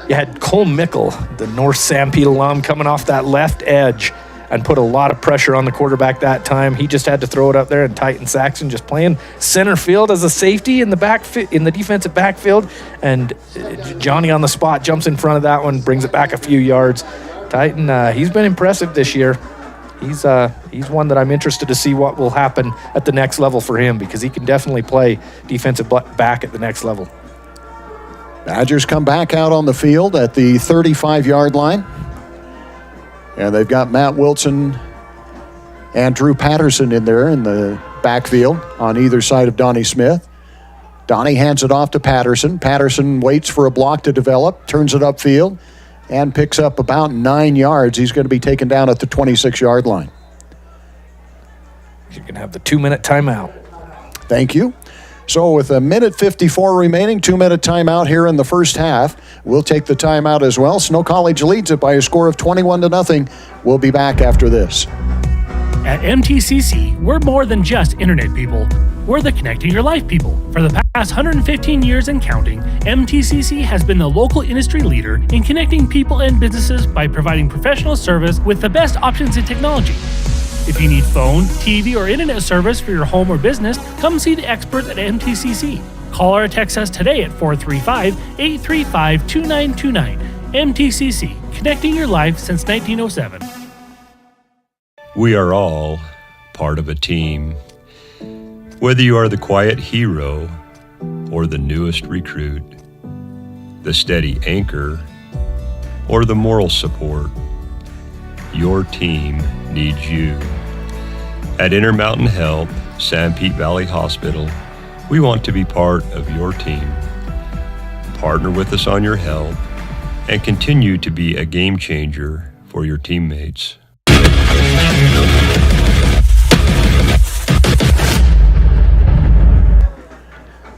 You had Cole Mickle, the North Sanpete alum, coming off that left edge and put a lot of pressure on the quarterback that time. He just had to throw it up there, and Titan Saxton just playing center field as a safety in the in the defensive backfield. And Johnny on the spot jumps in front of that one, brings it back a few yards. Titan, he's been impressive this year. He's one that I'm interested to see what will happen at the next level for him, because he can definitely play defensive back at the next level. Badgers come back out on the field at the 35-yard line. And they've got Matt Wilson and Drew Patterson in there in the backfield on either side of Donnie Smith. Donnie hands it off to Patterson. Patterson waits for a block to develop, turns it upfield, and picks up about 9 yards. He's going to be taken down at the 26-yard line. You're going to have the 2-minute timeout. Thank you. So with 1:54 remaining, 2-minute timeout here in the first half. We'll take the timeout as well. Snow College leads it by a score of 21-0. We'll be back after this. At MTCC, we're more than just internet people. We're the connecting your life people. For the past 115 years and counting, MTCC has been the local industry leader in connecting people and businesses by providing professional service with the best options in technology. If you need phone, TV, or internet service for your home or business, come see the experts at MTCC. Call or text us today at 435-835-2929. MTCC, connecting your life since 1907. We are all part of a team. Whether you are the quiet hero or the newest recruit, the steady anchor or the moral support, your team needs you. At Intermountain Health, Sanpete Valley Hospital, we want to be part of your team. Partner with us on your health and continue to be a game changer for your teammates.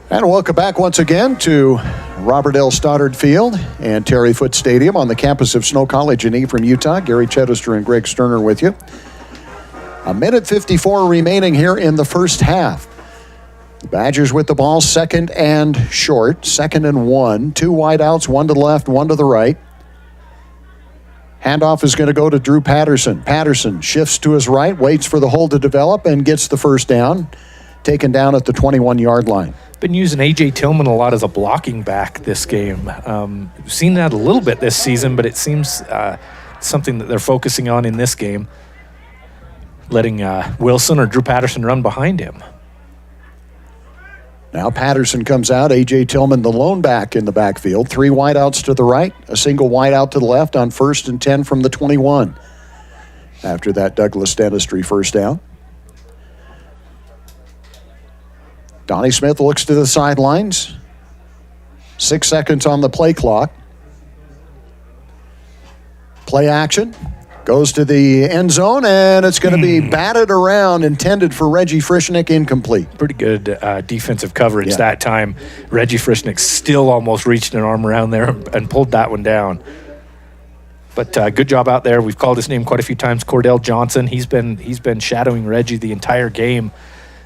And welcome back once again to Robert L. Stoddard Field and Terry Foote Stadium on the campus of Snow College in Ephraim, Utah. Gary Chedester and Greg Sterner with you. 1:54 remaining here in the first half. The Badgers with the ball, 2nd and short, 2nd and 1. 2 wideouts, 1 to the left, 1 to the right. Handoff is going to go to Drew Patterson. Patterson shifts to his right, waits for the hole to develop, and gets the first down. Taken down at the 21-yard line. Been using A.J. Tillman a lot as a blocking back this game. We've seen that a little bit this season, but it seems something that they're focusing on in this game. letting Wilson or Drew Patterson run behind him. Now Patterson comes out. A.J. Tillman, the lone back in the backfield. 3 wideouts to the right, a single wideout to the left on 1st and 10 from the 21. After that Douglas Dentistry first down. Donnie Smith looks to the sidelines. 6 seconds on the play clock. Play action. Goes to the end zone, and it's going to be batted around, intended for Reggie Frischnick, incomplete. Pretty good defensive coverage that time. Reggie Frischnick still almost reached an arm around there and pulled that one down. But good job out there. We've called his name quite a few times. Cordell Johnson. He's been shadowing Reggie the entire game,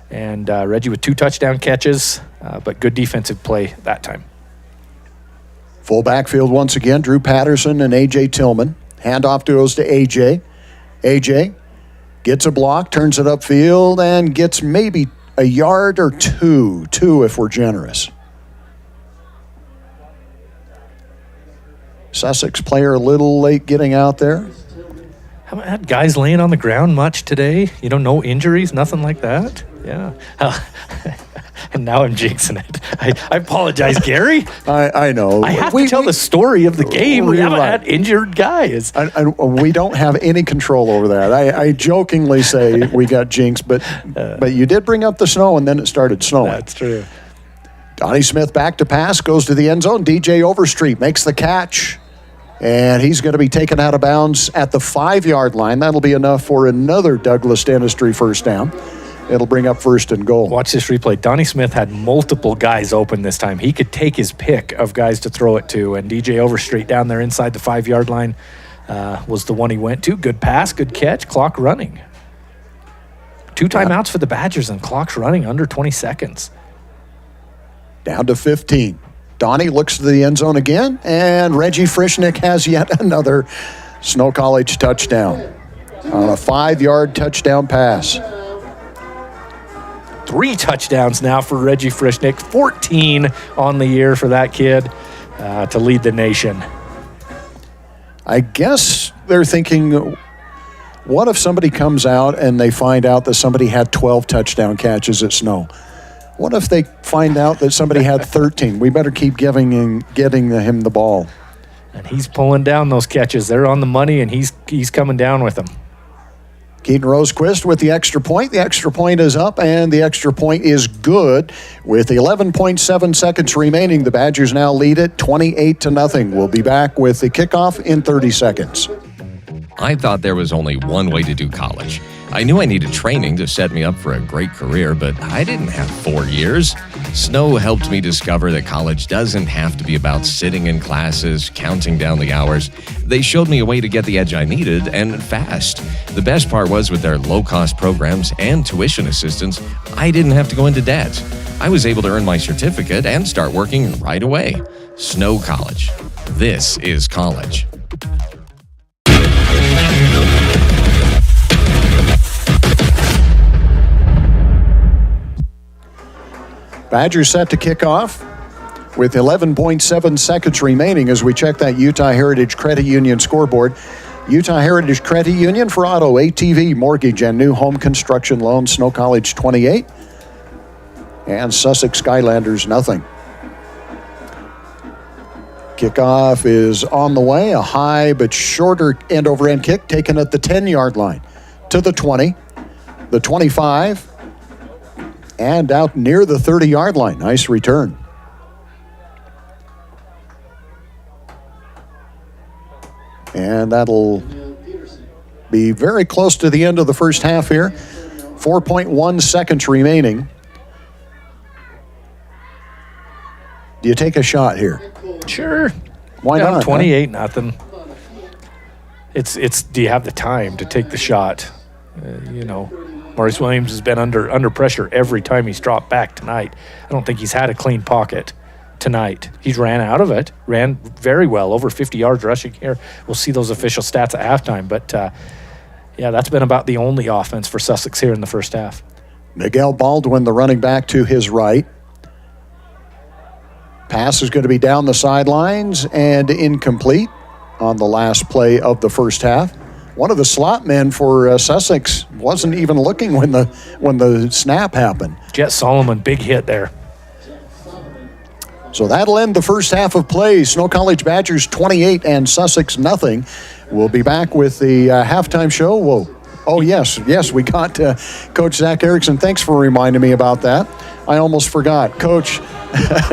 and Reggie with 2 touchdown catches, but good defensive play that time. Full backfield once again. Drew Patterson and A.J. Tillman. Handoff goes to A.J. A.J. gets a block, turns it upfield, and gets maybe a yard or two if we're generous. Sussex player a little late getting out there. Haven't had guys laying on the ground much today. No injuries, nothing like that. Yeah. And now I'm jinxing it. I apologize, Gary. I know. I have to tell the story of the game. We haven't had injured guys. And we don't have any control over that. I jokingly say we got jinxed, but you did bring up the snow, and then it started snowing. That's true. Donnie Smith back to pass, goes to the end zone. DJ Overstreet makes the catch, and he's going to be taken out of bounds at the 5-yard line. That'll be enough for another Douglas Dentistry first down. It'll bring up 1st and goal. Watch this replay. Donnie Smith had multiple guys open this time. He could take his pick of guys to throw it to, and DJ Overstreet down there inside the 5-yard line was the one he went to. Good pass, good catch, clock running. 2 timeouts for the Badgers, and clock's running under 20 seconds. Down to 15. Donnie looks to the end zone again, and Reggie Frischnick has yet another Snow College touchdown on a 5-yard touchdown pass. 3 touchdowns now for Reggie Frischnick. 14 on the year for that kid to lead the nation. I guess they're thinking, what if somebody comes out and they find out that somebody had 12 touchdown catches at Snow? What if they find out that somebody had 13? We better keep getting him the ball. And he's pulling down those catches. They're on the money, and he's coming down with them. Keaton Rosequist with the extra point. The extra point is up, and the extra point is good. With 11.7 seconds remaining, the Badgers now lead it 28-0. We'll be back with the kickoff in 30 seconds. I thought there was only one way to do college. I knew I needed training to set me up for a great career, but I didn't have 4 years. Snow helped me discover that college doesn't have to be about sitting in classes, counting down the hours. They showed me a way to get the edge I needed, and fast. The best part was with their low-cost programs and tuition assistance, I didn't have to go into debt. I was able to earn my certificate and start working right away. Snow College. This is college. Badgers set to kick off with 11.7 seconds remaining as we check that Utah Heritage Credit Union scoreboard. Utah Heritage Credit Union for auto, ATV, mortgage, and new home construction loans. Snow College 28 and Sussex Skylanders nothing. Kickoff is on the way. A high but shorter end-over-end kick taken at the 10-yard line to the 20, the 25, and out near the 30-yard line. Nice return. And that'll be very close to the end of the first half here. 4.1 seconds remaining. Do you take a shot here? Sure. Why not? 28-0. It's. Do you have the time to take the shot? Maurice Williams has been under pressure every time he's dropped back tonight. I don't think he's had a clean pocket tonight. He's ran out of it, ran very well, over 50 yards rushing here. We'll see those official stats at halftime, but that's been about the only offense for Sussex here in the first half. Miguel Baldwin, the running back, to his right. Pass is going to be down the sidelines and incomplete on the last play of the first half. one of the slot men for Sussex wasn't even looking when the snap happened. Jet Solomon, big hit there. So that'll end the first half of play. Snow College Badgers 28 and Sussex nothing. We'll be back with the halftime show. Whoa. Oh, yes, we got Coach Zach Erickson. Thanks for reminding me about that. I almost forgot. Coach,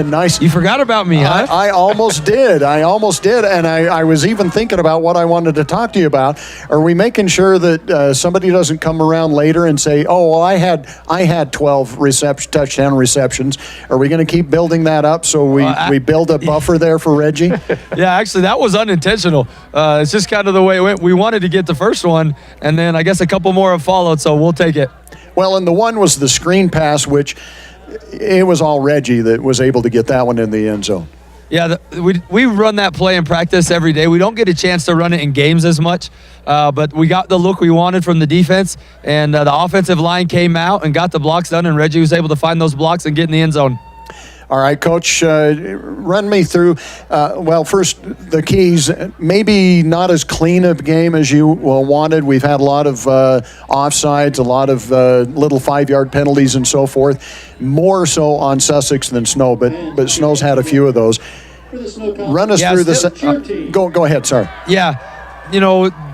nice. You forgot about me, huh? I almost did. And I was even thinking about what I wanted to talk to you about. Are we making sure that somebody doesn't come around later and say, oh, well, I had 12 touchdown receptions. Are we going to keep building that up so we build a buffer there for Reggie? Yeah, actually, that was unintentional. It's just kind of the way it went. We wanted to get the first one, and then I guess a couple more have followed, so we'll take it. Well, and the one was the screen pass, which it was all Reggie that was able to get that one in the end zone. Yeah, we run that play in practice every day. We don't get a chance to run it in games as much, but we got the look we wanted from the defense, and the offensive line came out and got the blocks done, and Reggie was able to find those blocks and get in the end zone. All right, Coach, run me through, first, the keys. Maybe not as clean a game as you wanted. We've had a lot of offsides, a lot of little 5-yard penalties and so forth, more so on Sussex than Snow, but Snow's had a few of those. Run us through this. Go ahead, sorry. Yeah.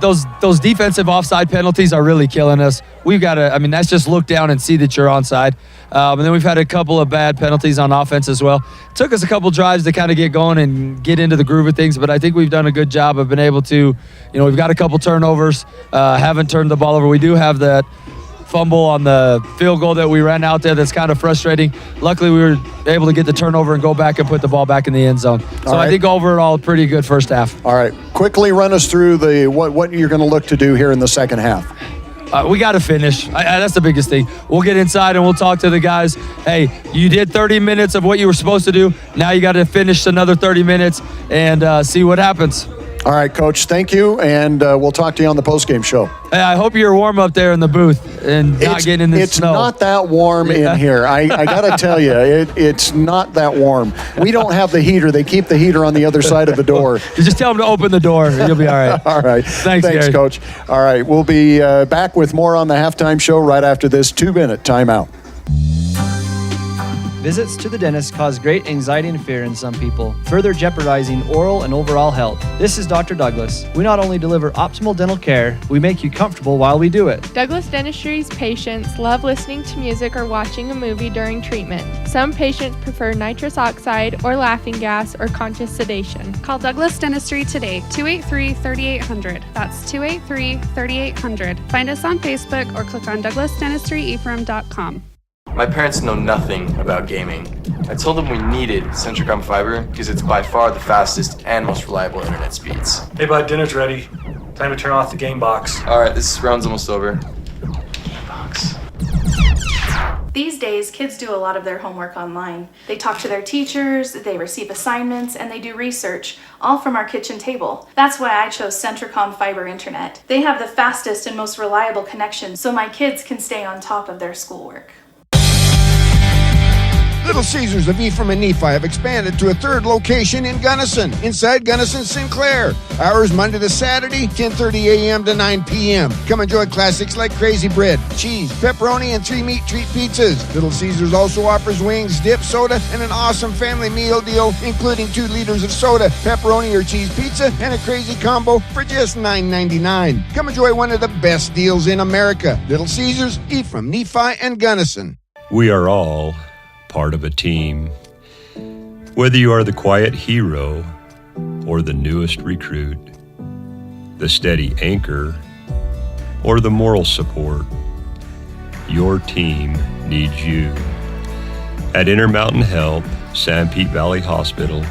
Those defensive offside penalties are really killing us. We've got to, that's just look down and see that you're onside. And then we've had a couple of bad penalties on offense as well. It took us a couple drives to kind of get going and get into the groove of things, but I think we've done a good job of being able to, we've got a couple turnovers, haven't turned the ball over. We do have that fumble on the field goal that we ran out there that's kind of frustrating. Luckily, we were able to get the turnover and go back and put the ball back in the end zone. So I think overall, pretty good first half. All right. Quickly run us through what you're going to look to do here in the second half. We got to finish. That's the biggest thing. We'll get inside and we'll talk to the guys. Hey, you did 30 minutes of what you were supposed to do. Now you got to finish another 30 minutes and see what happens. All right, Coach, thank you, and we'll talk to you on the postgame show. Hey, I hope you're warm up there in the booth and not getting in the snow. It's not that warm in here. I got to tell you, it's not that warm. We don't have the heater. They keep the heater on the other side of the door. You just tell them to open the door. You'll be all right. All right. Thanks, Gary. Coach. All right, we'll be back with more on the halftime show right after this 2-minute timeout. Visits to the dentist cause great anxiety and fear in some people, further jeopardizing oral and overall health. This is Dr. Douglas. We not only deliver optimal dental care, we make you comfortable while we do it. Douglas Dentistry's patients love listening to music or watching a movie during treatment. Some patients prefer nitrous oxide or laughing gas or conscious sedation. Call Douglas Dentistry today, 283-3800. That's 283-3800. Find us on Facebook or click on douglasdentistryephrem.com. My parents know nothing about gaming. I told them we needed Centricom Fiber because it's by far the fastest and most reliable internet speeds. Hey bud, dinner's ready. Time to turn off the game box. Alright, this round's almost over. These days, kids do a lot of their homework online. They talk to their teachers, they receive assignments, and they do research, all from our kitchen table. That's why I chose Centricom Fiber Internet. They have the fastest and most reliable connection, so my kids can stay on top of their schoolwork. Little Caesars of Ephraim and Nephi have expanded to a third location in Gunnison, inside Gunnison Sinclair. Hours Monday to Saturday, 10:30 a.m. to 9 p.m. Come enjoy classics like crazy bread, cheese, pepperoni, and 3-meat treat pizzas. Little Caesars also offers wings, dip, soda, and an awesome family meal deal, including 2 liters of soda, pepperoni or cheese pizza, and a crazy combo for just $9.99. Come enjoy one of the best deals in America. Little Caesars, Ephraim, Nephi, and Gunnison. We are all part of a team. Whether you are the quiet hero or the newest recruit, the steady anchor or the moral support, your team needs you. At Intermountain Health, Sanpete Valley Hospital,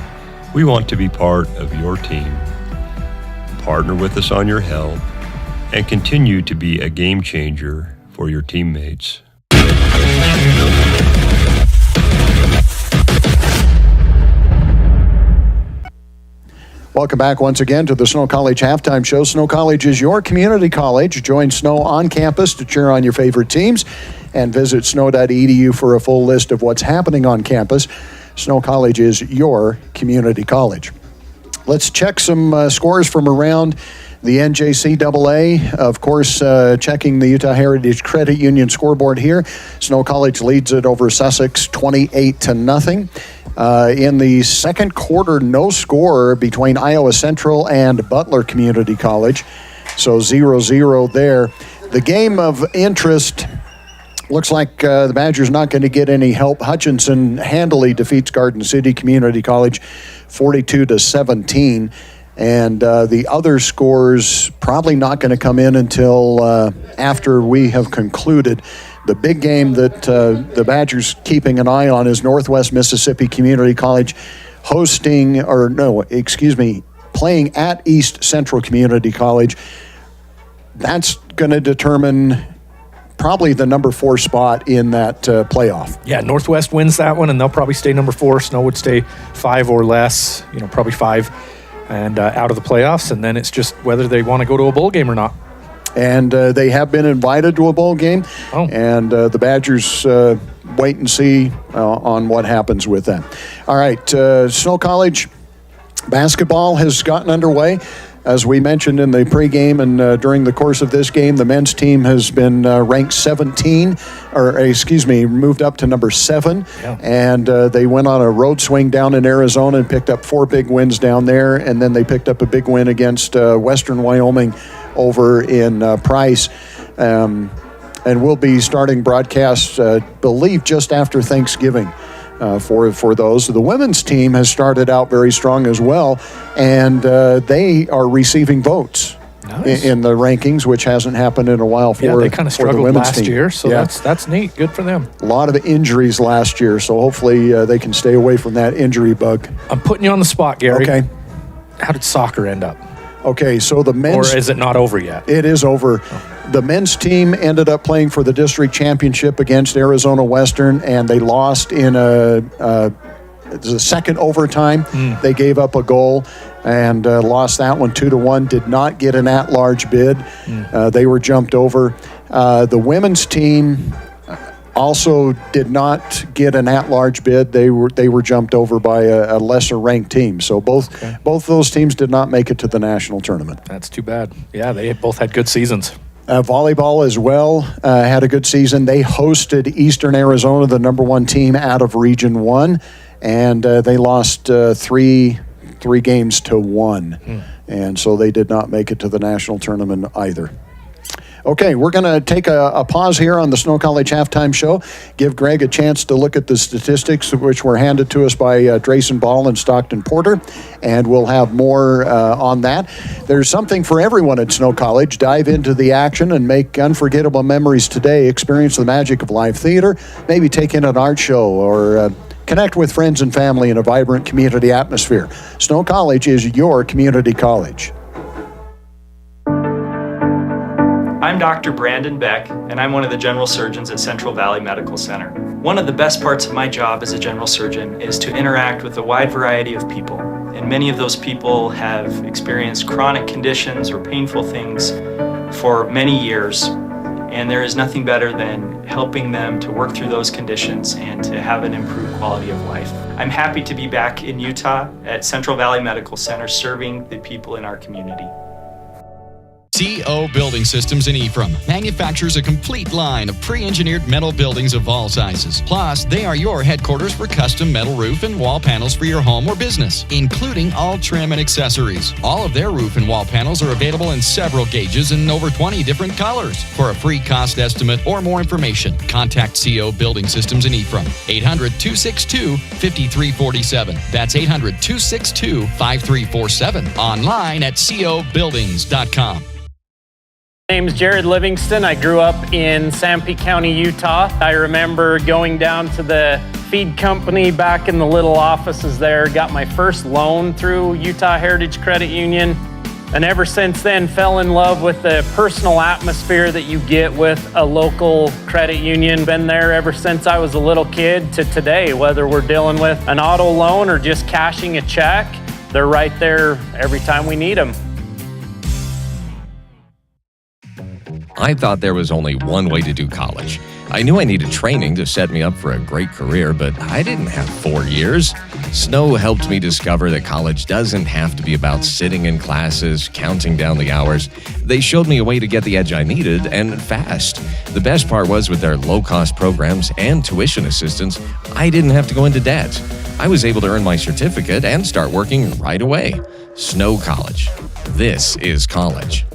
we want to be part of your team. Partner with us on your health and continue to be a game changer for your teammates. Welcome back once again to the Snow College Halftime Show. Snow College is your community college. Join Snow on campus to cheer on your favorite teams and visit snow.edu for a full list of what's happening on campus. Snow College is your community college. Let's check some scores from around The NJCAA, of course, checking the Utah Heritage Credit Union scoreboard here. Snow College leads it over Sussex 28-0. In the second quarter, no score between Iowa Central and Butler Community College. So 0-0 there. The game of interest looks like the Badgers not going to get any help. Hutchinson handily defeats Garden City Community College 42-17. And the other scores probably not going to come in until after we have concluded. The big game that the Badgers keeping an eye on is Northwest Mississippi Community College playing at East Central Community College. That's going to determine probably the number 4 spot in that playoff. Yeah, Northwest wins that one, and they'll probably stay number 4. Snow would stay 5 or less, probably 5, and out of the playoffs. And then it's just whether they want to go to a bowl game or not. And they have been invited to a bowl game. Oh. And the Badgers wait and see on what happens with that. All right, Snow College basketball has gotten underway. As we mentioned in the pregame and during the course of this game, the men's team has been ranked moved up to number 7. Yeah. And they went on a road swing down in Arizona and picked up 4 big wins down there. And then they picked up a big win against Western Wyoming over in Price. And we'll be starting broadcasts, believe, just after Thanksgiving. For those. The women's team has started out very strong as well, and they are receiving votes in the rankings, which hasn't happened in a while for the women's team. Yeah, they kind of struggled last year, so that's neat. Good for them. A lot of injuries last year, so hopefully they can stay away from that injury bug. I'm putting you on the spot, Gary. Okay. How did soccer end up? Okay, so the men's... Or is it not over yet? It is over. Oh. The men's team ended up playing for the district championship against Arizona Western, and they lost in the second overtime. They gave up a goal and lost that one 2-1. Did not get an at-large bid. They were jumped over. The women's team also did not get an at-large bid. They were jumped over by a lesser-ranked team. So both those teams did not make it to the national tournament. That's too bad. Yeah, they both had good seasons. Volleyball as well had a good season. They hosted Eastern Arizona, the number 1 team out of Region 1, and they lost 3 games to 1. And so they did not make it to the national tournament either. Okay, we're going to take a pause here on the Snow College Halftime Show, give Greg a chance to look at the statistics, which were handed to us by Drayson Ball and Stockton Porter, and we'll have more on that. There's something for everyone at Snow College. Dive into the action and make unforgettable memories today. Experience the magic of live theater, maybe take in an art show, or connect with friends and family in a vibrant community atmosphere. Snow College is your community college. I'm Dr. Brandon Beck, and I'm one of the general surgeons at Central Valley Medical Center. One of the best parts of my job as a general surgeon is to interact with a wide variety of people, and many of those people have experienced chronic conditions or painful things for many years, and there is nothing better than helping them to work through those conditions and to have an improved quality of life. I'm happy to be back in Utah at Central Valley Medical Center serving the people in our community. CO Building Systems in Ephraim manufactures a complete line of pre-engineered metal buildings of all sizes. Plus, they are your headquarters for custom metal roof and wall panels for your home or business, including all trim and accessories. All of their roof and wall panels are available in several gauges and over 20 different colors. For a free cost estimate or more information, contact CO Building Systems in Ephraim, 800-262-5347. That's 800-262-5347. Online at cobuildings.com. My name's Jared Livingston. I grew up in Sanpete County, Utah. I remember going down to the feed company back in the little offices there, got my first loan through Utah Heritage Credit Union, and ever since then fell in love with the personal atmosphere that you get with a local credit union. Been there ever since I was a little kid to today, whether we're dealing with an auto loan or just cashing a check, they're right there every time we need them. I thought there was only one way to do college. I knew I needed training to set me up for a great career, but I didn't have 4 years. Snow helped me discover that college doesn't have to be about sitting in classes, counting down the hours. They showed me a way to get the edge I needed, and fast. The best part was with their low-cost programs and tuition assistance, I didn't have to go into debt. I was able to earn my certificate and start working right away. Snow College. This is college.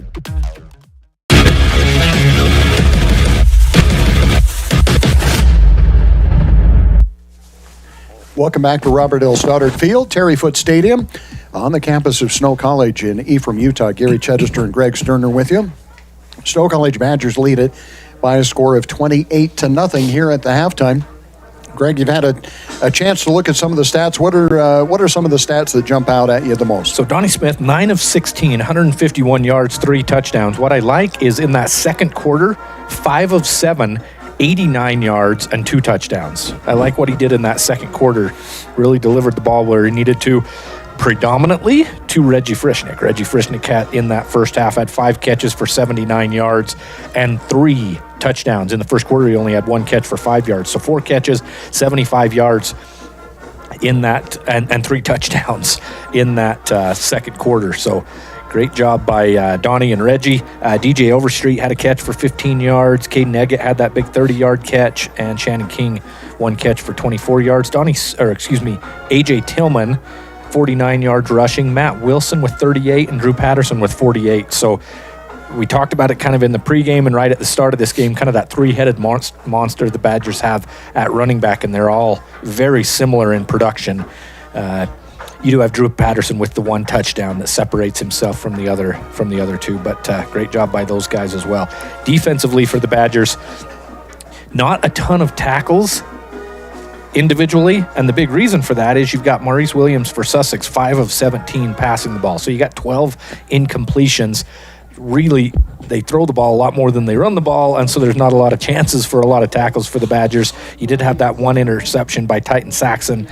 Welcome back to Robert L. Stoddard Field, Terry Foote Stadium, on the campus of Snow College in Ephraim, Utah. Gary Chedester and Greg Sterner with you. Snow College Badgers lead it by a score of 28-0 here at the halftime. Greg, you've had a chance to look at some of the stats. What are some of the stats that jump out at you the most? So Donnie Smith, 9 of 16, 151 yards, 3 touchdowns. What I like is in that second quarter, 5 of 7, 89 yards and 2 touchdowns. I like what he did in that second quarter. Really delivered the ball where he needed to, predominantly to Reggie Frischnick. Reggie Frischnick in that first half had 5 catches for 79 yards and 3 touchdowns. In the first quarter, he only had 1 catch for 5 yards. So 4 catches, 75 yards in that, and 3 touchdowns in that second quarter. So great job by Donnie and Reggie. DJ Overstreet had a catch for 15 yards. Caden Eggett had that big 30-yard catch, and Shannon King 1 catch for 24 yards. AJ Tillman, 49 yards rushing. Matt Wilson with 38 and Drew Patterson with 48. So we talked about it kind of in the pregame and right at the start of this game, kind of that 3-headed monster the Badgers have at running back, and they're all very similar in production. You do have Drew Patterson with the 1 touchdown that separates himself from the other 2, but great job by those guys as well. Defensively for the Badgers, not a ton of tackles individually, and the big reason for that is you've got Maurice Williams for Sussex, 5 of 17 passing the ball. So you got 12 incompletions. Really, they throw the ball a lot more than they run the ball, and so there's not a lot of chances for a lot of tackles for the Badgers. You did have that 1 interception by Titan Saxon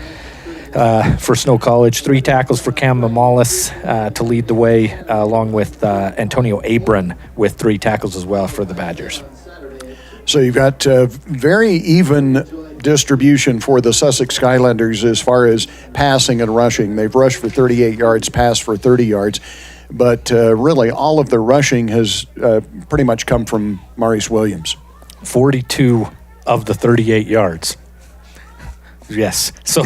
for Snow College, 3 tackles for Cam Mamalis to lead the way, along with Antonio Abram with 3 tackles as well for the Badgers. So you've got very even distribution for the Sussex Skylanders as far as passing and rushing. They've rushed for 38 yards, passed for 30 yards. But really, all of the rushing has pretty much come from Maurice Williams. 42 of the 38 yards. Yes. So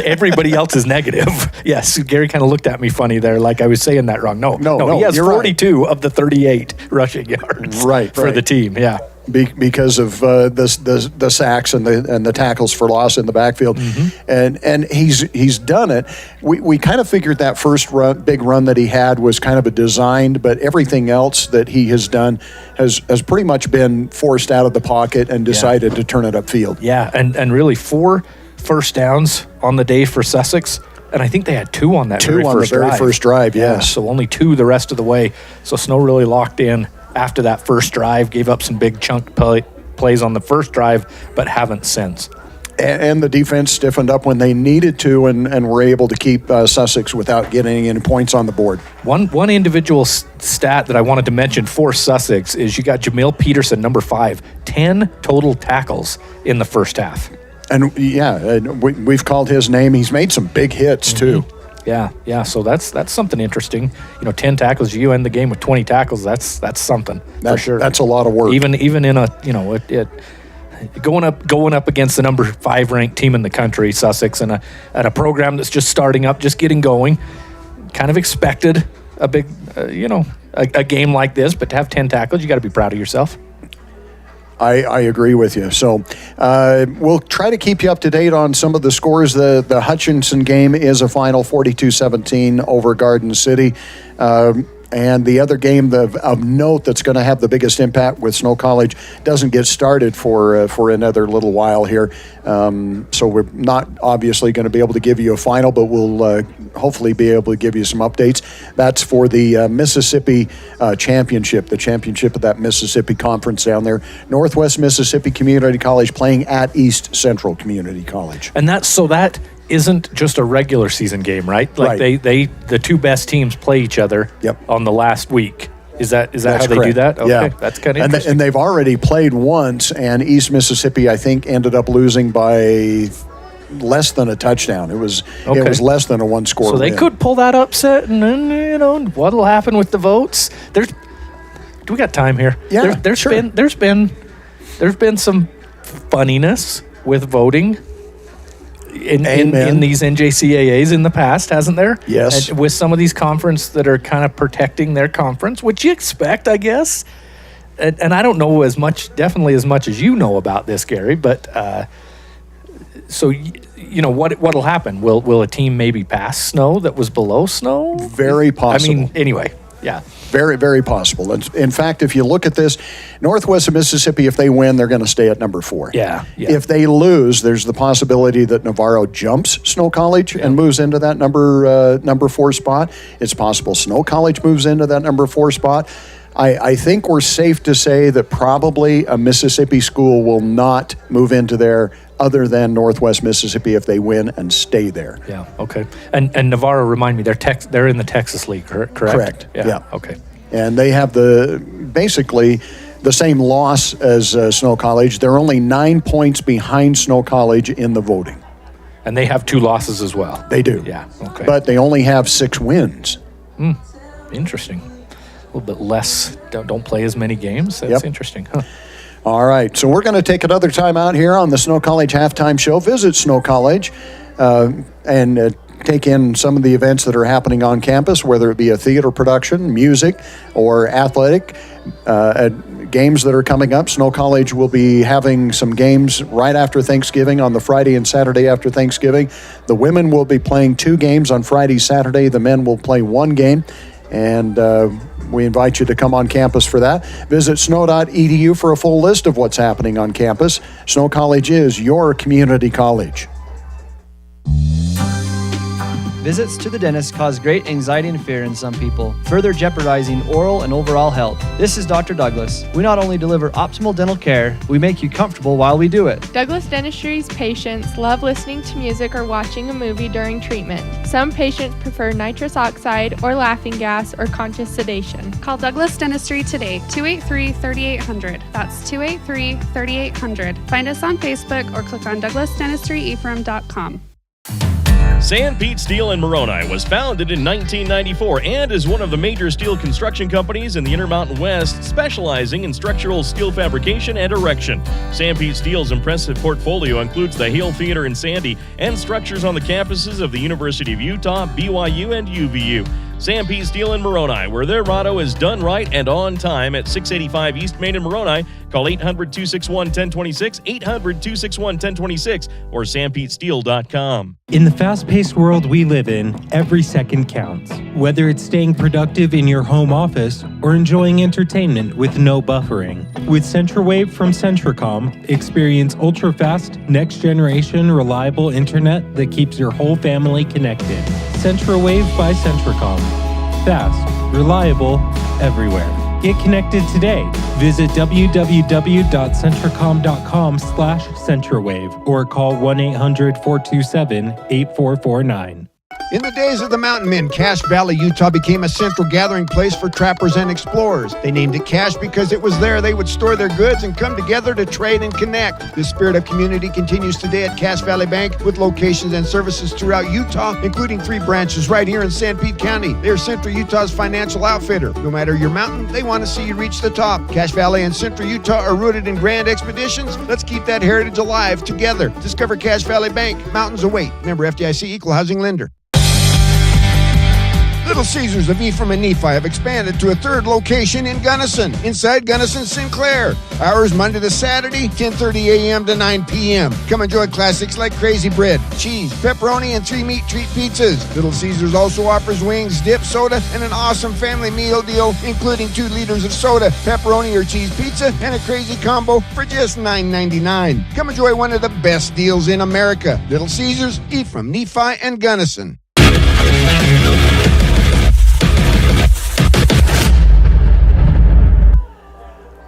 everybody else is negative. Yes. Gary kind of looked at me funny there, like I was saying that wrong. No. He has 42 of the 38 rushing yards for the team. Yeah. Because of the sacks and the tackles for loss in the backfield, and he's done it. We kind of figured that first big run that he had was kind of a designed, but everything else that he has done has pretty much been forced out of the pocket and decided to turn it upfield. Yeah, and really 4 first downs on the day for Sussex. And I think they had 2 on that very first drive. Yes. So only 2 the rest of the way. So Snow really locked in after that first drive, gave up some big chunk plays on the first drive, but haven't since. And the defense stiffened up when they needed to and were able to keep Sussex without getting any points on the board. One individual stat that I wanted to mention for Sussex is you got Jamil Peterson, number 5, 10 total tackles in the first half. And we've called his name. He's made some big hits too. Yeah. So that's something interesting. 10 tackles. You end the game with 20 tackles. That's something for sure. That's a lot of work. Even in a going up against the number 5 ranked team in the country, Sussex, and a program that's just starting up, just getting going. Kind of expected a big, a game like this, but to have 10 tackles, you got to be proud of yourself. I agree with you. So we'll try to keep you up to date on some of the scores. The Hutchinson game is a final 42-17 over Garden City. And the other game of note that's going to have the biggest impact with Snow College doesn't get started for another little while here. So we're not obviously going to be able to give you a final, but we'll hopefully be able to give you some updates. That's for the Mississippi Championship, the championship of that Mississippi Conference down there. Northwest Mississippi Community College playing at East Central Community College. And that isn't just a regular season game, right? Like right. the 2 best teams play each other on the last week Is that That's how they correct. do that? Okay, Yeah. that's kind of And interesting. and they've already played once, and East Mississippi, I think, ended up losing by less than a touchdown. It was less than a one-score So they win. could pull that upset, and then what'll happen with the votes? Do we got time here? Yeah, there's been some funniness with voting in these NJCAAs in the past, hasn't there? Yes. And with some of these conferences that are kind of protecting their conference, which you expect, I guess. And I don't know definitely as much as you know about this, Gary, but so what'll happen? Will a team maybe pass Snow that was below Snow? Very possible. I mean, anyway, yeah. Very, very possible. In fact, if you look at this, Northwest of Mississippi, if they win, they're going to stay at number 4. Yeah. If they lose, there's the possibility that Navarro jumps Snow College and moves into that number 4 spot. It's possible Snow College moves into that number 4 spot. I think we're safe to say that probably a Mississippi school will not move into there other than Northwest Mississippi if they win and stay there. Yeah, okay. And Navarro, remind me, they're in the Texas League, correct? Correct, yeah. Okay. And they have basically the same loss as Snow College. They're only 9 points behind Snow College in the voting. And they have 2 losses as well. They do. Yeah, okay. But they only have 6 wins. Interesting. A little bit less, don't play as many games. That's interesting, huh? All right, so we're going to take another time out here on the Snow College Halftime Show. Visit Snow College and take in some of the events that are happening on campus, whether it be a theater production, music, or athletic games that are coming up. Snow College will be having some games right after Thanksgiving on the Friday and Saturday after Thanksgiving. The women will be playing 2 games on Friday, Saturday. The men will play 1 game. And we invite you to come on campus for that. Visit snow.edu for a full list of what's happening on campus. Snow College is your community college. Visits to the dentist cause great anxiety and fear in some people, further jeopardizing oral and overall health. This is Dr. Douglas. We not only deliver optimal dental care, we make you comfortable while we do it. Douglas Dentistry's patients love listening to music or watching a movie during treatment. Some patients prefer nitrous oxide or laughing gas or conscious sedation. Call Douglas Dentistry today, 283-3800. That's 283-3800. Find us on Facebook or click on douglasdentistryephrem.com. San Pete Steel in Moroni was founded in 1994 and is one of the major steel construction companies in the Intermountain West, specializing in structural steel fabrication and erection. San Pete Steel's impressive portfolio includes the Hale Theater in Sandy and structures on the campuses of the University of Utah, BYU, and UVU. San Pete Steel in Moroni, where their motto is done right and on time, at 685 East Main in Moroni. Call 800-261-1026, 800-261-1026, or sanpetesteel.com. In the fast-paced world we live in, every second counts. Whether it's staying productive in your home office or enjoying entertainment with no buffering. With CentraWave from Centracom, experience ultra-fast, next-generation, reliable internet that keeps your whole family connected. CentraWave by Centracom. Fast, reliable, everywhere. Get connected today. Visit www.centracom.com/CentraWave or call 1-800-427-8449. In the days of the mountain men, Cache Valley, Utah became a central gathering place for trappers and explorers. They named it Cache because it was there they would store their goods and come together to trade and connect. This spirit of community continues today at Cache Valley Bank with locations and services throughout Utah, including 3 branches right here in San Pete County. They're Central Utah's financial outfitter. No matter your mountain, they want to see you reach the top. Cache Valley and Central Utah are rooted in grand expeditions. Let's keep that heritage alive together. Discover Cache Valley Bank. Mountains await. Member FDIC, Equal Housing Lender. Little Caesars of Ephraim and Nephi have expanded to a 3rd location in Gunnison, inside Gunnison Sinclair. Hours Monday to Saturday, 10:30 a.m. to 9 p.m. Come enjoy classics like crazy bread, cheese, pepperoni, and 3 meat treat pizzas. Little Caesars also offers wings, dip, soda, and an awesome family meal deal, including 2 liters of soda, pepperoni or cheese pizza, and a crazy combo for just $9.99. Come enjoy one of the best deals in America. Little Caesars, Ephraim, Nephi, and Gunnison.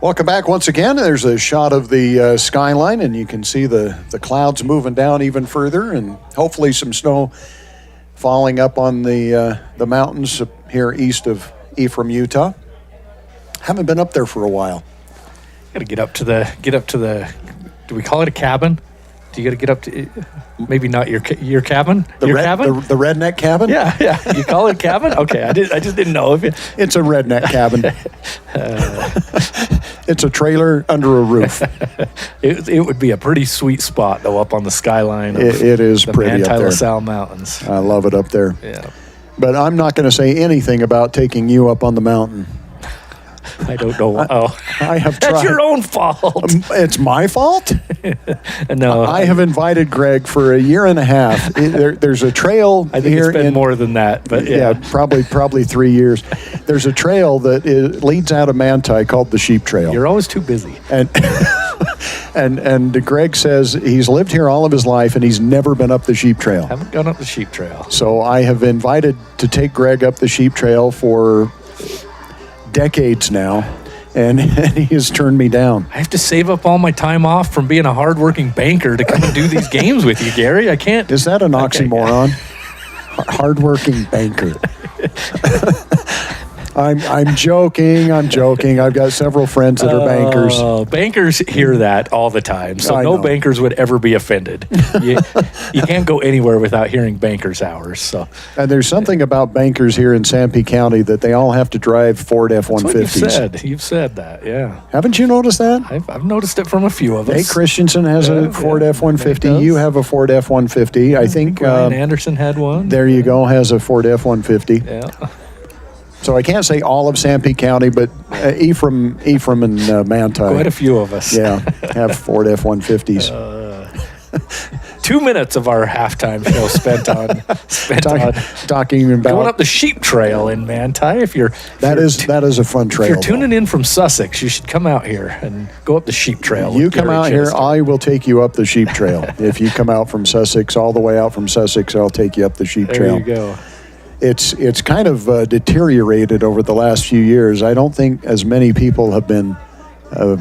Welcome back once again. There's a shot of the skyline, and you can see the clouds moving down even further, and hopefully some snow falling up on the mountains here east of Ephraim, Utah. Haven't been up there for a while. Got to get up to the. Do we call it a cabin? Do you got to get up to? Maybe not your cabin. Cabin. The redneck cabin. Yeah. You call it a cabin? Okay, I just didn't know if it's a redneck cabin. It's a trailer under a roof. It would be a pretty sweet spot though, up on the skyline. It is the pretty up there. LaSalle Mountains. I love it up there. Yeah. But I'm not going to say anything about taking you up on the mountain. I don't know. I have tried. That's your own fault. It's my fault? No. I have invited Greg for a year and a half. There's a trail I think here. It's been more than that, but yeah. Probably 3 years. There's a trail that leads out of Manti called the Sheep Trail. You're always too busy. And Greg says he's lived here all of his life and he's never been up the Sheep Trail. Haven't gone up the Sheep Trail. So I have invited to take Greg up the Sheep Trail for decades now, and he has turned me down. I have to save up all my time off from being a hardworking banker to come and do these games with you, Gary. I can't. Is that an oxymoron? Hardworking banker. I'm joking. I've got several friends that are bankers. Bankers hear that all the time, so I no know. bankers would ever be offended. You can't go anywhere without hearing bankers hours. So, and there's something about bankers here in Sanpete County that they all have to drive Ford F-150s. You've said that, yeah. Haven't you noticed that? I've noticed it from a few of us. Nate Christensen has a Ford F-150. You have a Ford F-150. I think Ryan Anderson had one. There you go. Has a Ford F-150. Yeah. So I can't say all of Sanpete County, but Ephraim and Manti. Quite a few of us. Yeah, have Ford F-150s. 2 minutes of our halftime show spent on talking about going up the Sheep Trail in Manti. That is a fun trail. If you're tuning in from Sussex, you should come out here and go up the Sheep Trail. You come out here, I will take you up the Sheep Trail. If you come out from Sussex, all the way out from Sussex, I'll take you up the Sheep Trail. There you go. It's kind of deteriorated over the last few years. I don't think as many people have been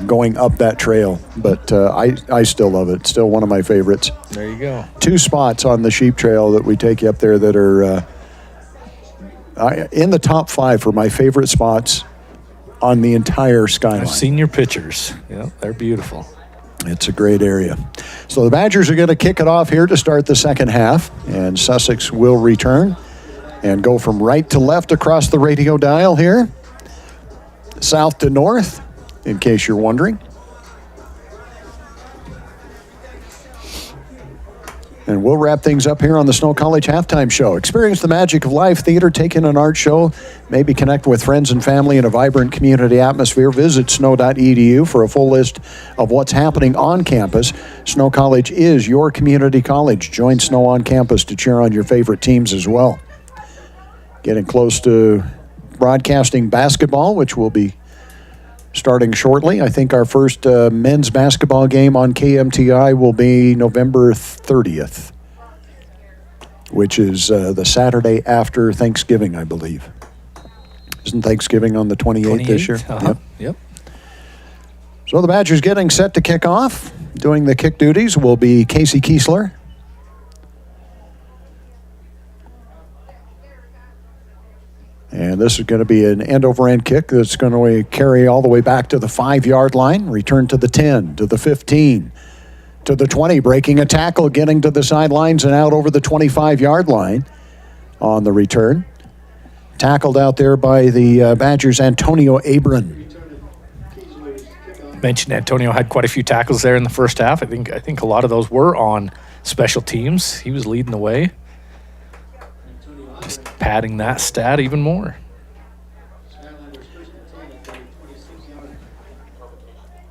going up that trail, but I still love it. It's still one of my favorites. There you go. 2 spots on the Sheep Trail that we take you up there that are in the top 5 for my favorite spots on the entire skyline. I've seen your pictures. Yeah, they're beautiful. It's a great area. So the Badgers are going to kick it off here to start the second half, and Sussex will return and go from right to left across the radio dial here, south to north, in case you're wondering. And we'll wrap things up here on the Snow College Halftime Show. Experience the magic of live theater, take in an art show, maybe connect with friends and family in a vibrant community atmosphere. Visit snow.edu for a full list of what's happening on campus. Snow College is your community college. Join Snow on campus to cheer on your favorite teams as well. Getting close to broadcasting basketball, which will be starting shortly. I think our first men's basketball game on KMTI will be November 30th, which is the Saturday after Thanksgiving, I believe. Isn't Thanksgiving on the 28th this year? Yep. So the Badgers getting set to kick off. Doing the kick duties will be Casey Kiesler. And this is going to be an end-over-end kick that's going to carry all the way back to the 5-yard line, return to the 10, to the 15, to the 20, breaking a tackle, getting to the sidelines and out over the 25-yard line on the return. Tackled out there by the Badgers' Antonio Abram. Mentioned Antonio had quite a few tackles there in the first half. I think a lot of those were on special teams. He was leading the way. Just padding that stat even more.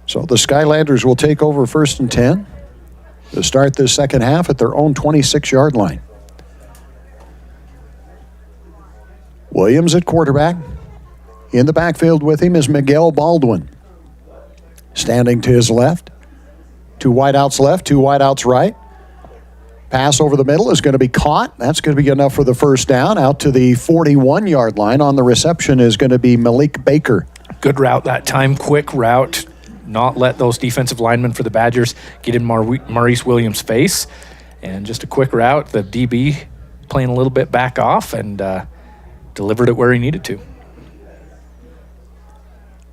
So the Skylanders will take over 1st and 10 to start this second half at their own 26-yard line. Williams at quarterback. In the backfield with him is Miguel Baldwin. Standing to his left. 2 wideouts left, 2 wideouts right. Pass over the middle is going to be caught. That's going to be enough for the first down. Out to the 41-yard line. On the reception is going to be Malik Baker. Good route that time, quick route. Not let those defensive linemen for the Badgers get in Maurice Williams' face. And just a quick route. The DB playing a little bit back off and delivered it where he needed to.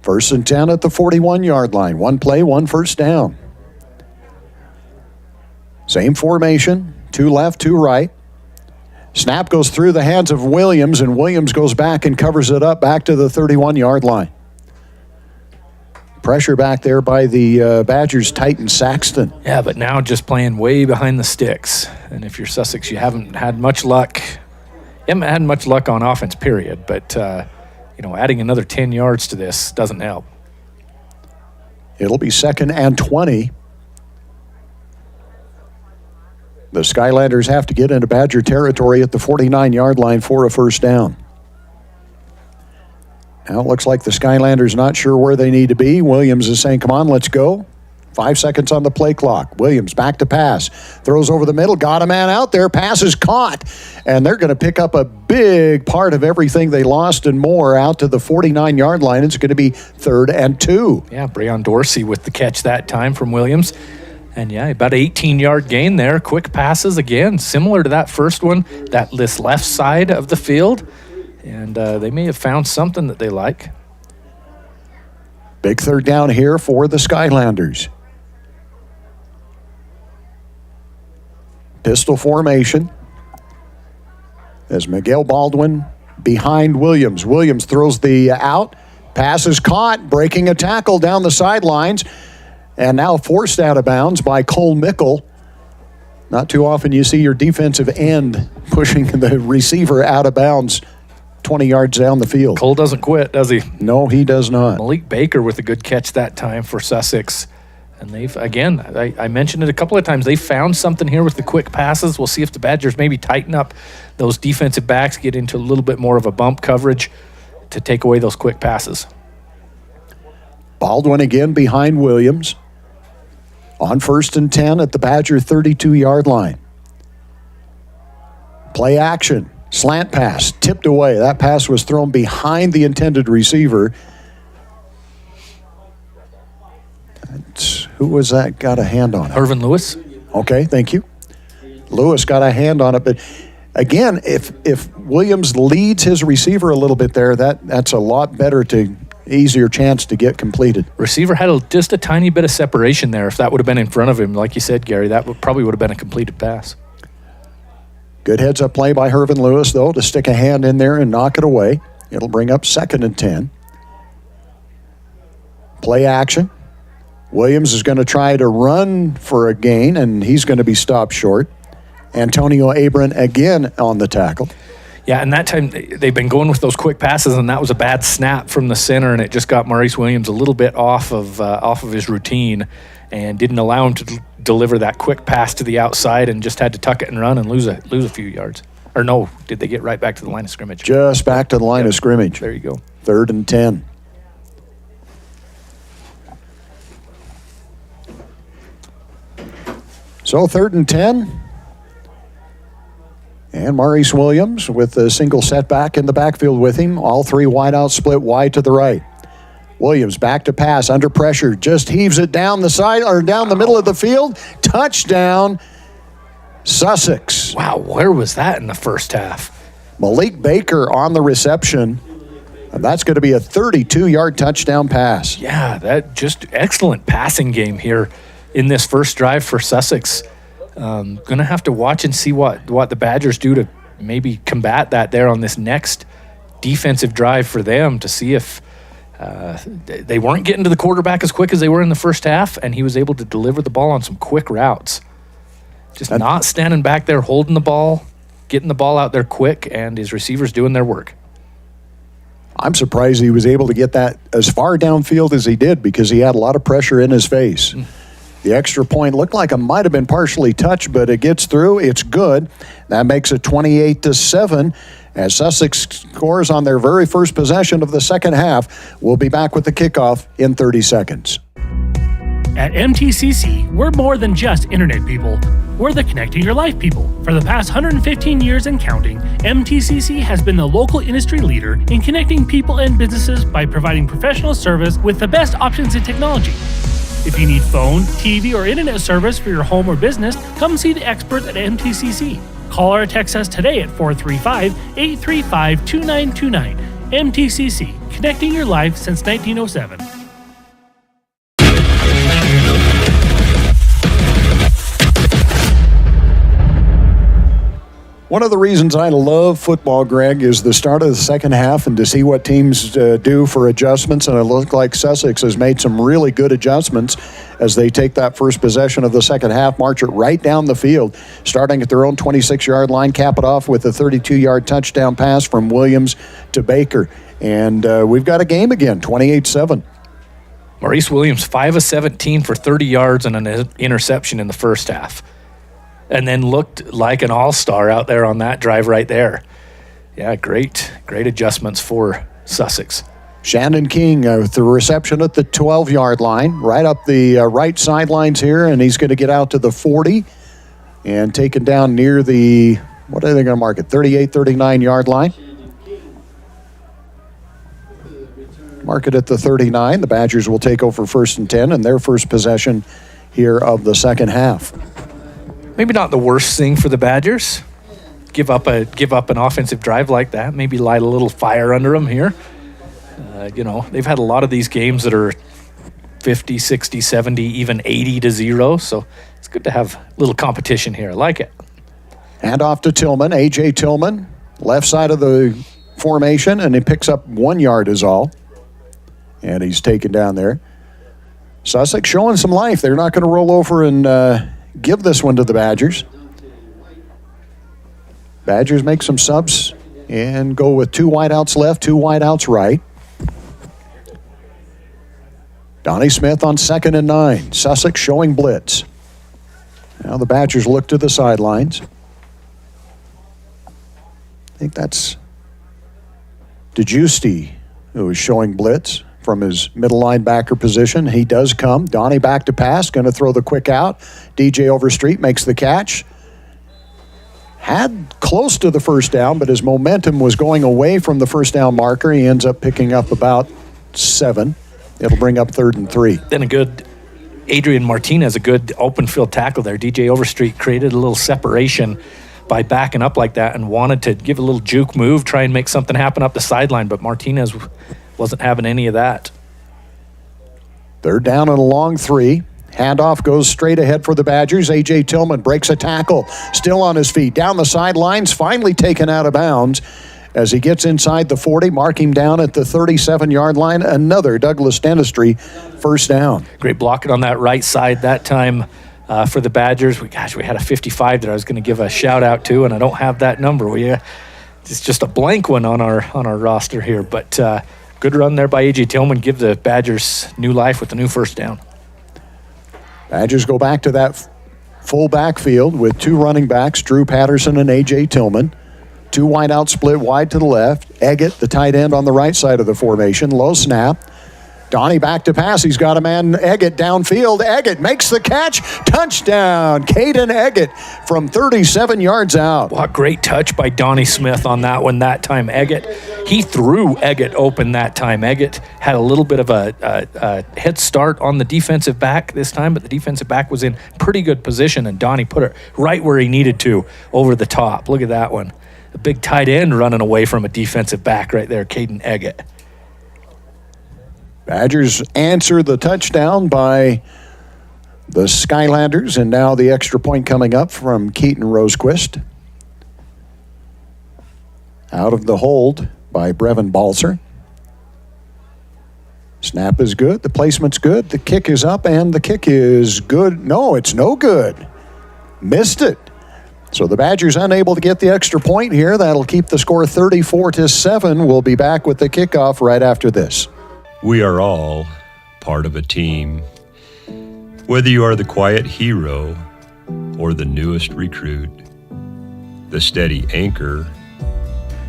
First and 10 at the 41-yard line. One play, one first down. Same formation, 2 left, 2 right. Snap goes through the hands of Williams, and Williams goes back and covers it up back to the 31-yard line. Pressure back there by the Badgers tighten Saxton. Yeah, but now just playing way behind the sticks. And if you're Sussex, you haven't had much luck. You haven't had much luck on offense, period. But, adding another 10 yards to this doesn't help. It'll be 2nd and 20. The Skylanders have to get into Badger territory at the 49-yard line for a first down. Now it looks like the Skylanders not sure where they need to be. Williams is saying, come on, let's go. 5 seconds on the play clock. Williams back to pass. Throws over the middle. Got a man out there. Pass is caught. And they're going to pick up a big part of everything they lost and more out to the 49-yard line. It's going to be 3rd and 2. Yeah, Breon Dorsey with the catch that time from Williams. And yeah, about an 18-yard gain there. Quick passes again, similar to that first one, this left side of the field. And they may have found something that they like. Big 3rd down here for the Skylanders. Pistol formation as Miguel Baldwin behind Williams. Williams throws the out. Pass is caught, breaking a tackle down the sidelines. And now forced out of bounds by Cole Mickle. Not too often you see your defensive end pushing the receiver out of bounds 20 yards down the field. Cole doesn't quit, does he? No, he does not. Malik Baker with a good catch that time for Sussex. And they've, again, I mentioned it a couple of times, they found something here with the quick passes. We'll see if the Badgers maybe tighten up those defensive backs, get into a little bit more of a bump coverage to take away those quick passes. Baldwin again behind Williams. On 1st and 10 at the Badger 32-yard line. Play action. Slant pass. Tipped away. That pass was thrown behind the intended receiver. Who was that got a hand on it? Irvin Lewis. Okay, thank you. Lewis got a hand on it. But again, if Williams leads his receiver a little bit there, that's a lot better easier chance to get completed. Receiver had just a tiny bit of separation there. If that would have been in front of him, like you said, Gary, that probably would have been a completed pass. Good heads-up play by Hervin Lewis, though, to stick a hand in there and knock it away. It'll bring up 2nd and 10. Play action. Williams is going to try to run for a gain, and he's going to be stopped short. Antonio Abram again on the tackle. Yeah, and that time they've been going with those quick passes, and that was a bad snap from the center, and it just got Maurice Williams a little bit off of his routine and didn't allow him to deliver that quick pass to the outside and just had to tuck it and run and lose a few yards. Or no, did they get right back to the line of scrimmage? Just back to the line of scrimmage. There you go. 3rd and 10. So 3rd and 10. And Maurice Williams with a single setback in the backfield with him. All 3 wideouts split wide to the right. Williams back to pass under pressure. Just heaves it down the side or down the middle of the field. Touchdown, Sussex. Wow, where was that in the first half? Malik Baker on the reception. And that's going to be a 32-yard touchdown pass. Yeah, that just excellent passing game here in this first drive for Sussex. Going to have to watch and see what the Badgers do to maybe combat that there on this next defensive drive for them to see if they weren't getting to the quarterback as quick as they were in the first half, and he was able to deliver the ball on some quick routes. Just not standing back there holding the ball, getting the ball out there quick, and his receivers doing their work. I'm surprised he was able to get that as far downfield as he did because he had a lot of pressure in his face. The extra point looked like it might have been partially touched, but it gets through. It's good. That makes it 28-7 as Sussex scores on their very first possession of the second half. We'll be back with the kickoff in 30 seconds. At MTCC, we're more than just internet people. We're the connecting your life people. For the past 115 years and counting, MTCC has been the local industry leader in connecting people and businesses by providing professional service with the best options in technology. If you need phone, TV, or internet service for your home or business, come see the experts at MTCC. Call or text us today at 435-835-2929. MTCC, connecting your life since 1907. One of the reasons I love football, Greg, is the start of the second half and to see what teams do for adjustments. And it looked like Sussex has made some really good adjustments as they take that first possession of the second half, march it right down the field, starting at their own 26-yard line, cap it off with a 32-yard touchdown pass from Williams to Baker. And we've got a game again, 28-7. Maurice Williams, 5 of 17 for 30 yards and an interception in the first half. And then looked like an all-star out there on that drive right there. Yeah, great adjustments for Sussex. Shannon King with the reception at the 12-yard line, right up the right sidelines here, and he's going to get out to the 40 and taken down near the, what are they going to mark it, 38, 39-yard line? Mark it at the 39. The Badgers will take over 1st and 10 and their first possession here of the second half. Maybe not the worst thing for the Badgers. Give up an offensive drive like that. Maybe light a little fire under them here. They've had a lot of these games that are 50, 60, 70, even 80-0. So it's good to have a little competition here. I like it. Hand off to Tillman. A.J. Tillman, left side of the formation, and he picks up 1 yard is all. And he's taken down there. Sussex showing some life. They're not going to roll over and give this one to the Badgers. Badgers make some subs and go with 2 wideouts left, 2 wideouts right. Donnie Smith on 2nd and 9. Sussex showing blitz. Now the Badgers look to the sidelines. I think that's DeGiusti who is showing blitz from his middle linebacker position. He does come. Donnie back to pass, going to throw the quick out. DJ Overstreet makes the catch. Had close to the first down, but his momentum was going away from the first down marker. He ends up picking up about 7. It'll bring up 3rd and 3. Then Adrian Martinez, a good open field tackle there. DJ Overstreet created a little separation by backing up like that and wanted to give a little juke move, try and make something happen up the sideline, but Martinez wasn't having any of that. 3rd down and a long 3. Handoff goes straight ahead for the Badgers. A.J. Tillman breaks a tackle, still on his feet. Down the sidelines, finally taken out of bounds. As he gets inside the 40, mark him down at the 37-yard line. Another Douglas Dentistry first down. Great blocking on that right side that time for the Badgers. We had a 55 that I was going to give a shout-out to, and I don't have that number. It's just a blank one on our roster here, but good run there by A.J. Tillman. Give the Badgers new life with the new first down. Badgers go back to that full backfield with 2 running backs, Drew Patterson and A.J. Tillman. 2 wide out, split wide to the left. Eggett, the tight end, on the right side of the formation. Low snap. Donnie back to pass. He's got a man, Eggett, downfield. Eggett makes the catch. Touchdown, Caden Eggett from 37 yards out. What great touch by Donnie Smith on that one that time. He threw Eggett open that time. Eggett had a little bit of a head start on the defensive back this time, but the defensive back was in pretty good position, and Donnie put it right where he needed to, over the top. Look at that one. A big tight end running away from a defensive back right there, Caden Eggett. Badgers answer the touchdown by the Skylanders, and now the extra point coming up from Keaton Rosequist. Out of the hold by Brevin Balser. Snap is good, the placement's good, the kick is up, and the kick is good. No, it's no good. Missed it. So the Badgers unable to get the extra point here. That'll keep the score 34-7. We'll be back with the kickoff right after this. We are all part of a team. Whether you are the quiet hero or the newest recruit, the steady anchor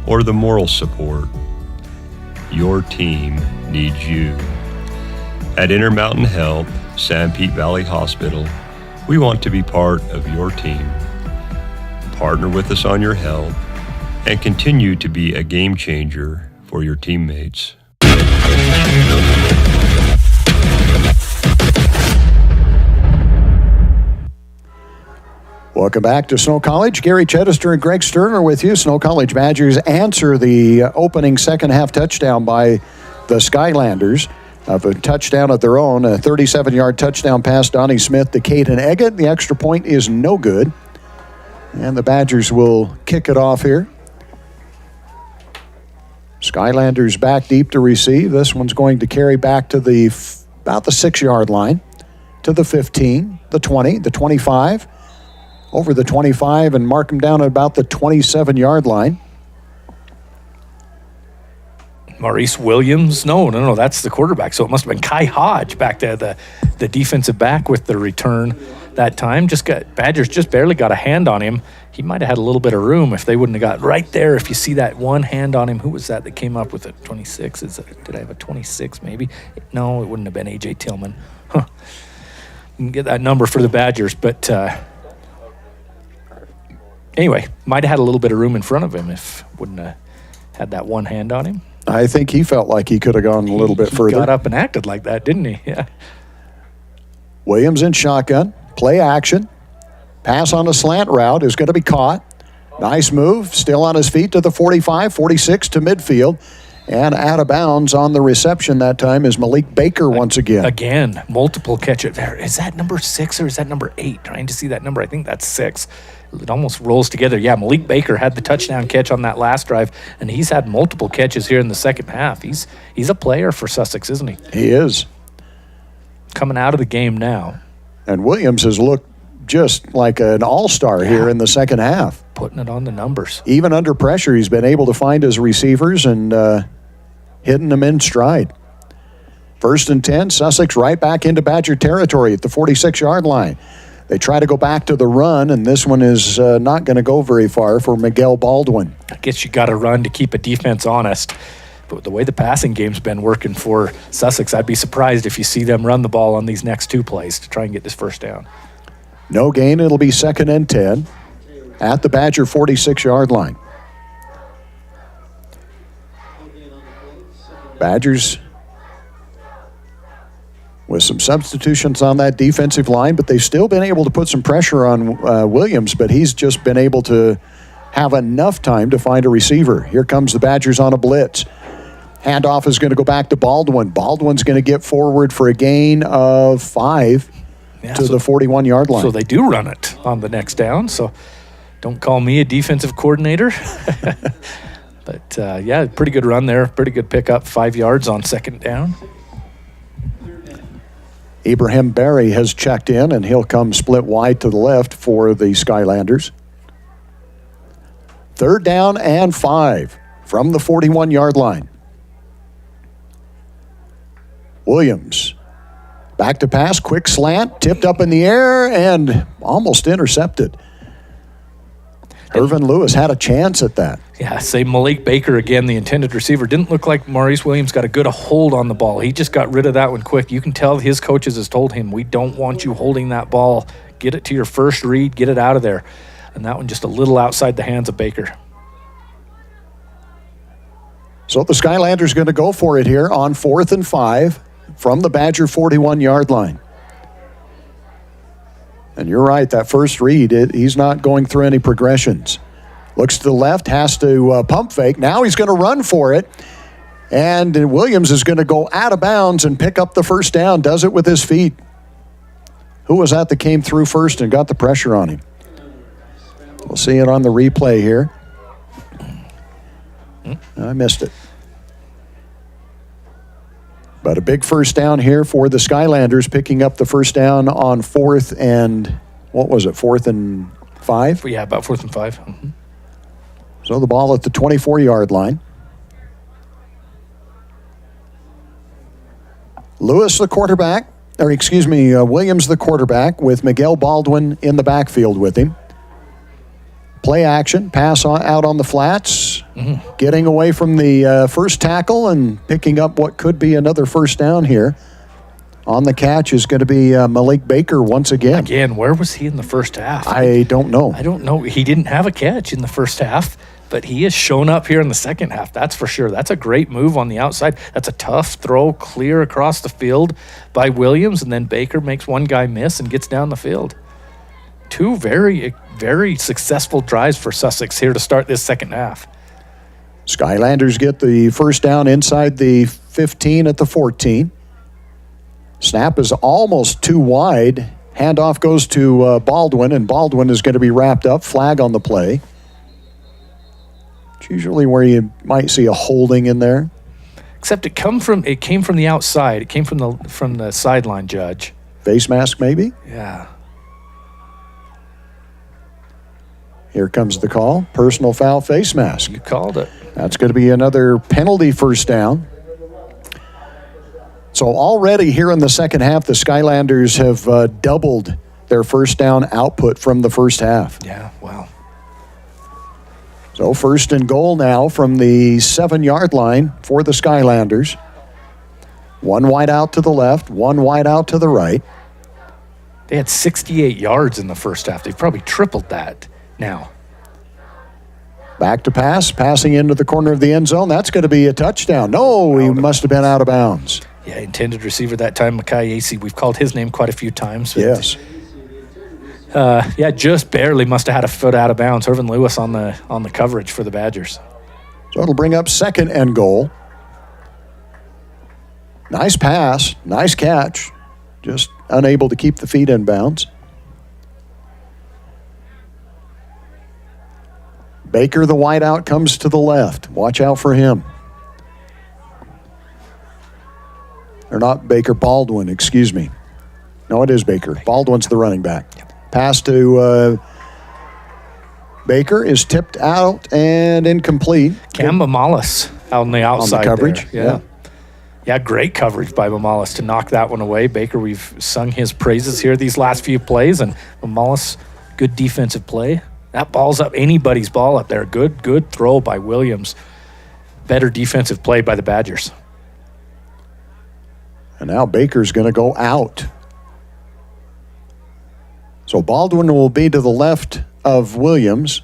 or the moral support, your team needs you. At Intermountain Health, San Pete Valley Hospital, we want to be part of your team. Partner with us on your health and continue to be a game changer for your teammates. Welcome back to Snow College. Gary Chedester and Greg Sterner with you. Snow College Badgers answer the opening second half touchdown by the Skylanders of a touchdown of their own, a 37-yard touchdown pass, Donnie Smith to Caden Eggett. The extra point is no good. And the Badgers will kick it off here. Skylanders back deep to receive. This one's going to carry back to about the 6-yard line, to the 15, the 20, the 25, over the 25, and mark them down at about the 27-yard line. Maurice Williams? No, that's the quarterback. So it must have been Kai Hodge back there, the defensive back with the return that time. Badgers just barely got a hand on him. He might have had a little bit of room if they wouldn't have got right there. If you see that one hand on him, who was that came up with it? 26? Did I have a 26 maybe? No, it wouldn't have been A.J. Tillman. You can get that number for the Badgers, but anyway, might have had a little bit of room in front of him if wouldn't have had that one hand on him. I think he felt like he could have gone a little bit further. He got up and acted like that, didn't he? Yeah. Williams in shotgun, play action. Pass on a slant route is going to be caught. Nice move, still on his feet to the 45, 46 to midfield. And out of bounds on the reception that time is Malik Baker once again. Again, multiple catches there. Is that number 6 or is that number 8? Trying to see that number. I think that's 6. It almost rolls together. Yeah, Malik Baker had the touchdown catch on that last drive, and he's had multiple catches here in the second half. He's a player for Sussex, isn't he? He is. Coming out of the game now. And Williams has looked just like an all-star here in the second half. Putting it on the numbers. Even under pressure, he's been able to find his receivers and hitting them in stride. 1st and 10, Sussex right back into Badger territory at the 46-yard line. They try to go back to the run, and this one is not going to go very far for Miguel Baldwin. I guess you got to run to keep a defense honest. But the way the passing game's been working for Sussex, I'd be surprised if you see them run the ball on these next 2 plays to try and get this first down. No gain. It'll be 2nd and 10 at the Badger 46-yard line. Badgers with some substitutions on that defensive line, but they've still been able to put some pressure on Williams, but he's just been able to have enough time to find a receiver. Here comes the Badgers on a blitz. Handoff is going to go back to Baldwin. Baldwin's going to get forward for a gain of 5 to the 41-yard line. So they do run it on the next down, so don't call me a defensive coordinator. But, yeah, pretty good run there. Pretty good pickup, 5 yards on 2nd down. Ibrahim Barry has checked in, and he'll come split wide to the left for the Skylanders. 3rd down and 5 from the 41-yard line. Williams back to pass, quick slant, tipped up in the air, and almost intercepted. Irvin Lewis had a chance at that. Yeah, say Malik Baker again, the intended receiver. Didn't look like Maurice Williams got a good hold on the ball. He just got rid of that one quick. You can tell his coaches has told him, we don't want you holding that ball. Get it to your first read, get it out of there. And that one just a little outside the hands of Baker. So the Skylanders going to go for it here on 4th and 5 from the Badger 41-yard line. And you're right, that first read, he's not going through any progressions. Looks to the left, has to pump fake. Now he's going to run for it. And Williams is going to go out of bounds and pick up the first down, does it with his feet. Who was that came through first and got the pressure on him? We'll see it on the replay here. I missed it. But a big first down here for the Skylanders, picking up the first down on 4th and, what was it, 4th and 5? Yeah, about 4th and 5. Mm-hmm. So the ball at the 24-yard line. Williams the quarterback with Miguel Baldwin in the backfield with him. Play action, pass out on the flats, getting away from the first tackle and picking up what could be another first down here. On the catch is going to be Malik Baker once again. Again, where was he in the first half? I don't know. He didn't have a catch in the first half, but he has shown up here in the second half, that's for sure. That's a great move on the outside. That's a tough throw, clear across the field by Williams, and then Baker makes one guy miss and gets down the field. 2 very very successful drives for Sussex here to start this second half. Skylanders get the first down inside the 15 at the 14. Snap is almost too wide. Handoff goes to Baldwin, and Baldwin is going to be wrapped up. Flag on the play. It's usually where you might see a holding in there. Except it came from the outside. It came from the sideline judge. Face mask, maybe? Yeah. Here comes the call. Personal foul, face mask. You called it. That's going to be another penalty first down. So already here in the second half, the Skylanders have doubled their first down output from the first half. Yeah, wow. So first and goal now from the 7-yard line for the Skylanders. One wide out to the left, one wide out to the right. They had 68 yards in the first half. They've probably tripled that now. Back to pass, passing into the corner of the end zone. That's going to be a touchdown. No, he must have been out of bounds. Yeah, intended receiver that time, Makai Acey. We've called his name quite a few times. Yes. Just barely must have had a foot out of bounds. Irvin Lewis on the coverage for the Badgers. So it'll bring up second and goal. Nice pass, nice catch. Just unable to keep the feet in bounds. Baker, the wideout, comes to the left. Watch out for him. Or not Baker, Baldwin, excuse me. No, it is Baker. Baldwin's the running back. Pass to Baker is tipped out and incomplete. Cam Mamalis out on the outside. On the coverage, there. Yeah, great coverage by Mamalis to knock that one away. Baker, we've sung his praises here these last few plays, and Mamalis, good defensive play. That ball's up, anybody's ball up there. Good throw by Williams. Better defensive play by the Badgers. And now Baker's going to go out. So Baldwin will be to the left of Williams.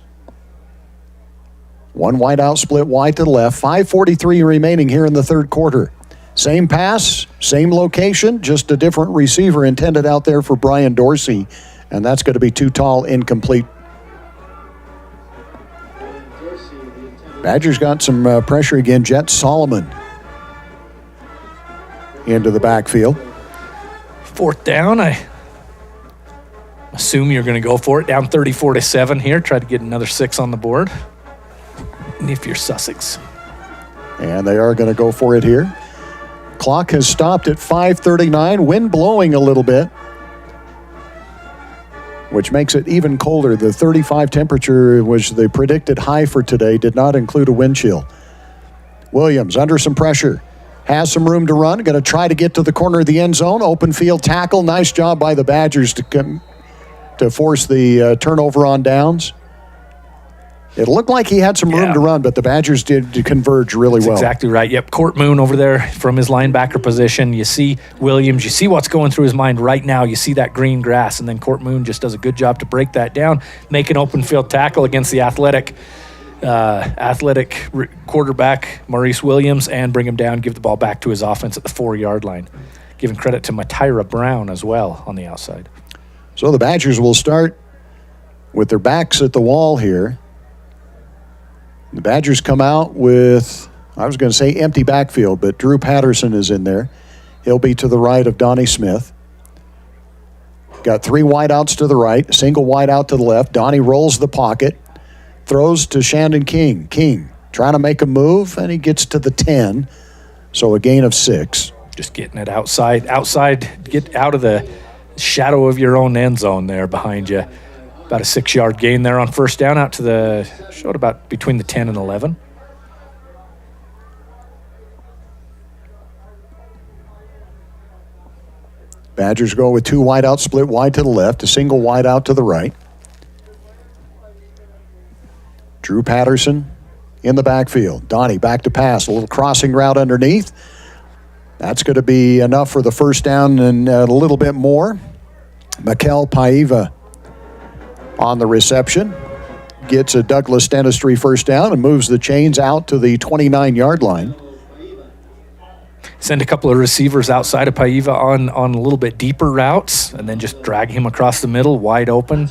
One wide out, split wide to the left. 5:43 remaining here in the third quarter. Same pass, same location, just a different receiver intended out there for Brian Dorsey. And that's going to be too tall, incomplete. Badgers got some pressure again. Jet Solomon into the backfield. Fourth down, I assume you're going to go for it. Down 34-7 here. Try to get another 6 on the board. And if you're Sussex. And they are going to go for it here. Clock has stopped at 5:39. Wind blowing a little bit, which makes it even colder. The 35 temperature was the predicted high for today, did not include a wind chill. Williams under some pressure. Has some room to run. Going to try to get to the corner of the end zone. Open field tackle. Nice job by the Badgers to force the turnover on downs. It looked like he had some room to run, but the Badgers did converge really well. Exactly right. Yep, Court Moon over there from his linebacker position. You see Williams. You see what's going through his mind right now. You see that green grass, and then Court Moon just does a good job to break that down, make an open field tackle against the athletic quarterback Maurice Williams, and bring him down, give the ball back to his offense at the 4-yard line. Giving credit to Matyra Brown as well on the outside. So the Badgers will start with their backs at the wall here. The Badgers come out with, I was going to say empty backfield, but Drew Patterson is in there. He'll be to the right of Donnie Smith. Got 3 wideouts to the right, single wideout to the left. Donnie rolls the pocket, throws to Shandon King. King trying to make a move, and he gets to the 10, so a gain of 6. Just getting it outside, get out of the shadow of your own end zone there behind you. About a 6-yard gain there on first down out to the, showed about between the 10 and 11. Badgers go with 2 wideouts, split wide to the left, a single wide out to the right. Drew Patterson in the backfield. Donnie back to pass, a little crossing route underneath. That's going to be enough for the first down and a little bit more. Mikel Paiva on the reception. Gets a Douglas Dentistry first down and moves the chains out to the 29-yard line. Send a couple of receivers outside of Paiva on a little bit deeper routes, and then just drag him across the middle, wide open.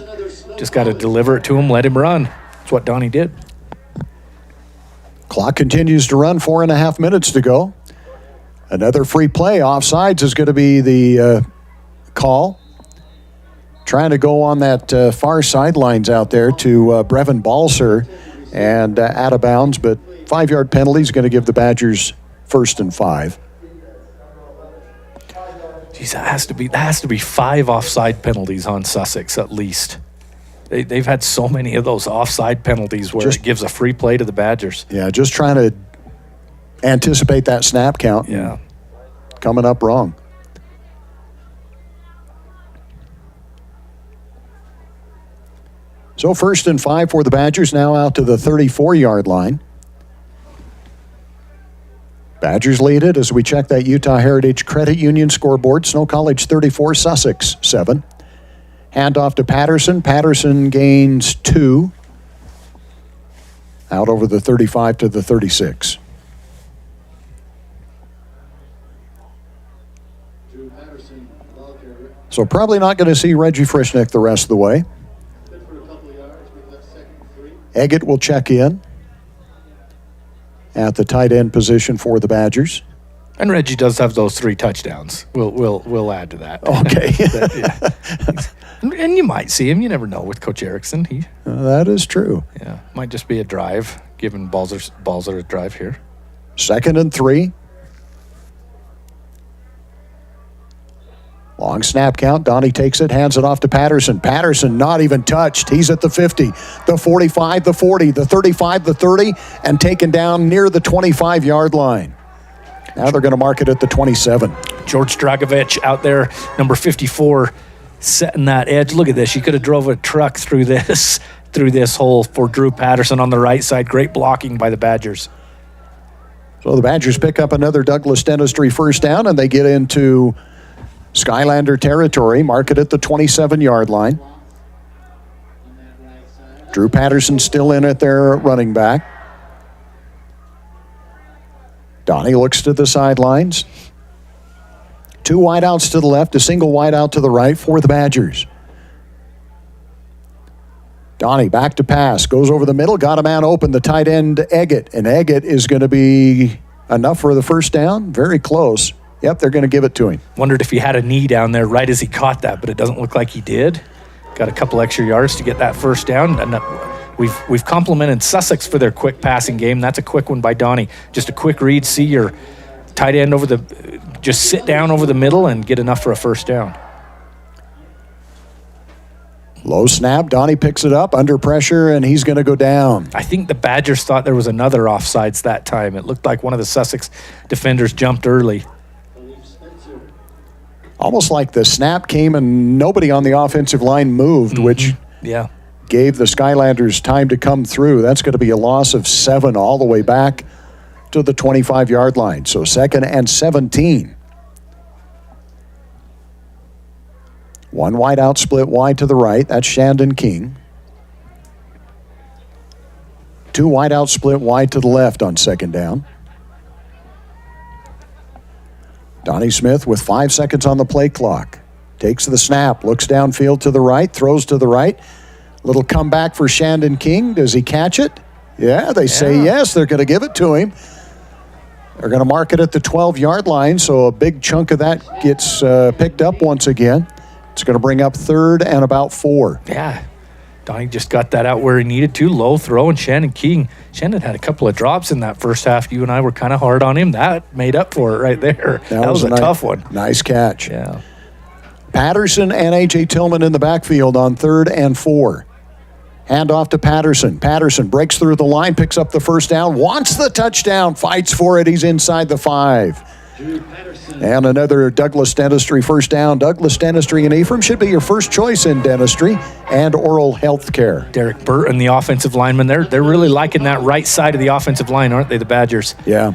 Just got to deliver it to him, let him run. That's what Donnie did. Clock continues to run, 4.5 minutes to go. Another free play. Offsides is going to be the call. Trying to go on that far sidelines out there to Brevin Balser and out of bounds, but 5-yard penalty is going to give the Badgers 1st and 5. Geez, that has to be 5 offside penalties on Sussex at least. They've had so many of those offside penalties where it gives a free play to the Badgers. Yeah, just trying to anticipate that snap count. Yeah. Coming up wrong. So 1st and 5 for the Badgers, now out to the 34-yard line. Badgers lead it as we check that Utah Heritage Credit Union scoreboard. Snow College 34, Sussex 7. Handoff to Patterson. Patterson gains 2. Out over the 35 to the 36. So probably not going to see Reggie Frischnick the rest of the way. Eggett will check in at the tight end position for the Badgers. And Reggie does have those 3 touchdowns. We'll add to that. Okay. And you might see him. You never know with Coach Erickson. That is true. Yeah, might just be a drive, giving Balzer a drive here. 2nd and 3. Long snap count. Donnie takes it, hands it off to Patterson. Patterson not even touched. He's at the 50, the 45, the 40, the 35, the 30, and taken down near the 25-yard line. Now they're going to mark it at the 27. George Dragovich out there, number 54, setting that edge. Look at this. You could have drove a truck through this hole for Drew Patterson on the right side. Great blocking by the Badgers. So the Badgers pick up another Douglas Dentistry first down, and they get into Skylander territory, mark it at the 27-yard line. Drew Patterson still in at their running back. Donnie looks to the sidelines. 2 wideouts to the left, a single wideout to the right for the Badgers. Donnie back to pass, goes over the middle, got a man open, the tight end Eggett, and Eggett is going to be enough for the first down, very close. Yep, they're going to give it to him. Wondered if he had a knee down there right as he caught that, but it doesn't look like he did. Got a couple extra yards to get that first down. And we've complimented Sussex for their quick passing game. That's a quick one by Donnie. Just a quick read, see your tight end just sit down over the middle and get enough for a first down. Low snap, Donnie picks it up, under pressure, and he's going to go down. I think the Badgers thought there was another offsides that time. It looked like one of the Sussex defenders jumped early. Almost like the snap came and nobody on the offensive line moved, which gave the Skylanders time to come through. That's going to be a loss of 7 all the way back to the 25-yard line. So 2nd and 17. 1 wide out, split wide to the right. That's Shandon King. 2 wide out, split wide to the left on 2nd down. Donnie Smith with 5 seconds on the play clock. Takes the snap, looks downfield to the right, throws to the right. Little comeback for Shandon King. Does he catch it? Yeah, they say yes. They're going to give it to him. They're going to mark it at the 12-yard line, so a big chunk of that gets picked up once again. It's going to bring up 3rd and about 4. Yeah. Donnie just got that out where he needed to. Low throw, and Shandon had a couple of drops in that first half. You and I were kind of hard on him. That made up for it right there. That was a tough one. Nice catch. Yeah. Patterson and A.J. Tillman in the backfield on 3rd and 4. Hand off to Patterson. Patterson breaks through the line, picks up the first down, wants the touchdown, fights for it. He's inside the 5. And another Douglas Dentistry first down. Douglas Dentistry in Ephraim should be your first choice in dentistry and oral health care. Derek Burton, the offensive lineman, they're really liking that right side of the offensive line, aren't they, the Badgers? Yeah.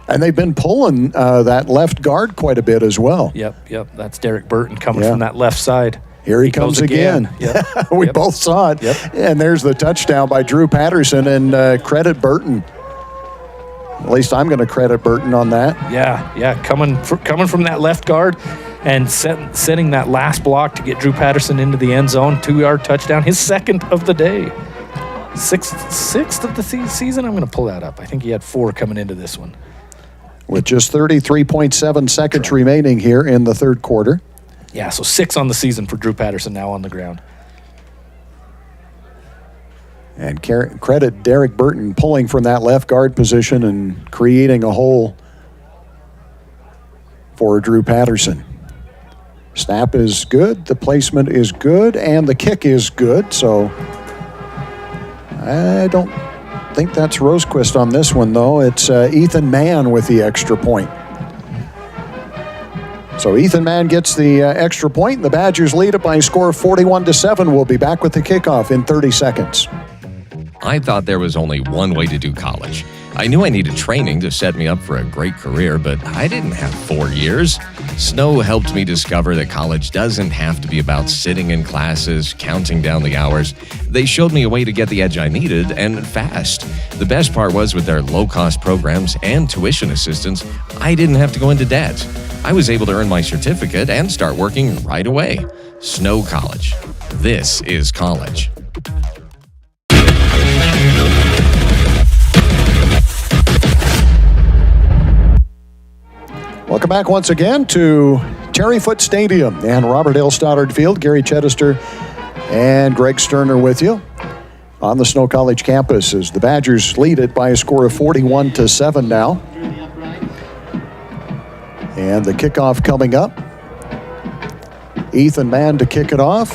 And they've been pulling that left guard quite a bit as well. Yep. That's Derek Burton coming from that left side. Here he comes again. Yep. We both saw it. Yep. And there's the touchdown by Drew Patterson, and credit Burton. At least I'm going to credit Burton on that. Yeah. Coming from that left guard. and setting that last block to get Drew Patterson into the end zone, 2-yard touchdown, his second of the day. Sixth of the season? I'm going to pull that up. I think he had 4 coming into this one. With just 33.7 seconds remaining here in the third quarter. Yeah, so 6 on the season for Drew Patterson now on the ground. And credit Derek Burton pulling from that left guard position and creating a hole for Drew Patterson. Snap is good, the placement is good, and the kick is good, so I don't think that's Rosequist on this one, though. It's Ethan Mann with the extra point. So Ethan Mann gets the extra point. The Badgers lead it by a score of 41-7. We'll be back with the kickoff in 30 seconds. I thought there was only one way to do college. I knew I needed training to set me up for a great career, but I didn't have 4 years. Snow helped me discover that college doesn't have to be about sitting in classes, counting down the hours. They showed me a way to get the edge I needed, and fast. The best part was with their low-cost programs and tuition assistance, I didn't have to go into debt. I was able to earn my certificate and start working right away. Snow College. This is college. Welcome back once again to Terry Foote Stadium and Robert L. Stoddard Field. Gary Chedester and Greg Sterner with you on the Snow College campus as the Badgers lead it by a score of 41-7 now. And the kickoff coming up. Ethan Mann to kick it off.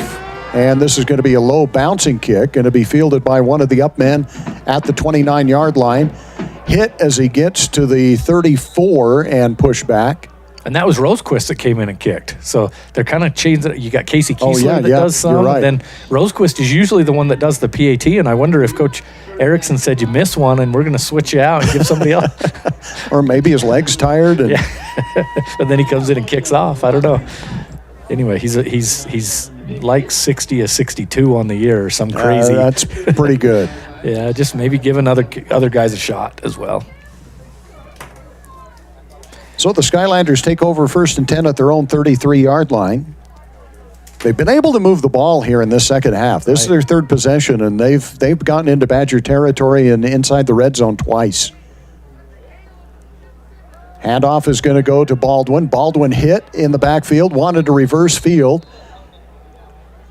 And this is going to be a low bouncing kick, going to be fielded by one of the up men at the 29-yard line. Hit as he gets to the 34 and push back. And that was Rosequist that came in and kicked. So they're kind of changing. You got Casey Kiesler that does some. You're right. Then Rosequist is usually the one that does the PAT. And I wonder if Coach Erickson said you missed one and we're going to switch you out and give somebody else. Or maybe his leg's tired. And and then he comes in and kicks off. I don't know. Anyway, he's like 60-62 on the year or some crazy. That's pretty good. Yeah, just maybe giving other guys a shot as well. So the Skylanders take over 1st and 10 at their own 33-yard line. They've been able to move the ball here in this second half. This is their third possession, and they've gotten into Badger territory and inside the red zone twice. Handoff is going to go to Baldwin. Baldwin hit in the backfield, wanted to reverse field,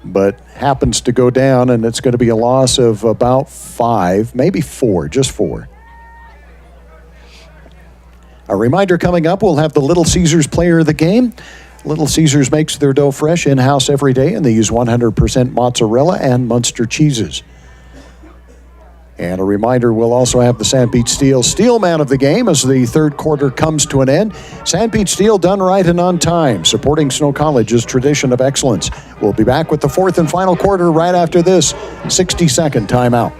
but happens to go down, and it's going to be a loss of about 5, maybe 4, just 4. A reminder coming up, we'll have the Little Caesars Player of the Game. Little Caesars makes their dough fresh in-house every day, and they use 100% mozzarella and Munster cheeses. And a reminder, we'll also have the Sandbeach Steel Man of the Game as the third quarter comes to an end. Sandbeach Steel, done right and on time, supporting Snow College's tradition of excellence. We'll be back with the fourth and final quarter right after this 60-second timeout.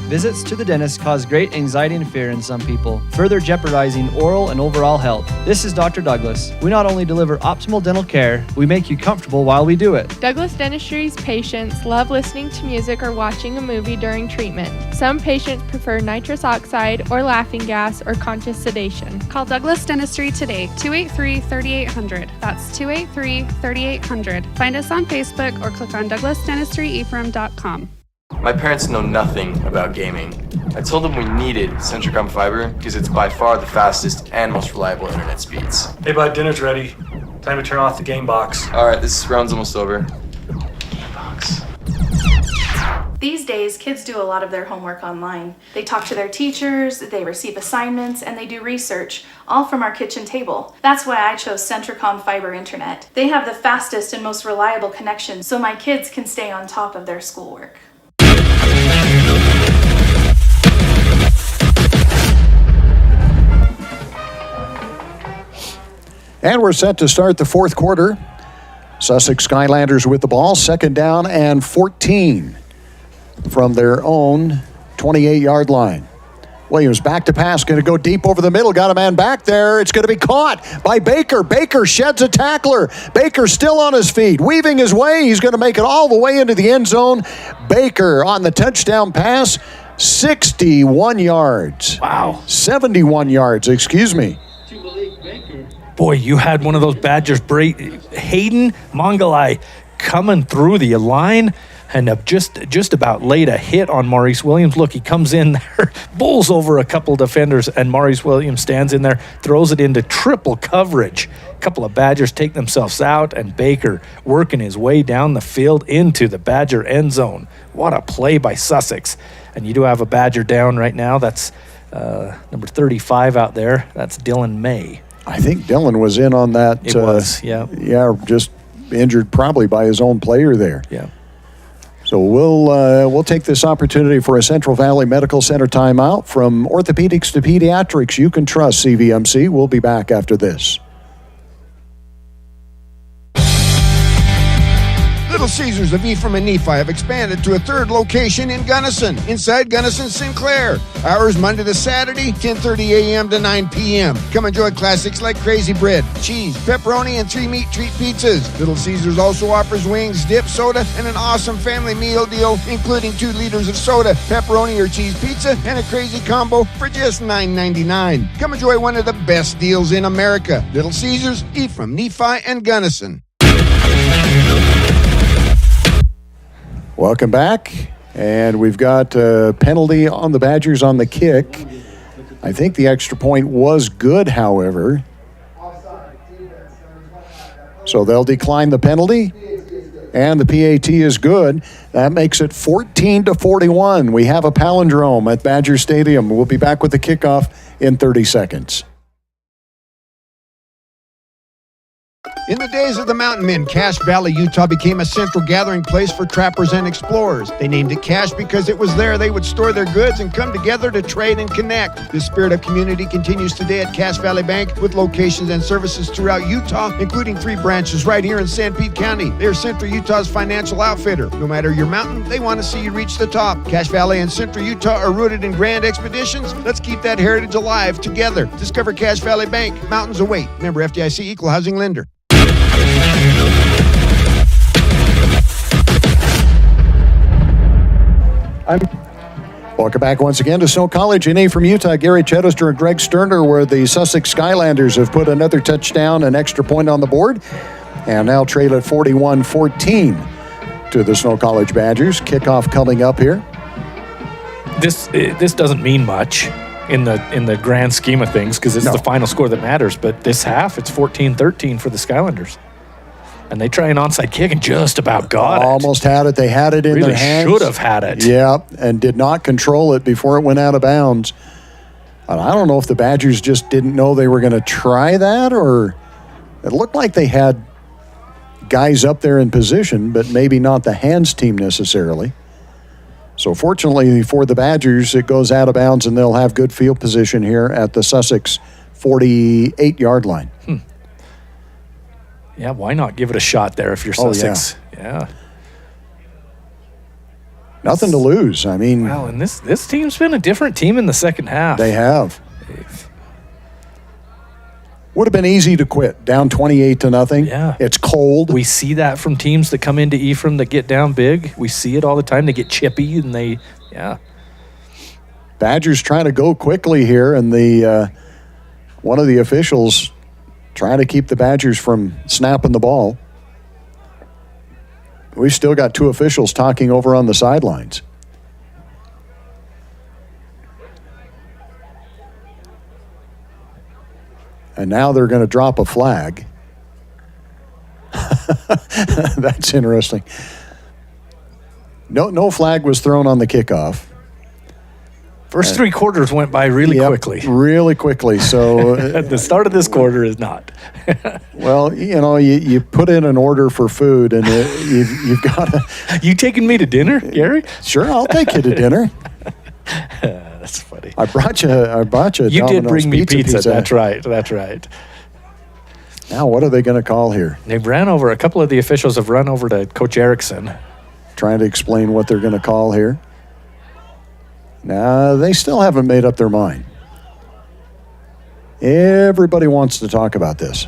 Visits to the dentist cause great anxiety and fear in some people, further jeopardizing oral and overall health. This is Dr. Douglas. We not only deliver optimal dental care, we make you comfortable while we do it. Douglas Dentistry's patients love listening to music or watching a movie during treatment. Some patients prefer nitrous oxide or laughing gas or conscious sedation. Call Douglas Dentistry today, 283-3800. That's 283-3800. Find us on Facebook or click on douglasdentistryephrem.com. My parents know nothing about gaming. I told them we needed Centricom Fiber because it's by far the fastest and most reliable internet speeds. Hey bud, dinner's ready. Time to turn off the game box. Alright, this round's almost over. These days, kids do a lot of their homework online. They talk to their teachers, they receive assignments, and they do research, all from our kitchen table. That's why I chose Centricom Fiber Internet. They have the fastest and most reliable connection, so my kids can stay on top of their schoolwork. And we're set to start the fourth quarter. Sussex Skylanders with the ball, 2nd down and 14 from their own 28-yard line. Williams back to pass, going to go deep over the middle, got a man back there. It's going to be caught by Baker. Baker sheds a tackler. Baker still on his feet, weaving his way. He's going to make it all the way into the end zone. Baker on the touchdown pass, 61 yards. Wow. 71 yards, excuse me. Boy, you had one of those Badgers break. Hayden Mongalai coming through the line and just about laid a hit on Maurice Williams. Look, he comes in there, bowls over a couple defenders, and Maurice Williams stands in there, throws it into triple coverage. A couple of Badgers take themselves out, and Baker working his way down the field into the Badger end zone. What a play by Sussex. And you do have a Badger down right now. That's number 35 out there. That's Dylan May. I think Dylan was in on that. It was, yeah. Yeah, just injured probably by his own player there. Yeah. So we'll take this opportunity for a Central Valley Medical Center timeout. From orthopedics to pediatrics, you can trust CVMC. We'll be back after this. Little Caesars of Ephraim and Nephi have expanded to a third location in Gunnison, inside Gunnison Sinclair. Hours Monday to Saturday, 10:30 a.m. to 9 p.m. Come enjoy classics like crazy bread, cheese, pepperoni, and 3 meat treat pizzas. Little Caesars also offers wings, dip, soda, and an awesome family meal deal, including 2 liters of soda, pepperoni or cheese pizza, and a crazy combo for just $9.99. Come enjoy one of the best deals in America. Little Caesars, Ephraim, Nephi, and Gunnison. Welcome back, and we've got a penalty on the Badgers on the kick. I think the extra point was good, however. So they'll decline the penalty, and the PAT is good. That makes it 14-41. We have a palindrome at Badger Stadium. We'll be back with the kickoff in 30 seconds. In the days of the Mountain Men, Cache Valley, Utah became a central gathering place for trappers and explorers. They named it Cache because it was there they would store their goods and come together to trade and connect. This spirit of community continues today at Cache Valley Bank with locations and services throughout Utah, including 3 branches right here in San Pete County. They're Central Utah's financial outfitter. No matter your mountain, they want to see you reach the top. Cache Valley and Central Utah are rooted in grand expeditions. Let's keep that heritage alive together. Discover Cache Valley Bank. Mountains await. Member FDIC, Equal Housing Lender. Welcome back once again to Snow College in Ephraim, Utah. Gary Chedester and Greg Sterner, where the Sussex Skylanders have put another touchdown, an extra point on the board, and now trail at 41-14 to the Snow College Badgers. Kickoff coming up here. This doesn't mean much in the grand scheme of things because it's the final score that matters. But this half, it's 14-13 for the Skylanders. And they try an onside kick and just about got it. Almost had it. They had it in their hands. Really should have had it. Yeah, and did not control it before it went out of bounds. And I don't know if the Badgers just didn't know they were going to try that, or it looked like they had guys up there in position, but maybe not the hands team necessarily. So fortunately for the Badgers, it goes out of bounds, and they'll have good field position here at the Sussex 48-yard line. Yeah, why not give it a shot there if you're Sussex? Yeah. Nothing to lose. I mean, well, and this team's been a different team in the second half. They have. Would have been easy to quit, down 28-0. Yeah. It's cold. We see that from teams that come into Ephraim that get down big. We see it all the time. They get chippy, and Badgers trying to go quickly here, and the one of the officials trying to keep the Badgers from snapping the ball. We've still got 2 officials talking over on the sidelines. And now they're going to drop a flag. That's interesting. No flag was thrown on the kickoff. First 3 quarters went by really quickly. Really quickly. So at the start of this quarter is not. Well, you put in an order for food, and you've got to. You taking me to dinner, Gary? Sure, I'll take you to dinner. That's funny. I brought you. You Domino's did bring me pizza. pizza. That's right. Now, what are they going to call here? They've ran over. A couple of the officials have run over to Coach Erickson, trying to explain what they're going to call here. Now, they still haven't made up their mind. Everybody wants to talk about this.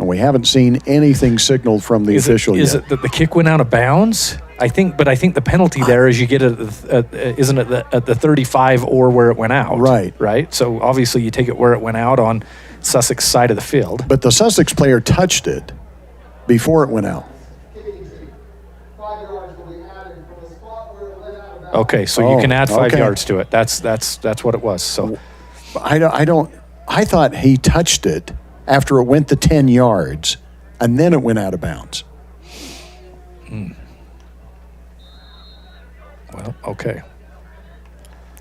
And we haven't seen anything signaled from the official yet. Is it that the kick went out of bounds? I think the penalty there is you get it isn't it at the 35 or where it went out. Right. So obviously you take it where it went out on Sussex side of the field. But the Sussex player touched it before it went out. Okay, so you can add 5 yards to it. That's what it was. So I thought he touched it after it went the 10 yards and then it went out of bounds. Well, okay.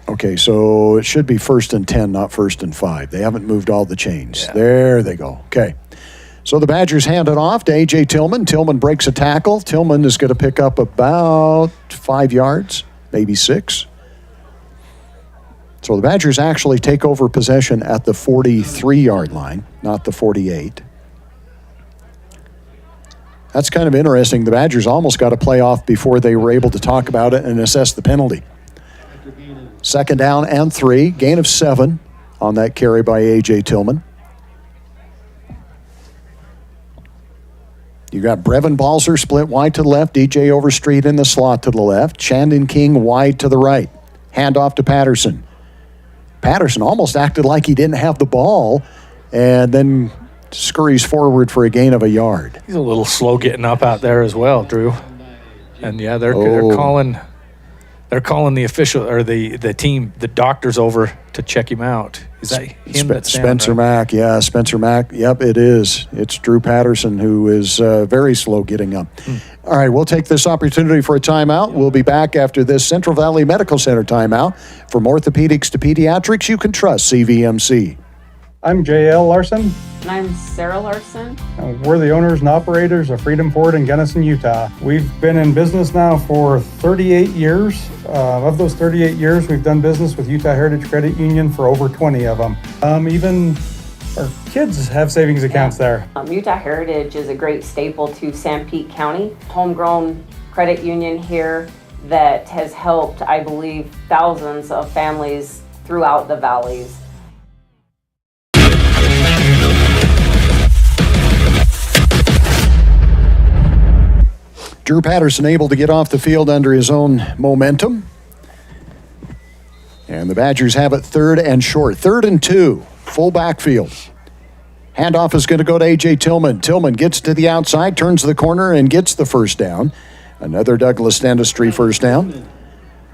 Okay, so it should be 1st and 10, not 1st and 5. They haven't moved all the chains. Yeah. There they go. Okay. So the Badgers hand it off to A.J. Tillman. Tillman breaks a tackle. Tillman is going to pick up about 5 yards, maybe 6. So the Badgers actually take over possession at the 43-yard line, not the 48. That's kind of interesting. The Badgers almost got a play off before they were able to talk about it and assess the penalty. 2nd down and 3, gain of 7 on that carry by A.J. Tillman. You got Brevin Balser split wide to the left, DJ Overstreet in the slot to the left, Chandon King wide to the right. Hand off to Patterson. Patterson almost acted like he didn't have the ball and then scurries forward for a gain of a yard. He's a little slow getting up out there as well, Drew. And yeah, they're calling the official or the team, the doctors over to check him out. Is that him that's down, Spencer Mack? Yeah, Spencer Mack. Yep, it is. It's Drew Patterson who is very slow getting up. All right, we'll take this opportunity for a timeout. We'll be back after this Central Valley Medical Center timeout. From orthopedics to pediatrics, you can trust CVMC. I'm J.L. Larson. And I'm Sarah Larson. We're the owners and operators of Freedom Ford in Gunnison, Utah. We've been in business now for 38 years. Of those 38 years, we've done business with Utah Heritage Credit Union for over 20 of them. Even our kids have savings accounts there. Utah Heritage is a great staple to Sanpete County. Homegrown credit union here that has helped, I believe, thousands of families throughout the valleys. Drew Patterson able to get off the field under his own momentum. And the Badgers have it 3rd and short. 3rd and 2, full backfield. Handoff is going to go to A.J. Tillman. Tillman gets to the outside, turns the corner, and gets the first down. Another Douglas Dentistry first down.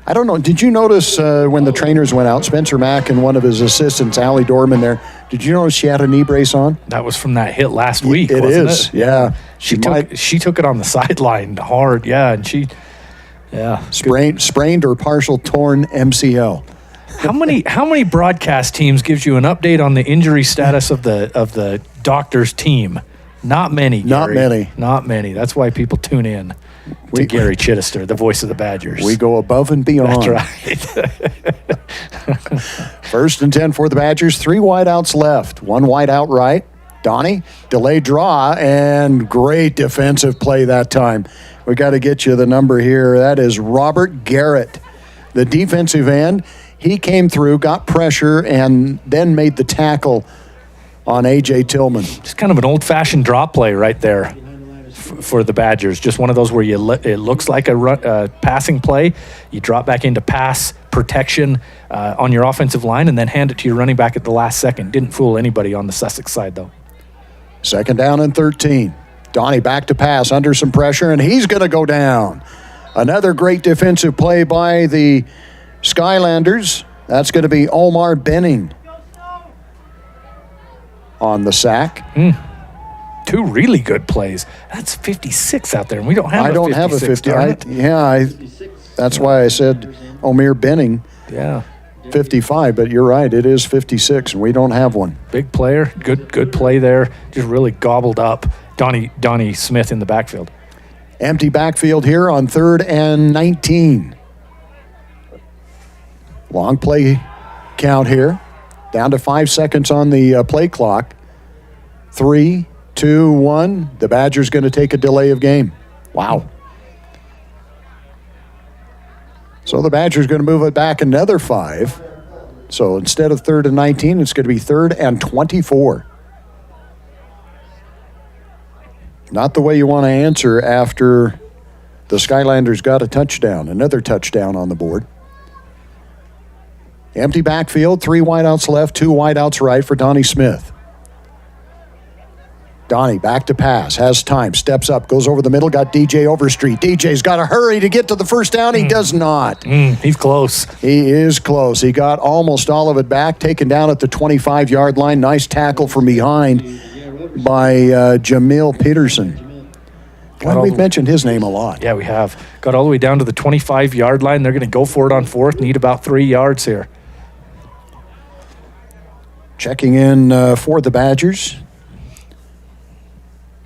I don't know, did you notice when the trainers went out, Spencer Mack and one of his assistants, Allie Dorman there, did you notice she had a knee brace on? That was from that hit last week, It wasn't is, it? yeah. She took it on the sideline hard, yeah, and sprained or partial torn MCL. How many broadcast teams gives you an update on the injury status of the doctor's team? Not many, Gary. Not many. That's why people tune in to Gary Chittister, the voice of the Badgers. We go above and beyond. That's right. 1st and 10 for the Badgers. 3 wideouts left. 1 wide out right. Donnie, delayed draw, and great defensive play that time. We got to get you the number here. That is Robert Garrett, the defensive end. He came through, got pressure, and then made the tackle on A.J. Tillman. Just kind of an old-fashioned drop play right there for the Badgers. Just one of those where it looks like a passing play. You drop back into pass protection on your offensive line and then hand it to your running back at the last second. Didn't fool anybody on the Sussex side, though. 2nd down and 13. Donnie back to pass under some pressure, and he's going to go down. Another great defensive play by the Skylanders. That's going to be Omar Benning on the sack. 2 really good plays. That's 56 out there, and we don't have a 50. That's why I said Omar Benning. Yeah. 55, but you're right. It is 56, and we don't have one. Big player. Good play there. Just really gobbled up Donnie Smith in the backfield. Empty backfield here on 3rd and 19. Long play count here. Down to 5 seconds on the play clock. 3, 2, 1. The Badgers going to take a delay of game. Wow. So the Badgers going to move it back another 5. So instead of 3rd and 19, it's going to be 3rd and 24. Not the way you want to answer after the Skylanders got a touchdown. Another touchdown on the board. Empty backfield, 3 wideouts left, 2 wideouts right for Donnie Smith. Donnie back to pass, has time, steps up, goes over the middle, got DJ Overstreet. DJ's got to hurry to get to the first down. He does not. He's close. He is close. He got almost all of it back, taken down at the 25-yard line. Nice tackle from behind by Jamil Peterson. God, we've mentioned his name a lot. Yeah, we have. Got all the way down to the 25-yard line. They're going to go for it on fourth. Need about 3 yards here. Checking in for the Badgers.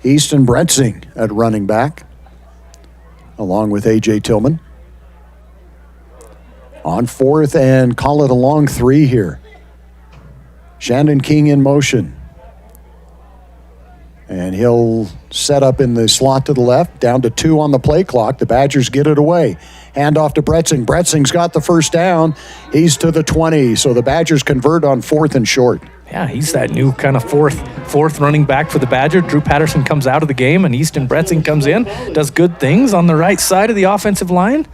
Easton Bretzing at running back, along with A.J. Tillman. On fourth and call it a long 3 here. Shandon King in motion. And he'll set up in the slot to the left, down to 2 on the play clock. The Badgers get it away. Hand off to Bretzing. Bretzing's got the first down. He's to the 20, so the Badgers convert on 4th and short. Yeah, he's that new kind of fourth running back for the Badger. Drew Patterson comes out of the game, and Easton Bretzing comes in, does good things on the right side of the offensive line.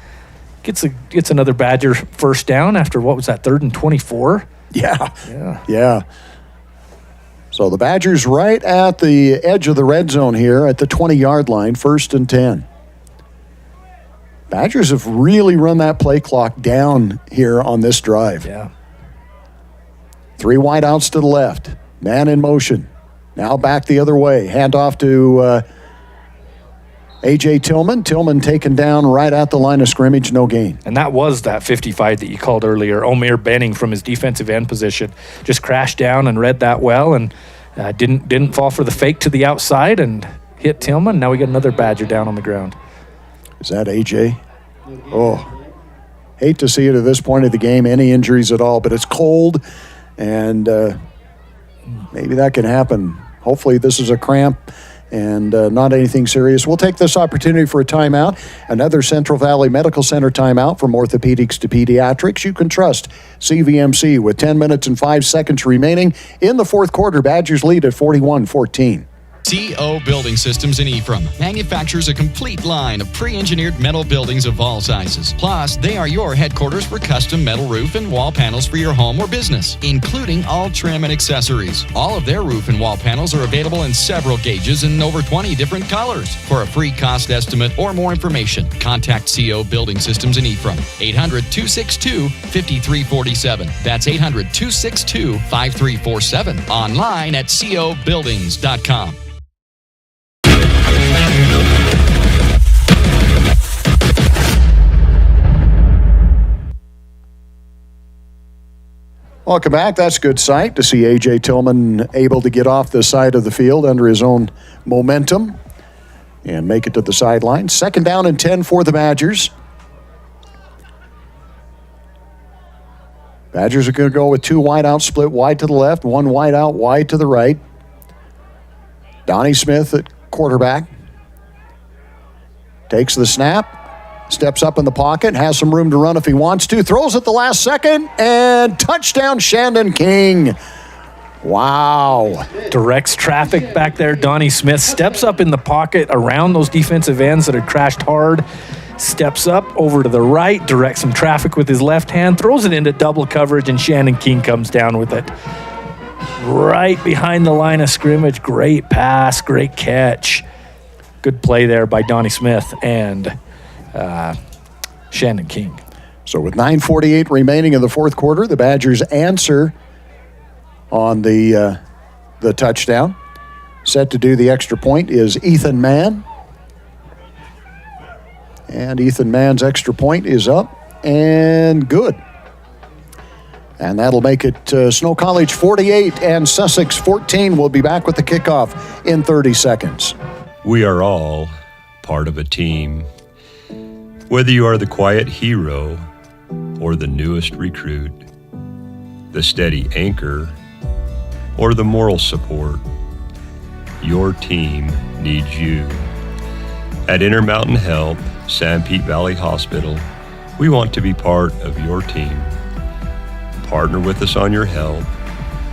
Gets another Badger first down after, what was that, 3rd and 24? Yeah. So the Badgers right at the edge of the red zone here at the 20-yard line, 1st and 10. Badgers have really run that play clock down here on this drive. Yeah. 3 wideouts to the left. Man in motion. Now back the other way. Hand off to A.J. Tillman. Tillman taken down right at the line of scrimmage. No gain. And that was that 55 that you called earlier. Omer Benning from his defensive end position just crashed down and read that well and didn't fall for the fake to the outside and hit Tillman. Now we got another Badger down on the ground. Is that A.J.? Oh, hate to see it at this point of the game. Any injuries at all, but it's cold. And maybe that can happen. Hopefully this is a cramp and not anything serious. We'll take this opportunity for a timeout. Another Central Valley Medical Center timeout from orthopedics to pediatrics. You can trust CVMC with 10 minutes and 5 seconds remaining. In the fourth quarter, Badgers lead at 41-14. CO Building Systems in Ephraim manufactures a complete line of pre-engineered metal buildings of all sizes. Plus, they are your headquarters for custom metal roof and wall panels for your home or business, including all trim and accessories. All of their roof and wall panels are available in several gauges and over 20 different colors. For a free cost estimate or more information, contact CO Building Systems in Ephraim, 800-262-5347. That's 800-262-5347. Online at cobuildings.com. Welcome back. That's a good sight to see A.J. Tillman able to get off the side of the field under his own momentum and make it to the sideline. 2nd down and 10 for the Badgers. Badgers are going to go with 2 wide out, split wide to the left, 1 wide out, wide to the right. Donnie Smith at quarterback. Takes the snap. Steps up in the pocket, has some room to run if he wants to. Throws at the last second, and touchdown, Shandon King. Wow. Directs traffic back there. Donnie Smith steps up in the pocket around those defensive ends that had crashed hard. Steps up over to the right, directs some traffic with his left hand, throws it into double coverage, and Shandon King comes down with it. Right behind the line of scrimmage. Great pass, great catch. Good play there by Donnie Smith and Shandon King. So with 9:48 remaining in the fourth quarter, the Badgers answer on the touchdown. Set to do the extra point is Ethan Mann. And Ethan Mann's extra point is up and good. And that'll make it Snow College 48 and Sussex 14. We'll be back with the kickoff in 30 seconds. We are all part of a team. Whether you are the quiet hero or the newest recruit, the steady anchor or the moral support, your team needs you. At Intermountain Health, Sanpete Valley Hospital, we want to be part of your team. Partner with us on your health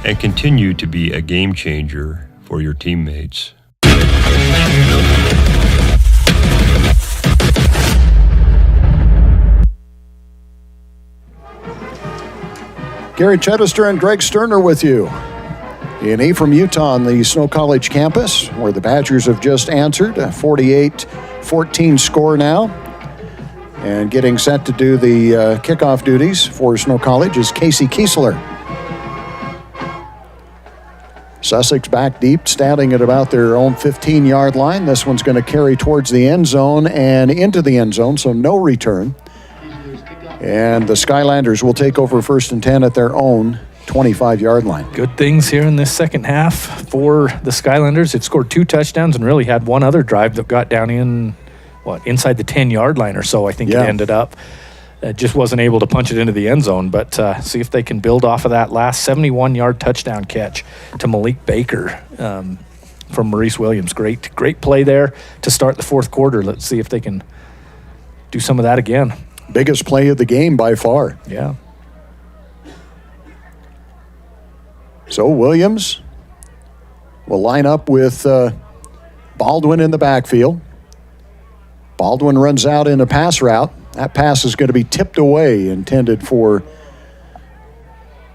and continue to be a game changer for your teammates. Gary Chedester and Greg Sterner with you in Ephraim, Utah on the Snow College campus, where the Badgers have just answered a 48-14 score now. And getting set to do the kickoff duties for Snow College is Casey Kiesler. Sussex back deep, standing at about their own 15-yard line. This one's going to carry towards the end zone and into the end zone, so no return. And the Skylanders will take over 1st and 10 at their own 25-yard line. Good things here in this second half for the Skylanders. It scored 2 touchdowns and really had one other drive that got down inside the 10-yard line or so, I think it ended up. Just wasn't able to punch it into the end zone, but see if they can build off of that last 71-yard touchdown catch to Malik Baker from Maurice Williams. Great play there to start the fourth quarter. Let's see if they can do some of that again. Biggest play of the game by far. Yeah. So Williams will line up with Baldwin in the backfield. Baldwin runs out in a pass route. That pass is going to be tipped away, intended for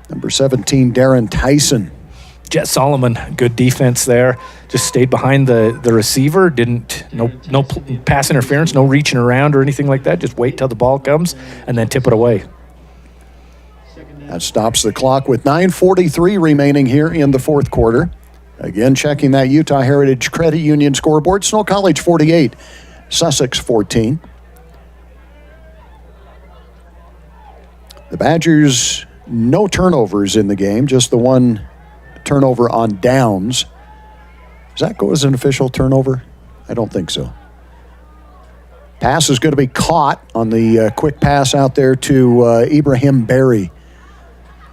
number 17, Darren Tyson. Jet Solomon, good defense there. Just stayed behind the receiver. No pass interference, no reaching around or anything like that. Just wait till the ball comes and then tip it away. That stops the clock with 9:43 remaining here in the fourth quarter. Again, checking that Utah Heritage Credit Union scoreboard. Snow College 48, Sussex 14. The Badgers, no turnovers in the game, just the one turnover on downs. Does that go as an official turnover? I don't think so. Pass is going to be caught on the quick pass out there to Ibrahim Berry.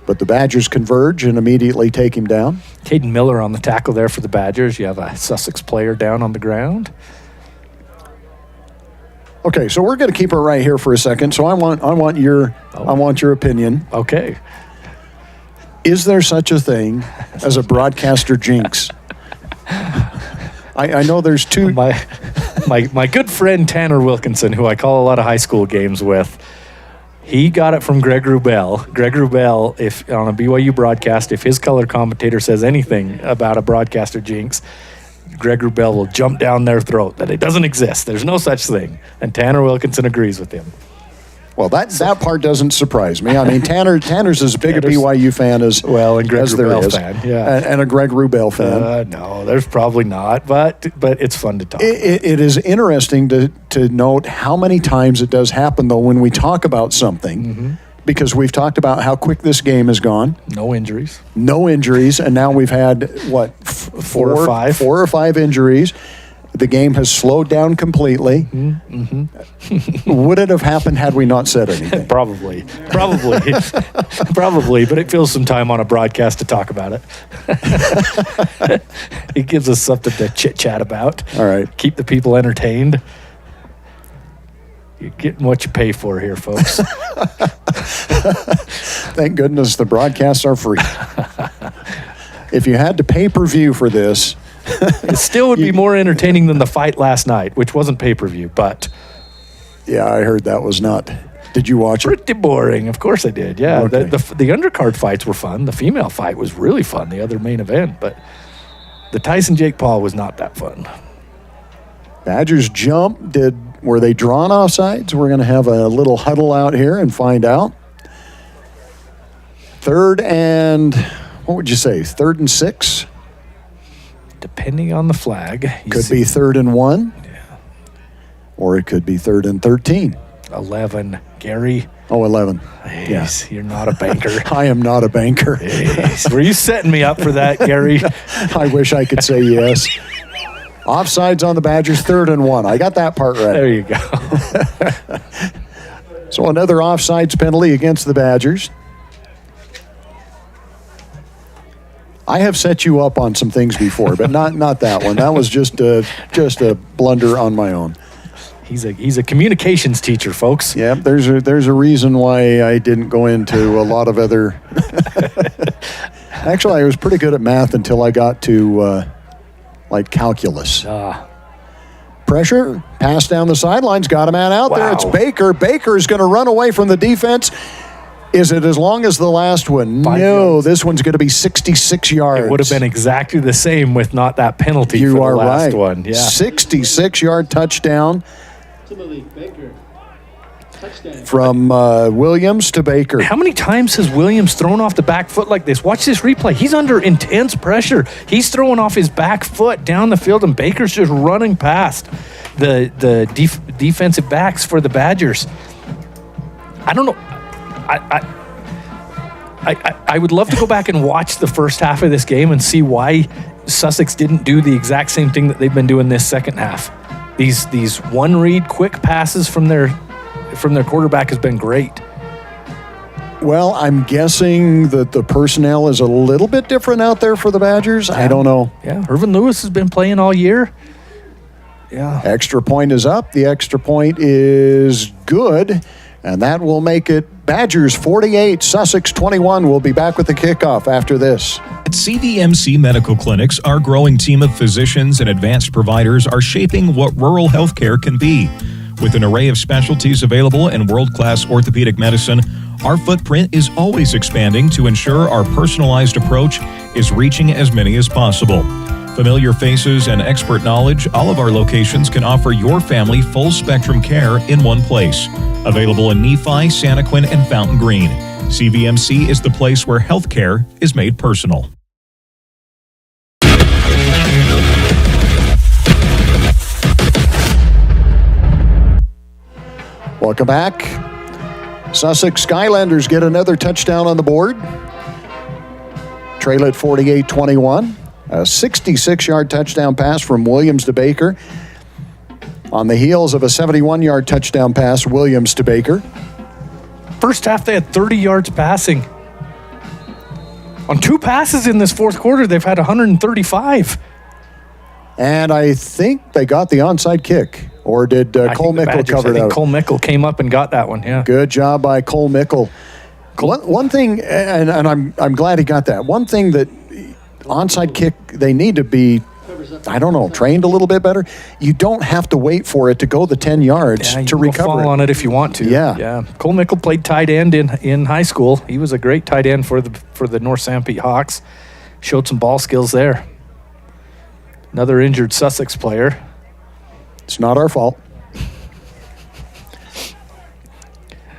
But the Badgers converge and immediately take him down. Caden Miller on the tackle there for the Badgers. You have a Sussex player down on the ground. Okay, so we're going to keep it right here for a second. So I want your opinion. Okay. Is there such a thing as a broadcaster jinx? I know there's two. My good friend Tanner Wilkinson, who I call a lot of high school games with, he got it from Greg Wrubell. Greg Wrubell, if on a BYU broadcast, if his color commentator says anything about a broadcaster jinx, Greg Wrubell will jump down their throat that it doesn't exist. There's no such thing. And Tanner Wilkinson agrees with him. Well, that part doesn't surprise me. I mean, Tanner's as big a BYU fan as and Greg as there Wrubell is, fan, yeah, and a Greg Wrubell fan. No, there's probably not, but it's fun to talk. It is interesting to note how many times it does happen though when we talk about something, because we've talked about how quick this game has gone. No injuries, and now we've had four or five injuries. The game has slowed down completely. Would it have happened had we not said anything? Probably, but it fills some time on a broadcast to talk about it. It gives us something to chit-chat about. All right. Keep the people entertained. You're getting what you pay for here, folks. Thank goodness the broadcasts are free. If you had to pay-per-view for this, it still would be more entertaining than the fight last night, which wasn't pay-per-view, but... Yeah, I heard that was not. Did you watch it? Pretty boring. Of course I did, yeah. Okay. The undercard fights were fun. The female fight was really fun, the other main event, but the Tyson-Jake Paul was not that fun. Badgers jump. Were they drawn offsides? We're going to have a little huddle out here and find out. 3rd and... What would you say? 3rd and 6? Depending on the flag. Could be 3rd and 1. Yeah. Or it could be 3rd and 13. 11. Gary. Oh, 11. Yes, you're not a banker. I am not a banker. Jeez. Were you setting me up for that, Gary? I wish I could say yes. Offsides on the Badgers, 3rd and 1. I got that part right. There you go. So another offsides penalty against the Badgers. I have set you up on some things before, but not that one. That was just a blunder on my own. He's a communications teacher, folks. Yeah, there's a reason why I didn't go into a lot of other. Actually, I was pretty good at math until I got to calculus. Pressure, pass down the sidelines, got a man out there. It's Baker. Baker's going to run away from the defense. Is it as long as the last one? 5 No, yards. this one's going to be 66 yards. It would have been exactly the same with not that penalty You for are the last right. one. Yeah. 66-yard touchdown from Williams to Baker. How many times has Williams thrown off the back foot like this? Watch this replay. He's under intense pressure. He's throwing off his back foot down the field, and Baker's just running past the defensive backs for the Badgers. I don't know. I would love to go back and watch the first half of this game and see why Sussex didn't do the exact same thing that they've been doing this second half. These one-read quick passes from their quarterback has been great. Well, I'm guessing that the personnel is a little bit different out there for the Badgers. I don't know. Yeah, Irvin Lewis has been playing all year. Yeah. Extra point is up. The extra point is good, and that will make it Badgers 48, Sussex 21. We'll be back with the kickoff after this. At CVMC Medical Clinics, our growing team of physicians and advanced providers are shaping what rural healthcare can be. With an array of specialties available in world-class orthopedic medicine, our footprint is always expanding to ensure our personalized approach is reaching as many as possible. Familiar faces and expert knowledge, all of our locations can offer your family full-spectrum care in one place. Available in Nephi, Santaquin, and Fountain Green. CVMC is the place where healthcare is made personal. Welcome back. Sussex Skylanders get another touchdown on the board. Trail at 48-21. A 66-yard touchdown pass from Williams to Baker. On the heels of a 71-yard touchdown pass, Williams to Baker. First half, they had 30 yards passing. On 2 passes in this fourth quarter, they've had 135. And I think they got the onside kick. Or did Cole Mickle cover that? I think Cole Mickle came up and got that one, yeah. Good job by Cole Mickle. One thing, and I'm glad he got that. One thing that onside kick, they need to be, I don't know, trained a little bit better. You don't have to wait for it to go the 10 yards to recover fall on it if you want to. Yeah. Cole Mickle played tight end in high school. He was a great tight end for the North Sanpete Hawks. Showed some ball skills there. Another injured Sussex player. It's not our fault.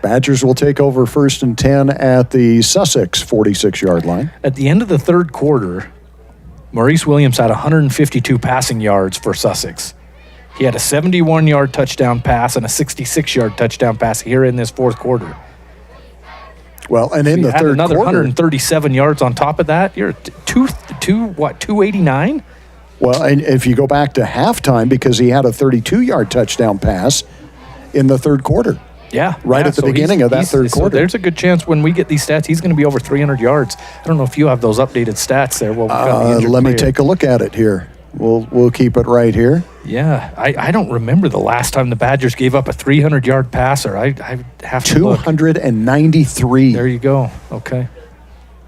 Badgers will take over 1st and 10 at the Sussex 46-yard line. At the end of the third quarter, Maurice Williams had 152 passing yards for Sussex. He had a 71-yard touchdown pass and a 66-yard touchdown pass here in this fourth quarter. Well, and in the third another quarter, 137 yards on top of that. You're 289? Well, and if you go back to halftime, because he had a 32-yard touchdown pass in the third quarter. Yeah. Right at the beginning of that third quarter. So there's a good chance when we get these stats, he's going to be over 300 yards. I don't know if you have those updated stats there. Well, let me take a look at it here. We'll keep it right here. Yeah. I don't remember the last time the Badgers gave up a 300-yard passer. I have to 293. Look. There you go. Okay.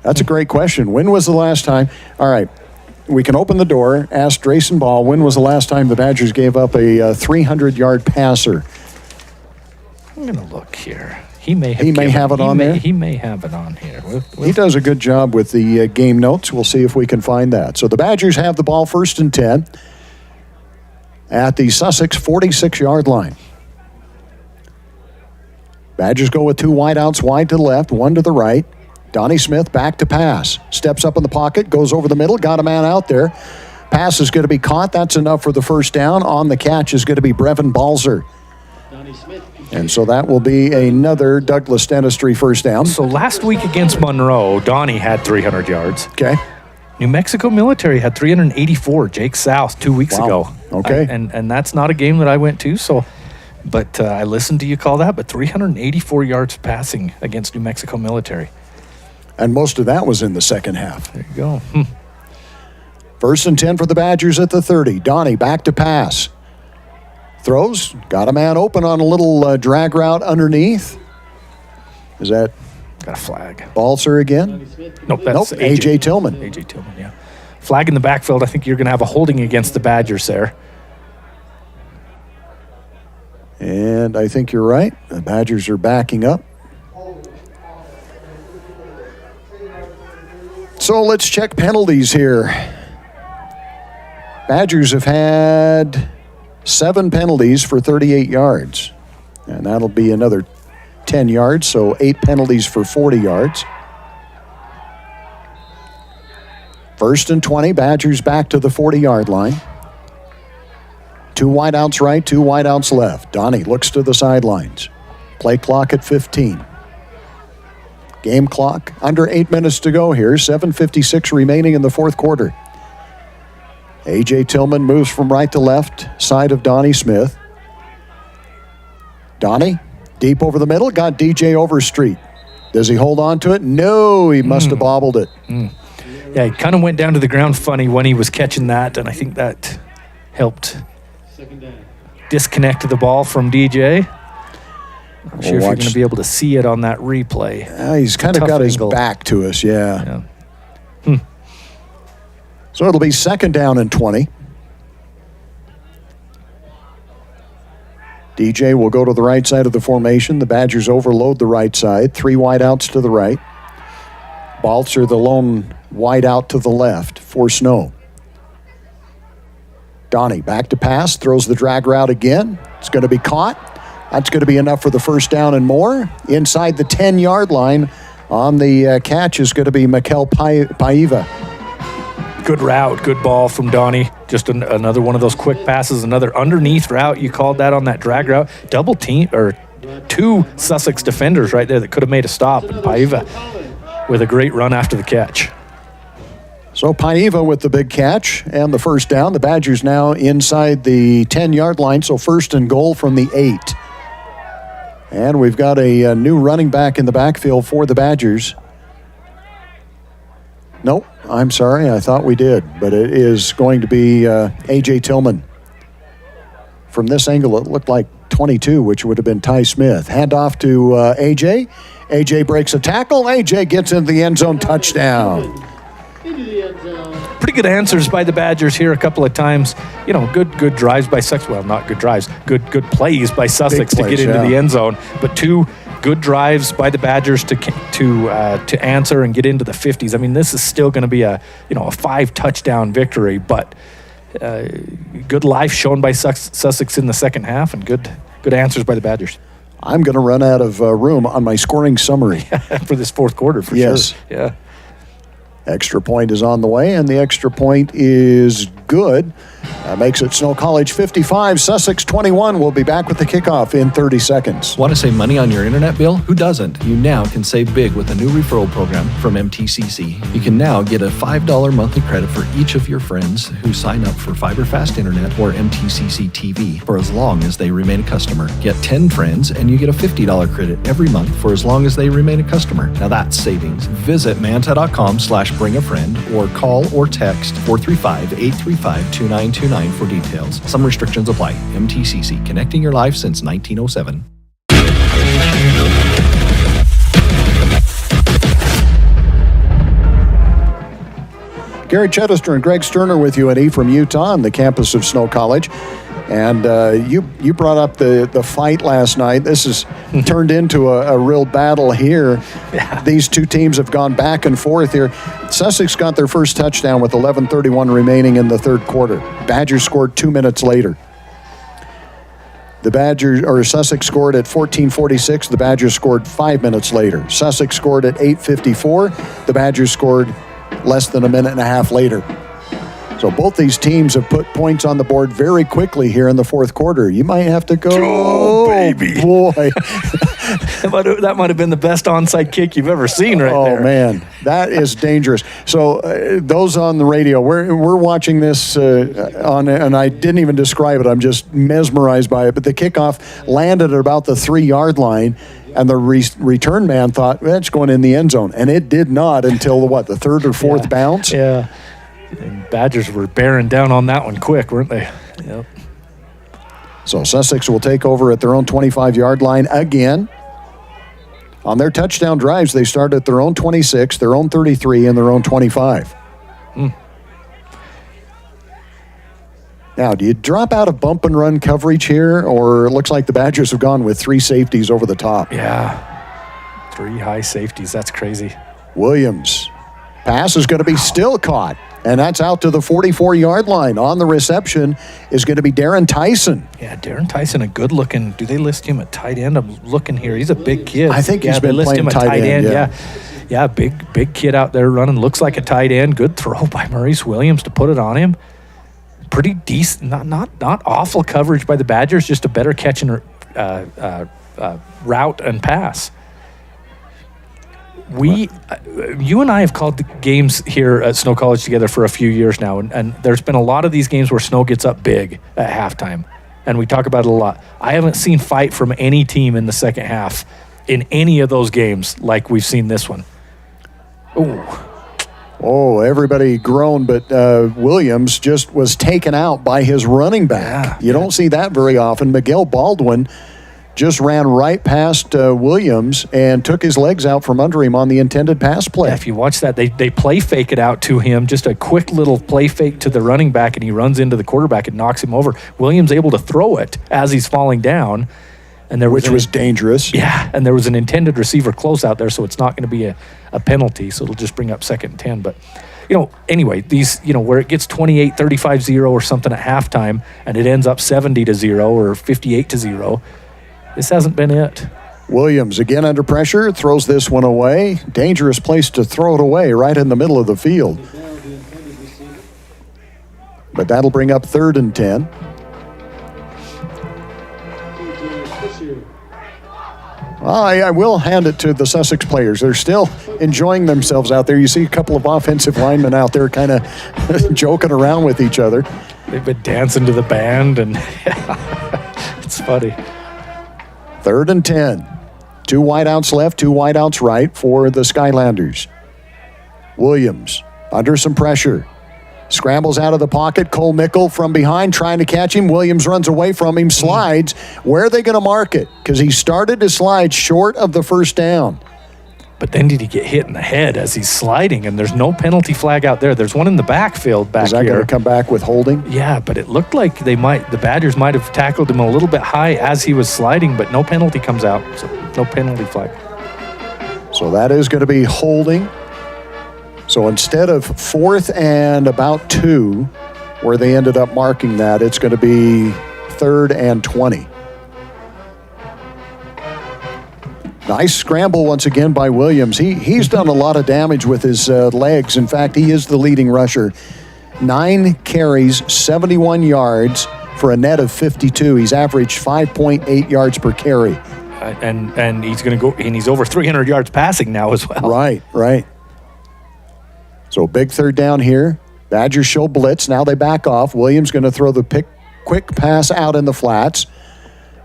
That's a great question. When was the last time? All right. We can open the door, ask Drayson Ball, when was the last time the Badgers gave up a 300-yard passer? I'm going to look here. He may have it on there. He may have it on here. He does a good job with the game notes. We'll see if we can find that. So the Badgers have the ball 1st and 10 at the Sussex 46-yard line. Badgers go with 2 wideouts, wide to the left, 1 to the right. Donnie Smith back to pass. Steps up in the pocket, goes over the middle, got a man out there. Pass is going to be caught. That's enough for the first down. On the catch is going to be Brevin Balzer. And so that will be another Douglas Dentistry first down. So last week against Monroe, Donnie had 300 yards. Okay. New Mexico Military had 384. Jake South 2 weeks ago. Okay. And that's not a game that I went to, so... But I listened to you call that, but 384 yards passing against New Mexico Military. And most of that was in the second half. There you go. 1st and 10 for the Badgers at the 30. Donnie back to pass. Throws. Got a man open on a little drag route underneath. Is that... Got a flag. Balzer again? Nope, that's A.J. Tillman. A.J. Tillman, yeah. Flag in the backfield. I think you're going to have a holding against the Badgers there. And I think you're right. The Badgers are backing up. So let's check penalties here. Badgers have had 7 penalties for 38 yards. And that'll be another 10 yards, so 8 penalties for 40 yards. 1st and 20, Badgers back to the 40-yard line. 2 wideouts right, 2 wideouts left. Donnie looks to the sidelines. Play clock at 15. Game clock under 8 minutes to go here. 7:56 remaining in the fourth quarter. A.J. Tillman moves from right to left, side of Donnie Smith. Donnie, deep over the middle, got DJ Overstreet. Does he hold on to it? No, he must have bobbled it. Yeah, he kind of went down to the ground funny when he was catching that, and I think that helped disconnect the ball from DJ. I'm sure if you're going to be able to see it on that replay. He's kind of got his back to us, yeah. So it'll be 2nd down and 20. DJ will go to the right side of the formation. The Badgers overload the right side. 3 wideouts to the right. Baltzer, the lone wideout to the left for Snow. Donnie back to pass, throws the drag route again. It's going to be caught. That's going to be enough for the 1st down and more. Inside the 10-yard line on the catch is going to be Mikel Paiva. Good route, good ball from Donnie. Just another one of those quick passes, another underneath route. You called that on that drag route. Double team, or 2 Sussex defenders right there that could have made a stop. And Paiva with a great run after the catch. So Paiva with the big catch and the 1st down. The Badgers now inside the 10-yard line, so 1st and goal from the 8. And we've got a new running back in the backfield for the Badgers. Nope, I'm sorry, I thought we did, but it is going to be A.J. Tillman. From this angle, it looked like 22, which would have been Ty Smith. Hand off to A.J. A.J. breaks a tackle. A.J. gets into the end zone, touchdown. Pretty good answers by the Badgers here a couple of times. You know, good drives by Sussex. Well, not good drives. Good plays by Sussex to get into the end zone. But 2 good drives by the Badgers to answer and get into the 50s. I mean, this is still going to be a 5-touchdown victory, but good life shown by Sussex in the second half, and good answers by the Badgers. I'm going to run out of room on my scoring summary for this fourth quarter, for sure. Yeah. Extra point is on the way, and the extra point is good. Makes it Snow College 55, Sussex 21. We'll be back with the kickoff in 30 seconds. Want to save money on your internet bill? Who doesn't? You now can save big with a new referral program from MTCC. You can now get a $5 monthly credit for each of your friends who sign up for Fiber Fast Internet or MTCC TV for as long as they remain a customer. Get 10 friends and you get a $50 credit every month for as long as they remain a customer. Now that's savings. Visit manta.com/bringafriend or call or text 435-835-2929 for details. Some restrictions apply. MTCC, connecting your life since 1907. Gary Chedester and Greg Sterner with you at E from Utah on the campus of Snow College. And you brought up the fight last night. This has turned into a real battle here. Yeah. These two teams have gone back and forth here. Sussex got their first touchdown with 11:31 remaining in the third quarter. Badgers scored 2 minutes later. Sussex scored at 14:46. The Badgers scored 5 minutes later. Sussex scored at 8:54. The Badgers scored less than a minute and a half later. So both these teams have put points on the board very quickly here in the fourth quarter. You might have to go. Oh, baby. Boy. That might have been the best onside kick you've ever seen there. Oh, man. That is dangerous. So those on the radio, we're watching this and I didn't even describe it. I'm just mesmerized by it. But the kickoff landed at about the 3-yard line. And the return man thought, that's going in the end zone. And it did not until the third or fourth bounce? Yeah. And Badgers were bearing down on that one quick, weren't they? Yep. So Sussex will take over at their own 25-yard line again. On their touchdown drives, they start at their own 26, their own 33, and their own 25. Now, do you drop out of bump and run coverage here, or it looks like the Badgers have gone with 3 safeties over the top? Yeah. 3 high safeties. That's crazy. Williams Pass is going to be still caught. And that's out to the 44-yard line. On the reception is going to be Darren Tyson. Yeah, Darren Tyson, a good-looking. Do they list him at tight end? I'm looking here. He's a big kid. I think he's been list playing him at tight end. Yeah, big kid out there running. Looks like a tight end. Good throw by Maurice Williams to put it on him. Pretty decent. Not awful coverage by the Badgers. Just a better catch and route and pass. You and I have called the games here at Snow College together for a few years now, and there's been a lot of these games where Snow gets up big at halftime, and we talk about it a lot. I haven't seen fight from any team in the second half in any of those games like we've seen this one. Oh, everybody groaned, but Williams just was taken out by his running back. You don't see that very often. Miguel Baldwin just ran right past Williams and took his legs out from under him on the intended pass play. Yeah, if you watch that, they play fake it out to him, just a quick little play fake to the running back, and he runs into the quarterback and knocks him over. Williams able to throw it as he's falling down. And which was dangerous. Yeah, and there was an intended receiver close out there, so it's not going to be a penalty, so it'll just bring up 2nd and 10. But, anyway, these, where it gets 28-35-0 or something at halftime, and it ends up 70-0 or 58-0, this hasn't been it. Williams again under pressure, throws this one away. Dangerous place to throw it away, right in the middle of the field. But that'll bring up 3rd and 10. I will hand it to the Sussex players. They're still enjoying themselves out there. You see a couple of offensive linemen out there kind of joking around with each other. They've been dancing to the band, and it's funny. 3rd and 10. 2 wideouts left, 2 wideouts right for the Skylanders. Williams under some pressure. Scrambles out of the pocket. Cole Mickle from behind trying to catch him. Williams runs away from him, slides. Where are they going to mark it? Because he started to slide short of the first down. But then did he get hit in the head as he's sliding? And there's no penalty flag out there. There's one in the backfield back here. Is that going to come back with holding? Yeah, but it looked like the Badgers might have tackled him a little bit high as he was sliding, but no penalty comes out. So no penalty flag. So that is going to be holding. So instead of 4th and about 2, where they ended up marking that, it's going to be 3rd and 20. Nice scramble once again by Williams. He's done a lot of damage with his legs. In fact, he is the leading rusher. 9 carries, 71 yards for a net of 52. He's averaged 5.8 yards per carry. And he's going to go, and he's over 300 yards passing now as well. Right. So big 3rd down here. Badgers show blitz. Now they back off. Williams going to throw the quick pass out in the flats.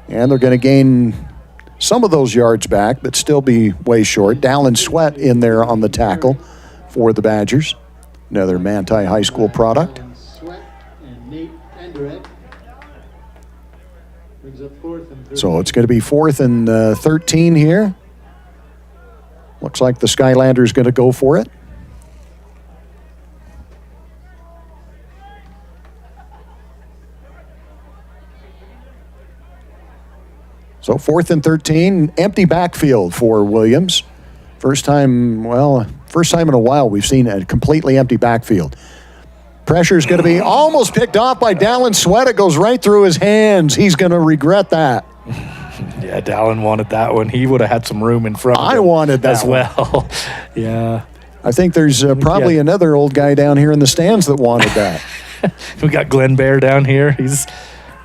And they're going to gain some of those yards back, but still be way short. Dallin Sweat in there on the tackle for the Badgers. Another Manti High School product. So it's going to be 4th and 13 here. Looks like the Skylanders going to go for it. So 4th and 13, empty backfield for Williams. First time in a while we've seen a completely empty backfield. Pressure's going to be almost picked off by Dallin Sweat. It goes right through his hands. He's going to regret that. Yeah, Dallin wanted that one. He would have had some room in front of him. I wanted that as well. Yeah. I think there's probably another old guy down here in the stands that wanted that. We got Glenn Bear down here. He's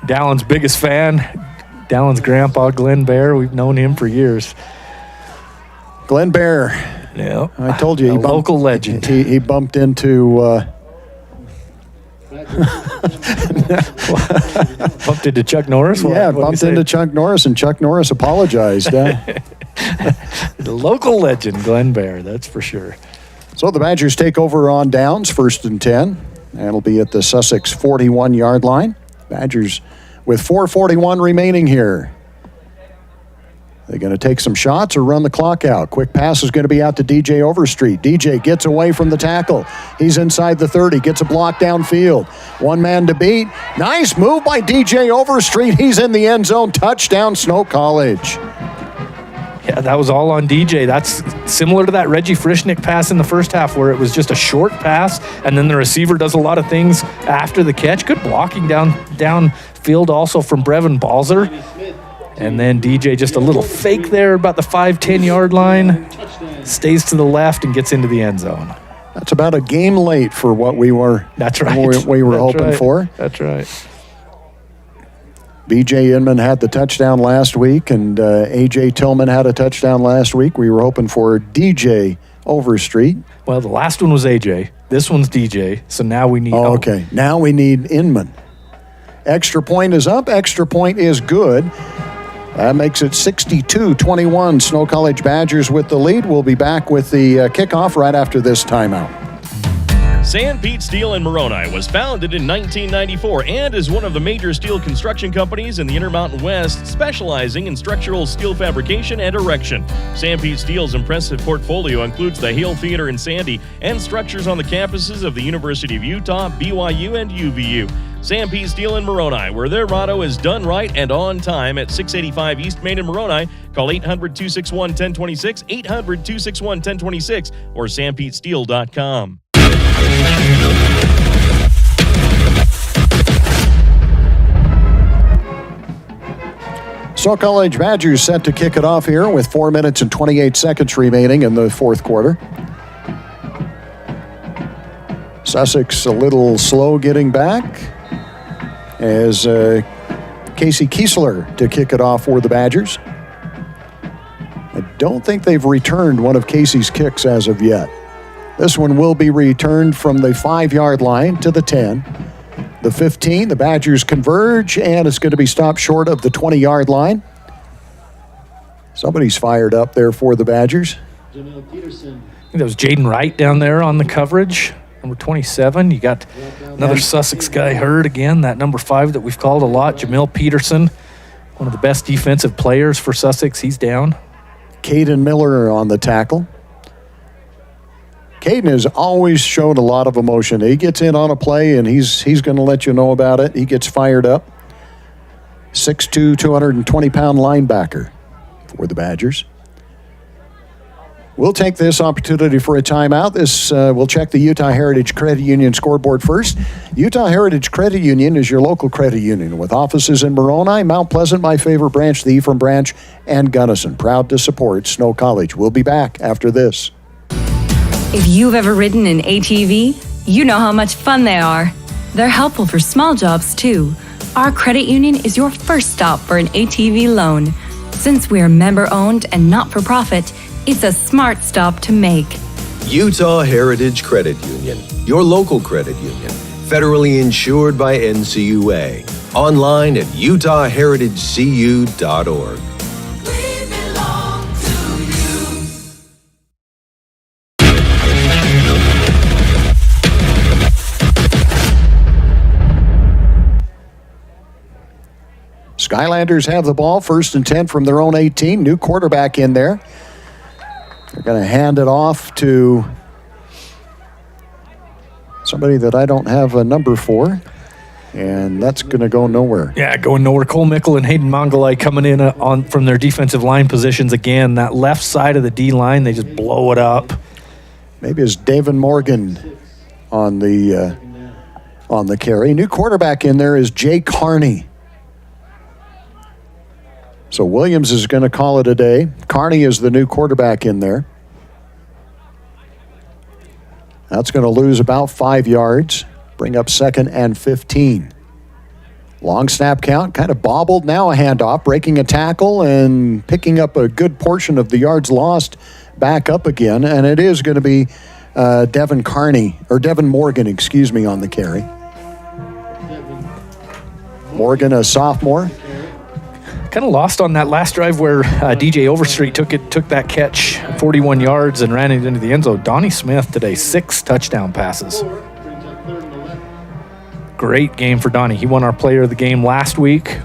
Dallin's biggest fan. Dallin's grandpa, Glenn Bear. We've known him for years. Glenn Bear. Yeah. I told you. Local legend. He bumped into... bumped into Chuck Norris? Bumped into Chuck Norris, and Chuck Norris apologized. The local legend, Glenn Bear, that's for sure. So the Badgers take over on downs, 1st and 10. That'll be at the Sussex 41-yard line. Badgers with 4:41 remaining here. They're going to take some shots or run the clock out. Quick pass is going to be out to DJ Overstreet. DJ gets away from the tackle. He's inside the 30, gets a block downfield. One man to beat. Nice move by DJ Overstreet. He's in the end zone. Touchdown, Snow College. Yeah, that was all on DJ. That's similar to that Reggie Frischnick pass in the first half where it was just a short pass and then the receiver does a lot of things after the catch. Good blocking downfield also from Brevin Balzer. And then DJ just a little fake there about the 5-10 yard line. Stays to the left and gets into the end zone. That's about a game late for what we were. That's right. We were hoping for. That's right. BJ Inman had the touchdown last week, and AJ Tillman had a touchdown last week. We were hoping for DJ Overstreet. Well, the last one was AJ. This one's DJ. So now we need. Oh, okay. Now we need Inman. Extra point is up. Extra point is good. That makes it 62-21. Snow College Badgers with the lead. We'll be back with the kickoff right after this timeout. Sanpete Steel in Moroni was founded in 1994 and is one of the major steel construction companies in the Intermountain West, specializing in structural steel fabrication and erection. Sanpete Steel's impressive portfolio includes the Hale Theater in Sandy and structures on the campuses of the University of Utah, BYU, and UVU. Sanpete Steel in Moroni, where their motto is done right and on time, at 685 East Main in Moroni. Call 800-261-1026, 800-261-1026, or sanpetesteel.com. Snow College Badgers set to kick it off here with 4 minutes and 28 seconds remaining in the fourth quarter. Sussex a little slow getting back as Casey Kiesler to kick it off for the Badgers. I don't think they've returned one of Casey's kicks as of yet. This one will be returned from the 5-yard line to the 10. The 15, the Badgers converge, and it's going to be stopped short of the 20-yard line. Somebody's fired up there for the Badgers. I think that was Jaden Wright down there on the coverage. Number 27, you got another Sussex guy hurt again, that number 5 that we've called a lot, Jamil Peterson, one of the best defensive players for Sussex. He's down. Caden Miller on the tackle. Caden has always shown a lot of emotion. He gets in on a play, and he's going to let you know about it. He gets fired up. 6'2", 220-pound linebacker for the Badgers. We'll take this opportunity for a timeout. We'll check the Utah Heritage Credit Union scoreboard first. Utah Heritage Credit Union is your local credit union with offices in Moroni, Mount Pleasant, my favorite branch, the Ephraim branch, and Gunnison. Proud to support Snow College. We'll be back after this. If you've ever ridden an ATV, you know how much fun they are. They're helpful for small jobs, too. Our credit union is your first stop for an ATV loan. Since we are member-owned and not-for-profit, it's a smart stop to make. Utah Heritage Credit Union, your local credit union, federally insured by NCUA. Online at utahheritagecu.org. Skylanders have the ball, 1st and 10 from their own 18. New quarterback in there. They're going to hand it off to somebody that I don't have a number for, and that's going to go nowhere. Yeah, going nowhere. Cole Mickle and Hayden Mongalai coming in on from their defensive line positions again. That left side of the D-line, they just blow it up. Maybe it's David Morgan on the carry. New quarterback in there is Jay Carney. So Williams is going to call it a day. Carney is the new quarterback in there. That's going to lose about 5 yards. Bring up 2nd and 15. Long snap count, kind of bobbled. Now a handoff, breaking a tackle and picking up a good portion of the yards lost back up again. And it is going to be Devin Morgan, on the carry. Morgan, a sophomore. Kind of lost on that last drive where DJ Overstreet took that catch 41 yards and ran it into the end zone. Donnie Smith today, 6 touchdown passes. Great game for Donnie. He won our player of the game last week.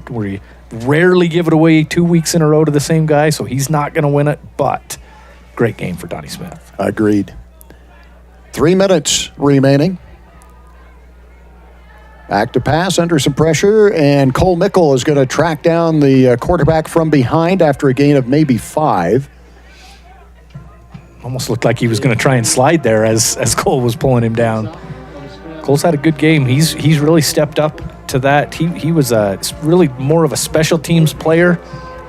We rarely give it away 2 weeks in a row to the same guy, so he's not going to win it, but great game for Donnie Smith. Agreed. 3 minutes remaining. Back to pass under some pressure, and Cole Mickle is going to track down the quarterback from behind after a gain of maybe 5. Almost looked like he was going to try and slide there as Cole was pulling him down. Cole's had a good game. He's really stepped up to that. He was really more of a special teams player,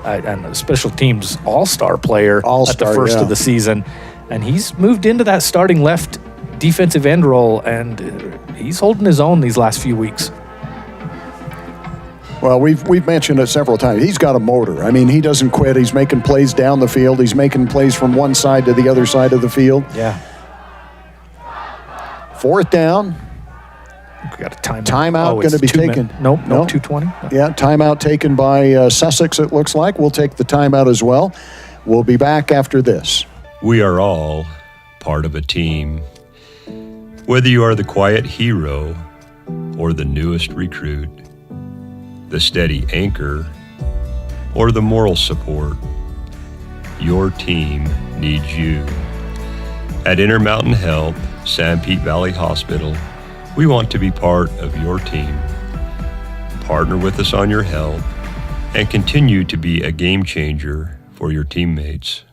and a special teams all-star player at the first of the season. And he's moved into that starting left defensive end role, and he's holding his own these last few weeks. Well, we've mentioned it several times. He's got a motor. I mean, he doesn't quit. He's making plays down the field. He's making plays from one side to the other side of the field. Yeah. 4th down. We got a timeout. Timeout going to be taken. Nope, 2:20. Yeah, timeout taken by Sussex, it looks like. We'll take the timeout as well. We'll be back after this. We are all part of a team. Whether you are the quiet hero or the newest recruit, the steady anchor or the moral support, your team needs you. At Intermountain Health, Sanpete Valley Hospital, we want to be part of your team. Partner with us on your health and continue to be a game changer for your teammates.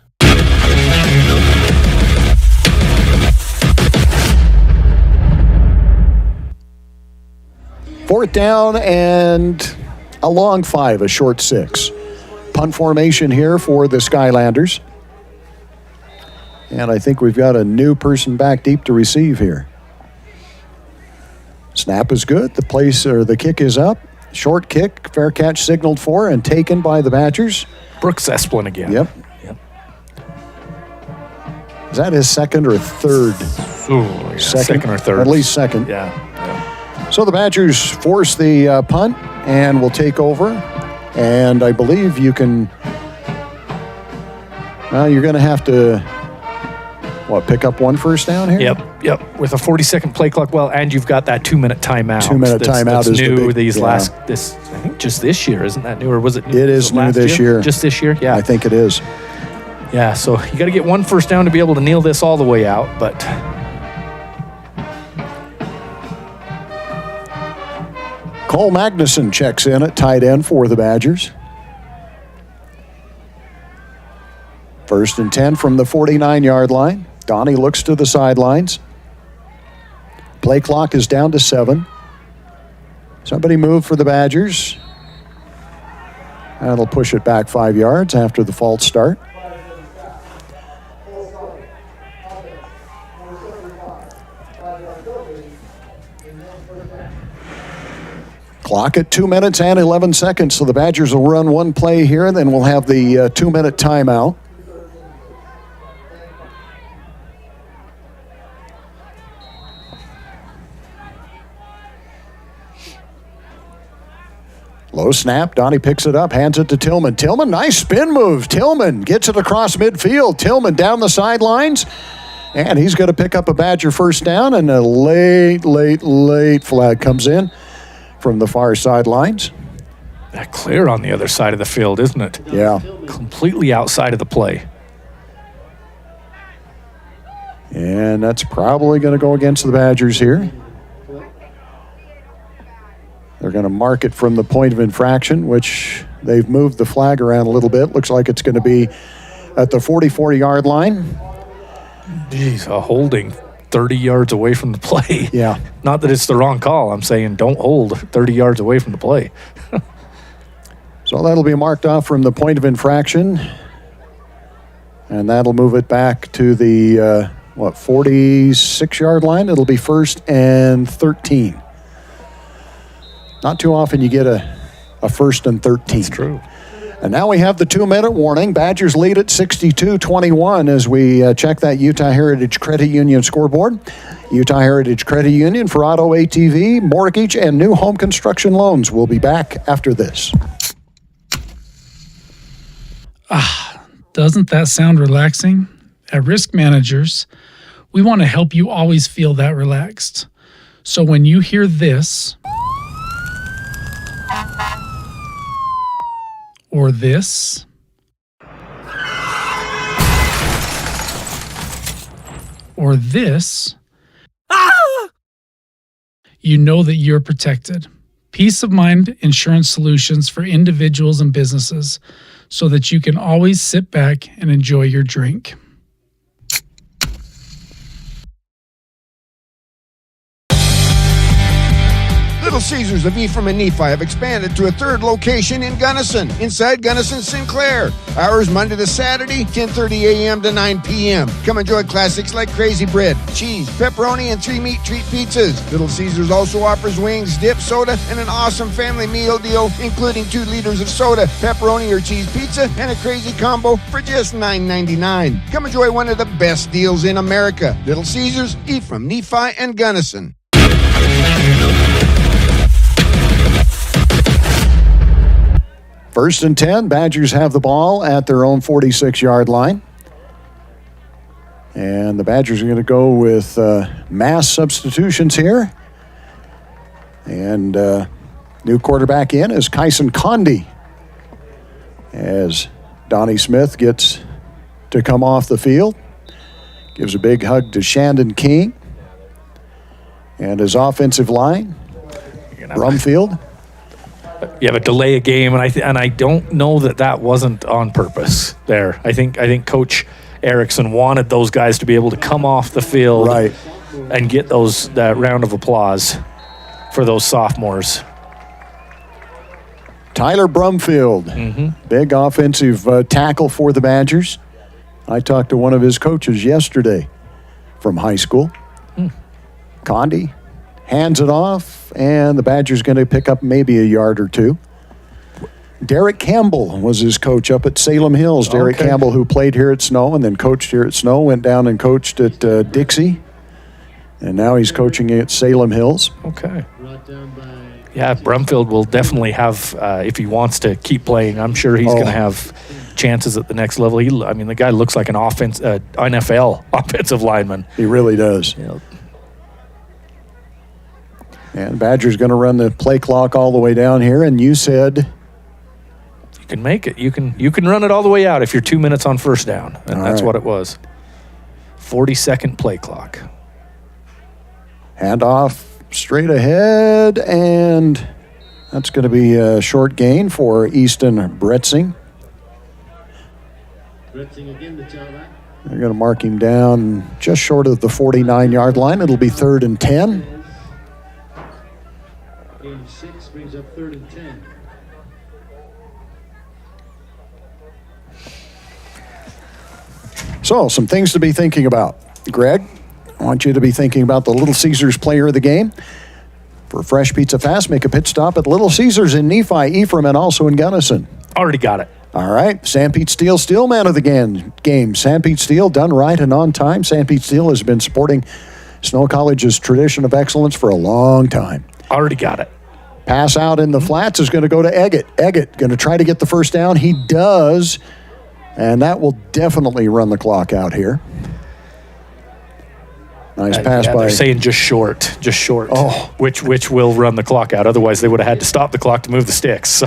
4th down and a long 5, a short 6. Punt formation here for the Skylanders. And I think we've got a new person back deep to receive here. Snap is good. The kick is up. Short kick, fair catch signaled for and taken by the Badgers. Brooks Esplin again. Yep. Is that his second or third? Ooh, yeah, second or third. At least second. Yeah. So the Badgers force the punt and will take over. And I believe you can, you're going to have to, pick up 1 first down here? Yep. With a 40-second play clock. Well, and you've got that 2-minute timeout. 2-minute timeout that's is new. the big, I think just this year, isn't that new? Or was it new? It is new this year. Just this year? Yeah. I think it is. Yeah, so you got to get 1 first down to be able to kneel this all the way out, but Cole Magnuson checks in at tight end for the Badgers. 1st and 10 from the 49-yard line. Donnie looks to the sidelines. Play clock is down to 7. Somebody move for the Badgers. That'll push it back 5 yards after the false start. Clock at 2 minutes and 11 seconds, so the Badgers will run 1 play here, then we'll have the 2-minute timeout. Low snap, Donnie picks it up, hands it to Tillman. Tillman, nice spin move. Tillman gets it across midfield. Tillman down the sidelines, and he's going to pick up a Badger first down, and a late flag comes in from the far sidelines. That clear on the other side of the field, isn't it? Yeah. Completely outside of the play. And that's probably going to go against the Badgers here. They're going to mark it from the point of infraction, which they've moved the flag around a little bit. Looks like it's going to be at the 44-yard line. Geez, a holding 30 yards away from the play. Yeah. Not that it's the wrong call. I'm saying don't hold 30 yards away from the play. So that'll be marked off from the point of infraction. And that'll move it back to the, 46-yard line. It'll be 1st and 13. Not too often you get a 1st and 13. That's true. And now we have the 2-minute warning. Badgers lead at 62-21 as we check that Utah Heritage Credit Union scoreboard. Utah Heritage Credit Union for auto, ATV, mortgage, and new home construction loans. We'll be back after this. Doesn't that sound relaxing? At Risk Managers, we want to help you always feel that relaxed. So when you hear this, or this, or this, you know that you're protected. Peace of mind insurance solutions for individuals and businesses so that you can always sit back and enjoy your drink. Little Caesars of Ephraim and Nephi have expanded to a third location in Gunnison, inside Gunnison Sinclair. Hours Monday to Saturday, 10:30 a.m. to 9 p.m. Come enjoy classics like crazy bread, cheese, pepperoni, and 3-meat treat pizzas. Little Caesars also offers wings, dip, soda, and an awesome family meal deal, including 2 liters of soda, pepperoni or cheese pizza, and a crazy combo for just $9.99. Come enjoy one of the best deals in America. Little Caesars, Ephraim, Nephi, and Gunnison. First and 10, Badgers have the ball at their own 46-yard line. And the Badgers are going to go with mass substitutions here. And new quarterback in is Kyson Condi, as Donnie Smith gets to come off the field. Gives a big hug to Shandon King and his offensive line, Brumfield. You have a delay a game, and I don't know that wasn't on purpose there. I think Coach Erickson wanted those guys to be able to come off the field and get that round of applause for those sophomores. Tyler Brumfield, big offensive tackle for the Badgers. I talked to one of his coaches yesterday from high school. Condi hands it off, and the Badgers going to pick up maybe a yard or two. Derek Campbell was his coach up at Salem Hills. Derek Campbell, who played here at Snow and then coached here at Snow, went down and coached at Dixie, and now he's coaching at Salem Hills. Okay. Yeah, Brumfield will definitely have, if he wants to keep playing, I'm sure he's going to have chances at the next level. The guy looks like an NFL offensive lineman. He really does. You know. And Badger's going to run the play clock all the way down here, and you said you can make it. You can run it all the way out if you're 2 minutes on first down, and that's what it was. 40-second play clock. Handoff straight ahead, and that's going to be a short gain for Easton Bretzing. Bretzing again, the tailback. They're going to mark him down just short of the 49-yard line. It'll be 3rd and 10. Game 6 brings up 3rd and 10. So, some things to be thinking about. Greg, I want you to be thinking about the Little Caesars player of the game. For Fresh Pizza Fast, make a pit stop at Little Caesars in Nephi, Ephraim, and also in Gunnison. Already got it. All right. Sanpete Steel man of the game. Sanpete Steel, done right and on time. Sanpete Steel has been supporting Snow College's tradition of excellence for a long time. Already got it. Pass out in the flats is going to go to Eggett. Eggett going to try to get the first down. He does, and that will definitely run the clock out here. Nice pass by. They're saying just short. Oh, which will run the clock out. Otherwise, they would have had to stop the clock to move the sticks. So,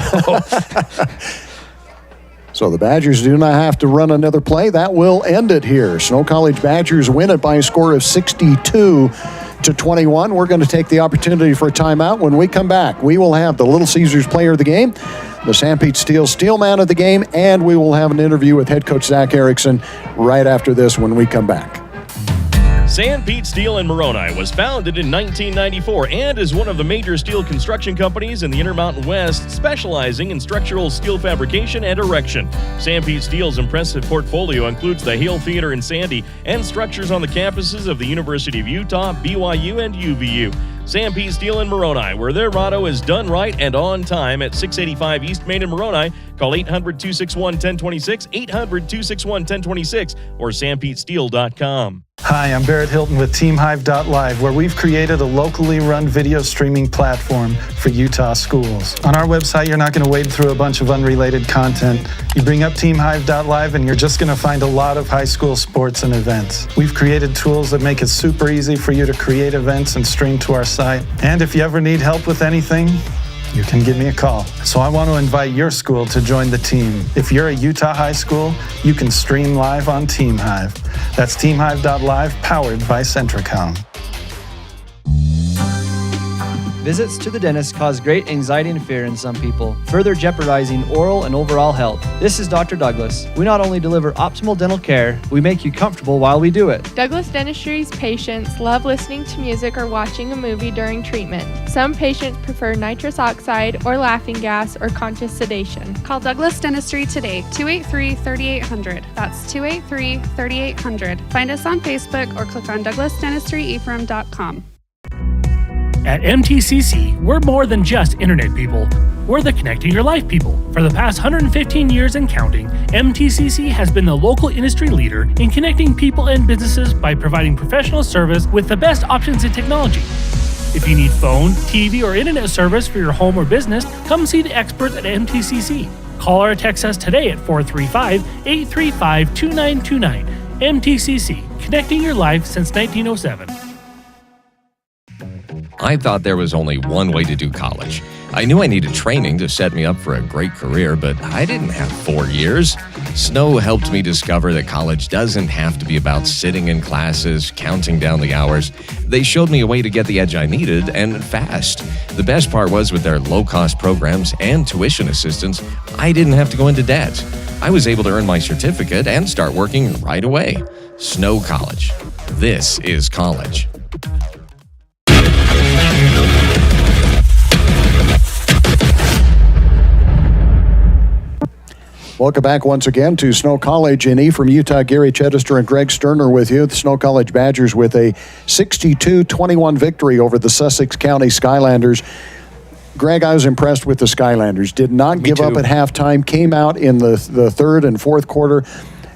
so the Badgers do not have to run another play. That will end it here. Snow College Badgers win it by a score of 62-21. We're going to take the opportunity for a timeout. When we come back, we will have the Little Caesars player of the game, the Sanpete Steel man of the game, and we will have an interview with head coach Zach Erickson right after this when we come back. Sanpete Steel in Moroni was founded in 1994 and is one of the major steel construction companies in the Intermountain West, specializing in structural steel fabrication and erection. Sanpete Steel's impressive portfolio includes the Hale Theater in Sandy and structures on the campuses of the University of Utah, BYU, and UVU. Sanpete Steel in Moroni, where their motto is done right and on time, at 685 East Main in Moroni. Call 800-261-1026, 800-261-1026, or sanpetesteel.com. Hi, I'm Barrett Hilton with TeamHive.live, where we've created a locally run video streaming platform for Utah schools. On our website, you're not going to wade through a bunch of unrelated content. You bring up TeamHive.live and you're just going to find a lot of high school sports and events. We've created tools that make it super easy for you to create events and stream to our site. And if you ever need help with anything, you can give me a call. So I want to invite your school to join the team. If you're a Utah high school, you can stream live on TeamHive. That's TeamHive.live, powered by Centricom. Visits to the dentist cause great anxiety and fear in some people, further jeopardizing oral and overall health. This is Dr. Douglas. We not only deliver optimal dental care, we make you comfortable while we do it. Douglas Dentistry's patients love listening to music or watching a movie during treatment. Some patients prefer nitrous oxide or laughing gas or conscious sedation. Call Douglas Dentistry today, 283-3800. That's 283-3800. Find us on Facebook or click on douglasdentistryephrem.com. At MTCC, we're more than just internet people. We're the connecting your life people. For the past 115 years and counting, MTCC has been the local industry leader in connecting people and businesses by providing professional service with the best options in technology. If you need phone, TV, or internet service for your home or business, come see the experts at MTCC. Call or text us today at 435-835-2929. MTCC, connecting your life since 1907. I thought there was only one way to do college. I knew I needed training to set me up for a great career, but I didn't have 4 years. Snow helped me discover that college doesn't have to be about sitting in classes, counting down the hours. They showed me a way to get the edge I needed, and fast. The best part was with their low-cost programs and tuition assistance, I didn't have to go into debt. I was able to earn my certificate and start working right away. Snow College. This is college. Welcome back once again to Snow College in Ephraim, Utah. Gary Chedester and Greg Sterner with you. The Snow College Badgers with a 62-21 victory over the Sussex County Skylanders. Greg, I was impressed with the Skylanders. Did not give up at halftime, came out in the third and fourth quarter,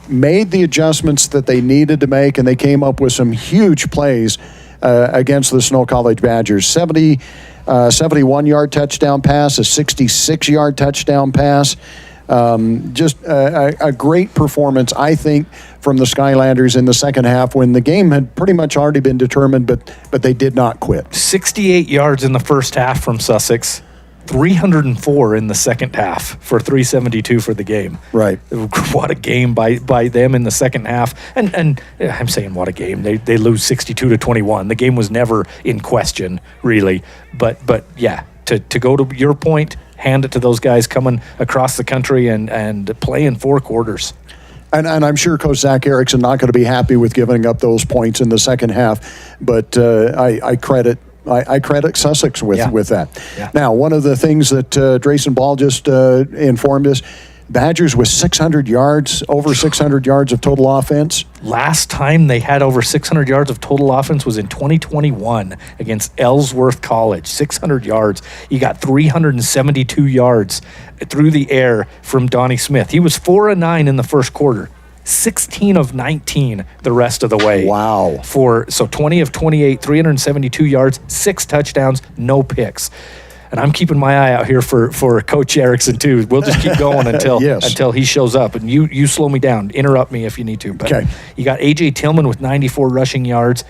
made the adjustments that they needed to make, and they came up with some huge plays against the Snow College Badgers. 71-yard touchdown pass, a 66-yard touchdown pass. Just a great performance, I think, from the Skylanders in the second half when the game had pretty much already been determined, but they did not quit. 68 yards in the first half from Sussex, 304 in the second half for 372 for the game. Right. What a game by them in the second half. And I'm saying what a game. They lose 62-21. The game was never in question, really. But yeah, to go to your point, hand it to those guys coming across the country and playing 4 quarters. And I'm sure Coach Zach Erickson not going to be happy with giving up those points in the second half, but I credit Sussex with that. Yeah. Now, one of the things that Drayson Ball just informed us, Badgers with 600 yards, over 600 yards of total offense. Last time they had over 600 yards of total offense was in 2021 against Ellsworth College. 600 yards. You got 372 yards through the air from Donnie Smith. He was 4-9 in the first quarter. 16 of 19 the rest of the way. Wow. So 20 of 28, 372 yards, 6 touchdowns, no picks. And I'm keeping my eye out here for Coach Erickson, too. We'll just keep going until he shows up. And you slow me down. Interrupt me if you need to. But okay. You got A.J. Tillman with 94 rushing yards.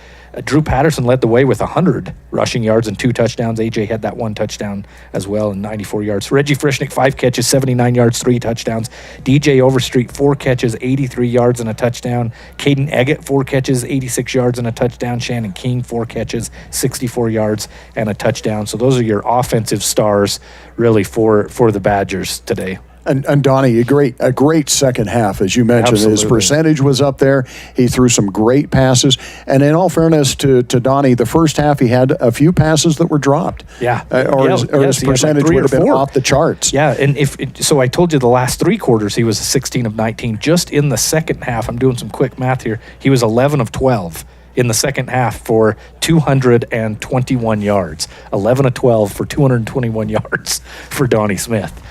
Drew Patterson led the way with 100 rushing yards and 2 touchdowns. A.J. had that 1 touchdown as well and 94 yards. Reggie Frischnick, 5 catches, 79 yards, 3 touchdowns. DJ Overstreet, 4 catches, 83 yards and a touchdown. Caden Eggett, 4 catches, 86 yards and a touchdown. Shannon King, 4 catches, 64 yards and a touchdown. So those are your offensive stars, really, for the Badgers today. And Donnie, a great second half, as you mentioned. Absolutely. His percentage was up there. He threw some great passes. And in all fairness to Donnie, the first half he had a few passes that were dropped. Yeah. His percentage would have been off the charts. Yeah, and so I told you the last 3 quarters he was 16 of 19. Just in the second half, I'm doing some quick math here, he was 11 of 12 in the second half for 221 yards. 11 of 12 for 221 yards for Donnie Smith.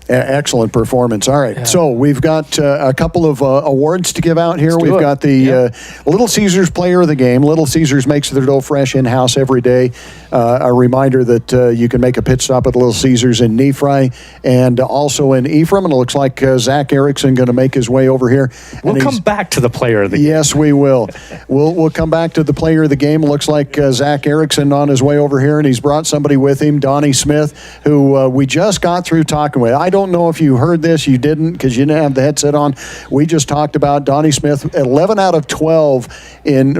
Excellent performance. All right, so we've got a couple of awards to give out here. We've got the Little Caesars Player of the Game. Little Caesars makes their dough fresh in-house every day. A reminder that you can make a pit stop at Little Caesars in Nephi and also in Ephraim. And it looks like Zach Erickson going to make his way over here. We'll come back to the Player of the Game. Yes, we will. We'll come back to the Player of the Game. It looks like Zach Erickson on his way over here, and he's brought somebody with him, Donnie Smith, who we just got through talking with. I don't don't know if you heard this. You didn't because you didn't have the headset on. We just talked about Donnie Smith, 11 out of 12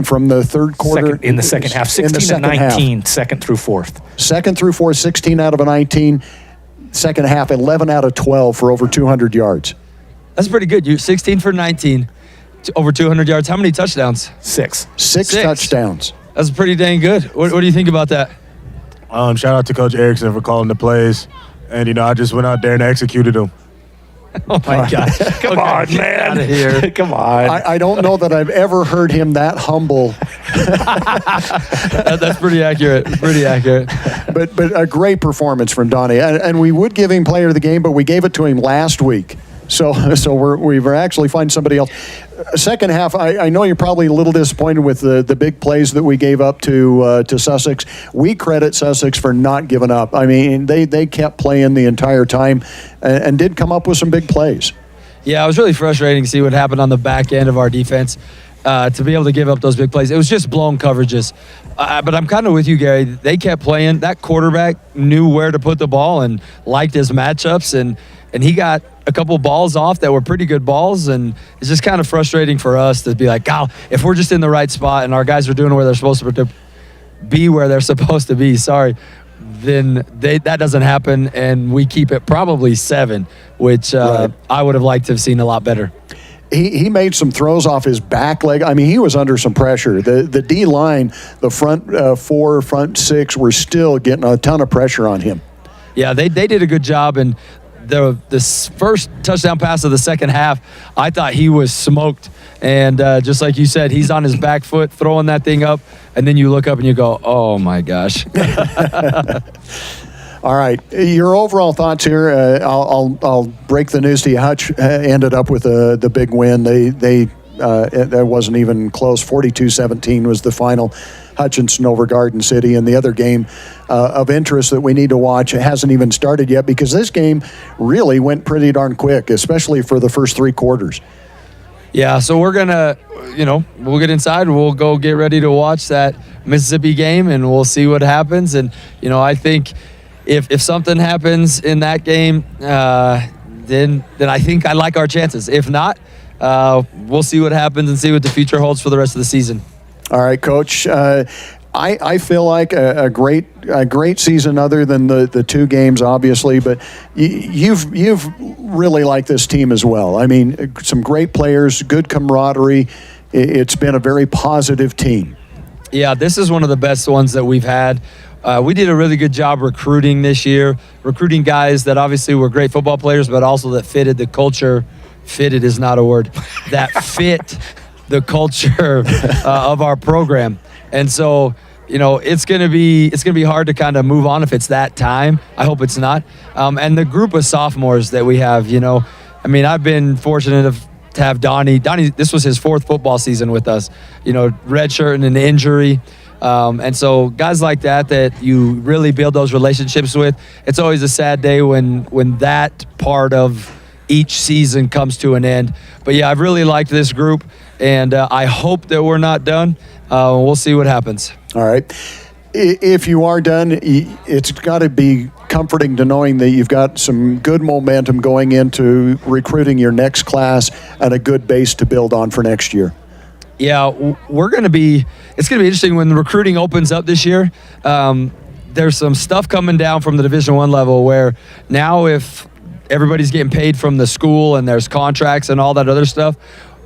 from the third quarter. In the second half, 16 to 19, second through fourth. Second through fourth, 16 out of a 19. Second half, 11 out of 12 for over 200 yards. That's pretty good. You're 16 for 19, over 200 yards. How many touchdowns? Six touchdowns. That's pretty dang good. What do you think about that? Shout out to Coach Erickson for calling the plays. And, I just went out there and executed them. Oh, my God. Come on, man. Out of here. Come on. I don't know that I've ever heard him that humble. That's pretty accurate. Pretty accurate. But a great performance from Donnie. And we would give him player of the game, but we gave it to him last week. So we're actually finding somebody else. Second half, I know you're probably a little disappointed with the big plays that we gave up to Sussex. We credit Sussex for not giving up. I mean, they kept playing the entire time and did come up with some big plays. Yeah, it was really frustrating to see what happened on the back end of our defense. To be able to give up those big plays. It was just blown coverages. But I'm kind of with you, Gary. They kept playing. That quarterback knew where to put the ball and liked his matchups, and he got a couple balls off that were pretty good balls, and it's just kind of frustrating for us to be like, God, if we're just in the right spot and our guys are doing where they're supposed to be where they're supposed to be, then that doesn't happen, and we keep it probably 7, which right. I would have liked to have seen a lot better. He made some throws off his back leg. I mean, he was under some pressure. The D line, the front 4, front 6 were still getting a ton of pressure on him. Yeah, they did a good job, and the first touchdown pass of the second half, I thought he was smoked. And just like you said, he's on his back foot throwing that thing up, and then you look up and you go, oh, my gosh. All right, your overall thoughts here. I'll break the news to you. Hutch ended up with the big win. That wasn't even close. 42-17 was the final. Hutchinson over Garden City, and the other game of interest that we need to watch hasn't even started yet because this game really went pretty darn quick, especially for the first 3 quarters. Yeah, so we're going to, we'll get inside. We'll go get ready to watch that Mississippi game, and we'll see what happens. And, I think if something happens in that game, then I think I like our chances. If not, we'll see what happens and see what the future holds for the rest of the season. All right, Coach. I feel like a great season, other than the 2 games, obviously. But you've really liked this team as well. I mean, some great players, good camaraderie. It's been a very positive team. Yeah, this is one of the best ones that we've had. We did a really good job recruiting this year, recruiting guys that obviously were great football players, but also that fitted the culture. Fitted is not a word. That fit the culture of our program. And so, it's going to be hard to kind of move on if it's that time. I hope it's not. And the group of sophomores that we have, I've been fortunate to have Donnie. Donnie, this was his 4th football season with us, redshirt and an injury. And so guys like that you really build those relationships with, it's always a sad day when that part of each season comes to an end. But yeah, I've really liked this group, and I hope that we're not done. We'll see what happens. All right. If you are done, it's got to be comforting to knowing that you've got some good momentum going into recruiting your next class and a good base to build on for next year. Yeah, it's going to be interesting when the recruiting opens up this year. There's some stuff coming down from the Division I level where now if everybody's getting paid from the school and there's contracts and all that other stuff,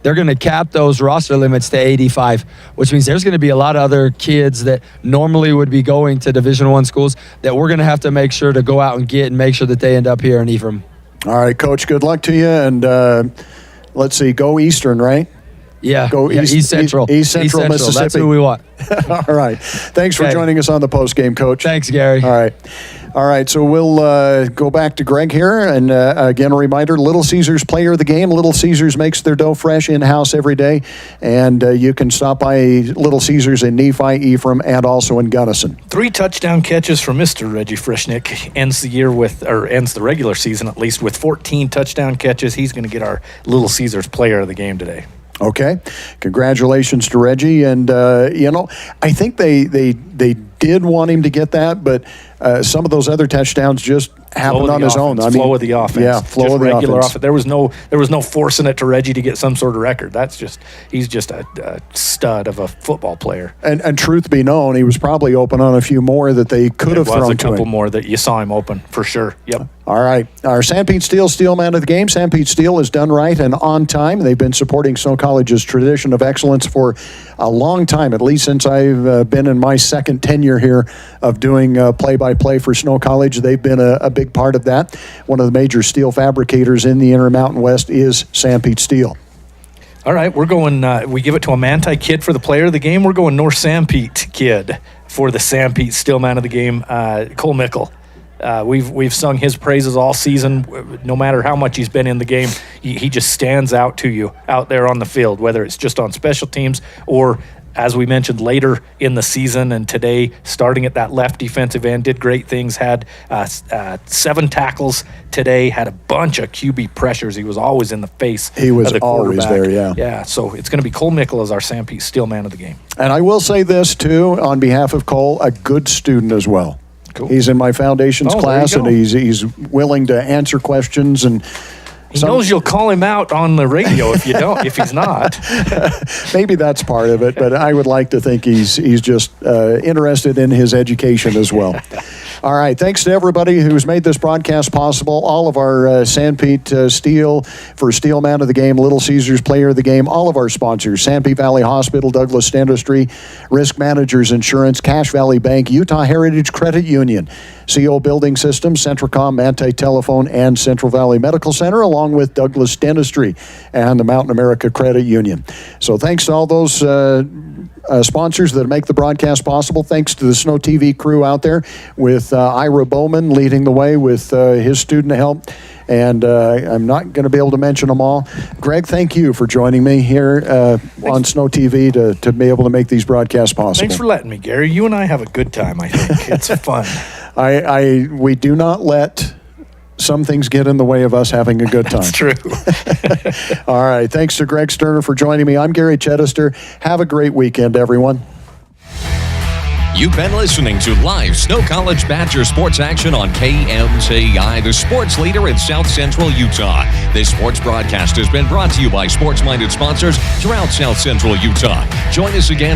they're going to cap those roster limits to 85, which means there's going to be a lot of other kids that normally would be going to Division I schools that we're going to have to make sure to go out and get and make sure that they end up here in Ephraim. All right, Coach, good luck to you. And let's see, go Eastern, right? Yeah, go East Central. East Central, Mississippi. That's who we want. All right. Thanks for joining us on the post game, Coach. Thanks, Gary. All right. So we'll go back to Greg here. And again, a reminder, Little Caesars player of the game. Little Caesars makes their dough fresh in-house every day. And you can stop by Little Caesars in Nephi, Ephraim, and also in Gunnison. 3 touchdown catches for Mr. Reggie Frischnick. Ends the regular season at least with 14 touchdown catches. He's going to get our Little Caesars player of the game today. Okay. Congratulations to Reggie. And, I think they did want him to get that, but some of those other touchdowns just happened on his own. Flow of the offense. Yeah, flow just of the regular offense. There was no forcing it to Reggie to get some sort of record. He's just a stud of a football player. And truth be known, he was probably open on a few more that they could have thrown to him. There was a couple more that you saw him open for sure. Yep. All right. Our Sanpete Steel Man of the game. Sanpete Steel is done right and on time. They've been supporting Snow College's tradition of excellence for a long time, at least since I've been in my second tenure here of doing play-by-play for Snow College. They've been a big part of that. One of the major steel fabricators in the Intermountain West is Sanpete Steel. All right, we're going, we give it to a Manti kid for the player of the game. We're going North Sanpete kid for the Sanpete Steel Man of the game, Cole Mickle. We've sung his praises all season. No matter how much he's been in the game, he just stands out to you out there on the field, whether it's just on special teams or, as we mentioned, later in the season and today, starting at that left defensive end, did great things, had 7 tackles today, had a bunch of QB pressures. He was always in the face of the quarterback. Always there, yeah. Yeah, so it's going to be Cole Mickle as our Sanpete Steel Man of the game. And I will say this, too, on behalf of Cole, a good student as well. Cool. He's in my foundations class, and he's willing to answer questions. And he knows you'll call him out on the radio if you don't, if he's not. Maybe that's part of it, but I would like to think he's just interested in his education as well. All right, thanks to everybody who's made this broadcast possible. All of our Sanpete Steel for Steel Man of the Game, Little Caesars Player of the Game, all of our sponsors, Sanpete Valley Hospital, Douglas Dentistry, Risk Managers Insurance, Cache Valley Bank, Utah Heritage Credit Union, CO Building Systems, Centricom, Manti Telephone, and Central Valley Medical Center, along with Douglas Dentistry and the Mountain America Credit Union. So thanks to all those sponsors that make the broadcast possible. Thanks to the Snow TV crew out there with Ira Bowman leading the way with his student help. And I'm not going to be able to mention them all. Greg, thank you for joining me here on Snow TV to be able to make these broadcasts possible. Thanks for letting me, Gary. You and I have a good time, I think. It's fun. We do not let some things get in the way of us having a good time. That's true. All right. Thanks to Greg Sterner for joining me. I'm Gary Chedester. Have a great weekend, everyone. You've been listening to live Snow College Badger sports action on KMCI, the sports leader in South Central Utah. This sports broadcast has been brought to you by sports-minded sponsors throughout South Central Utah. Join us again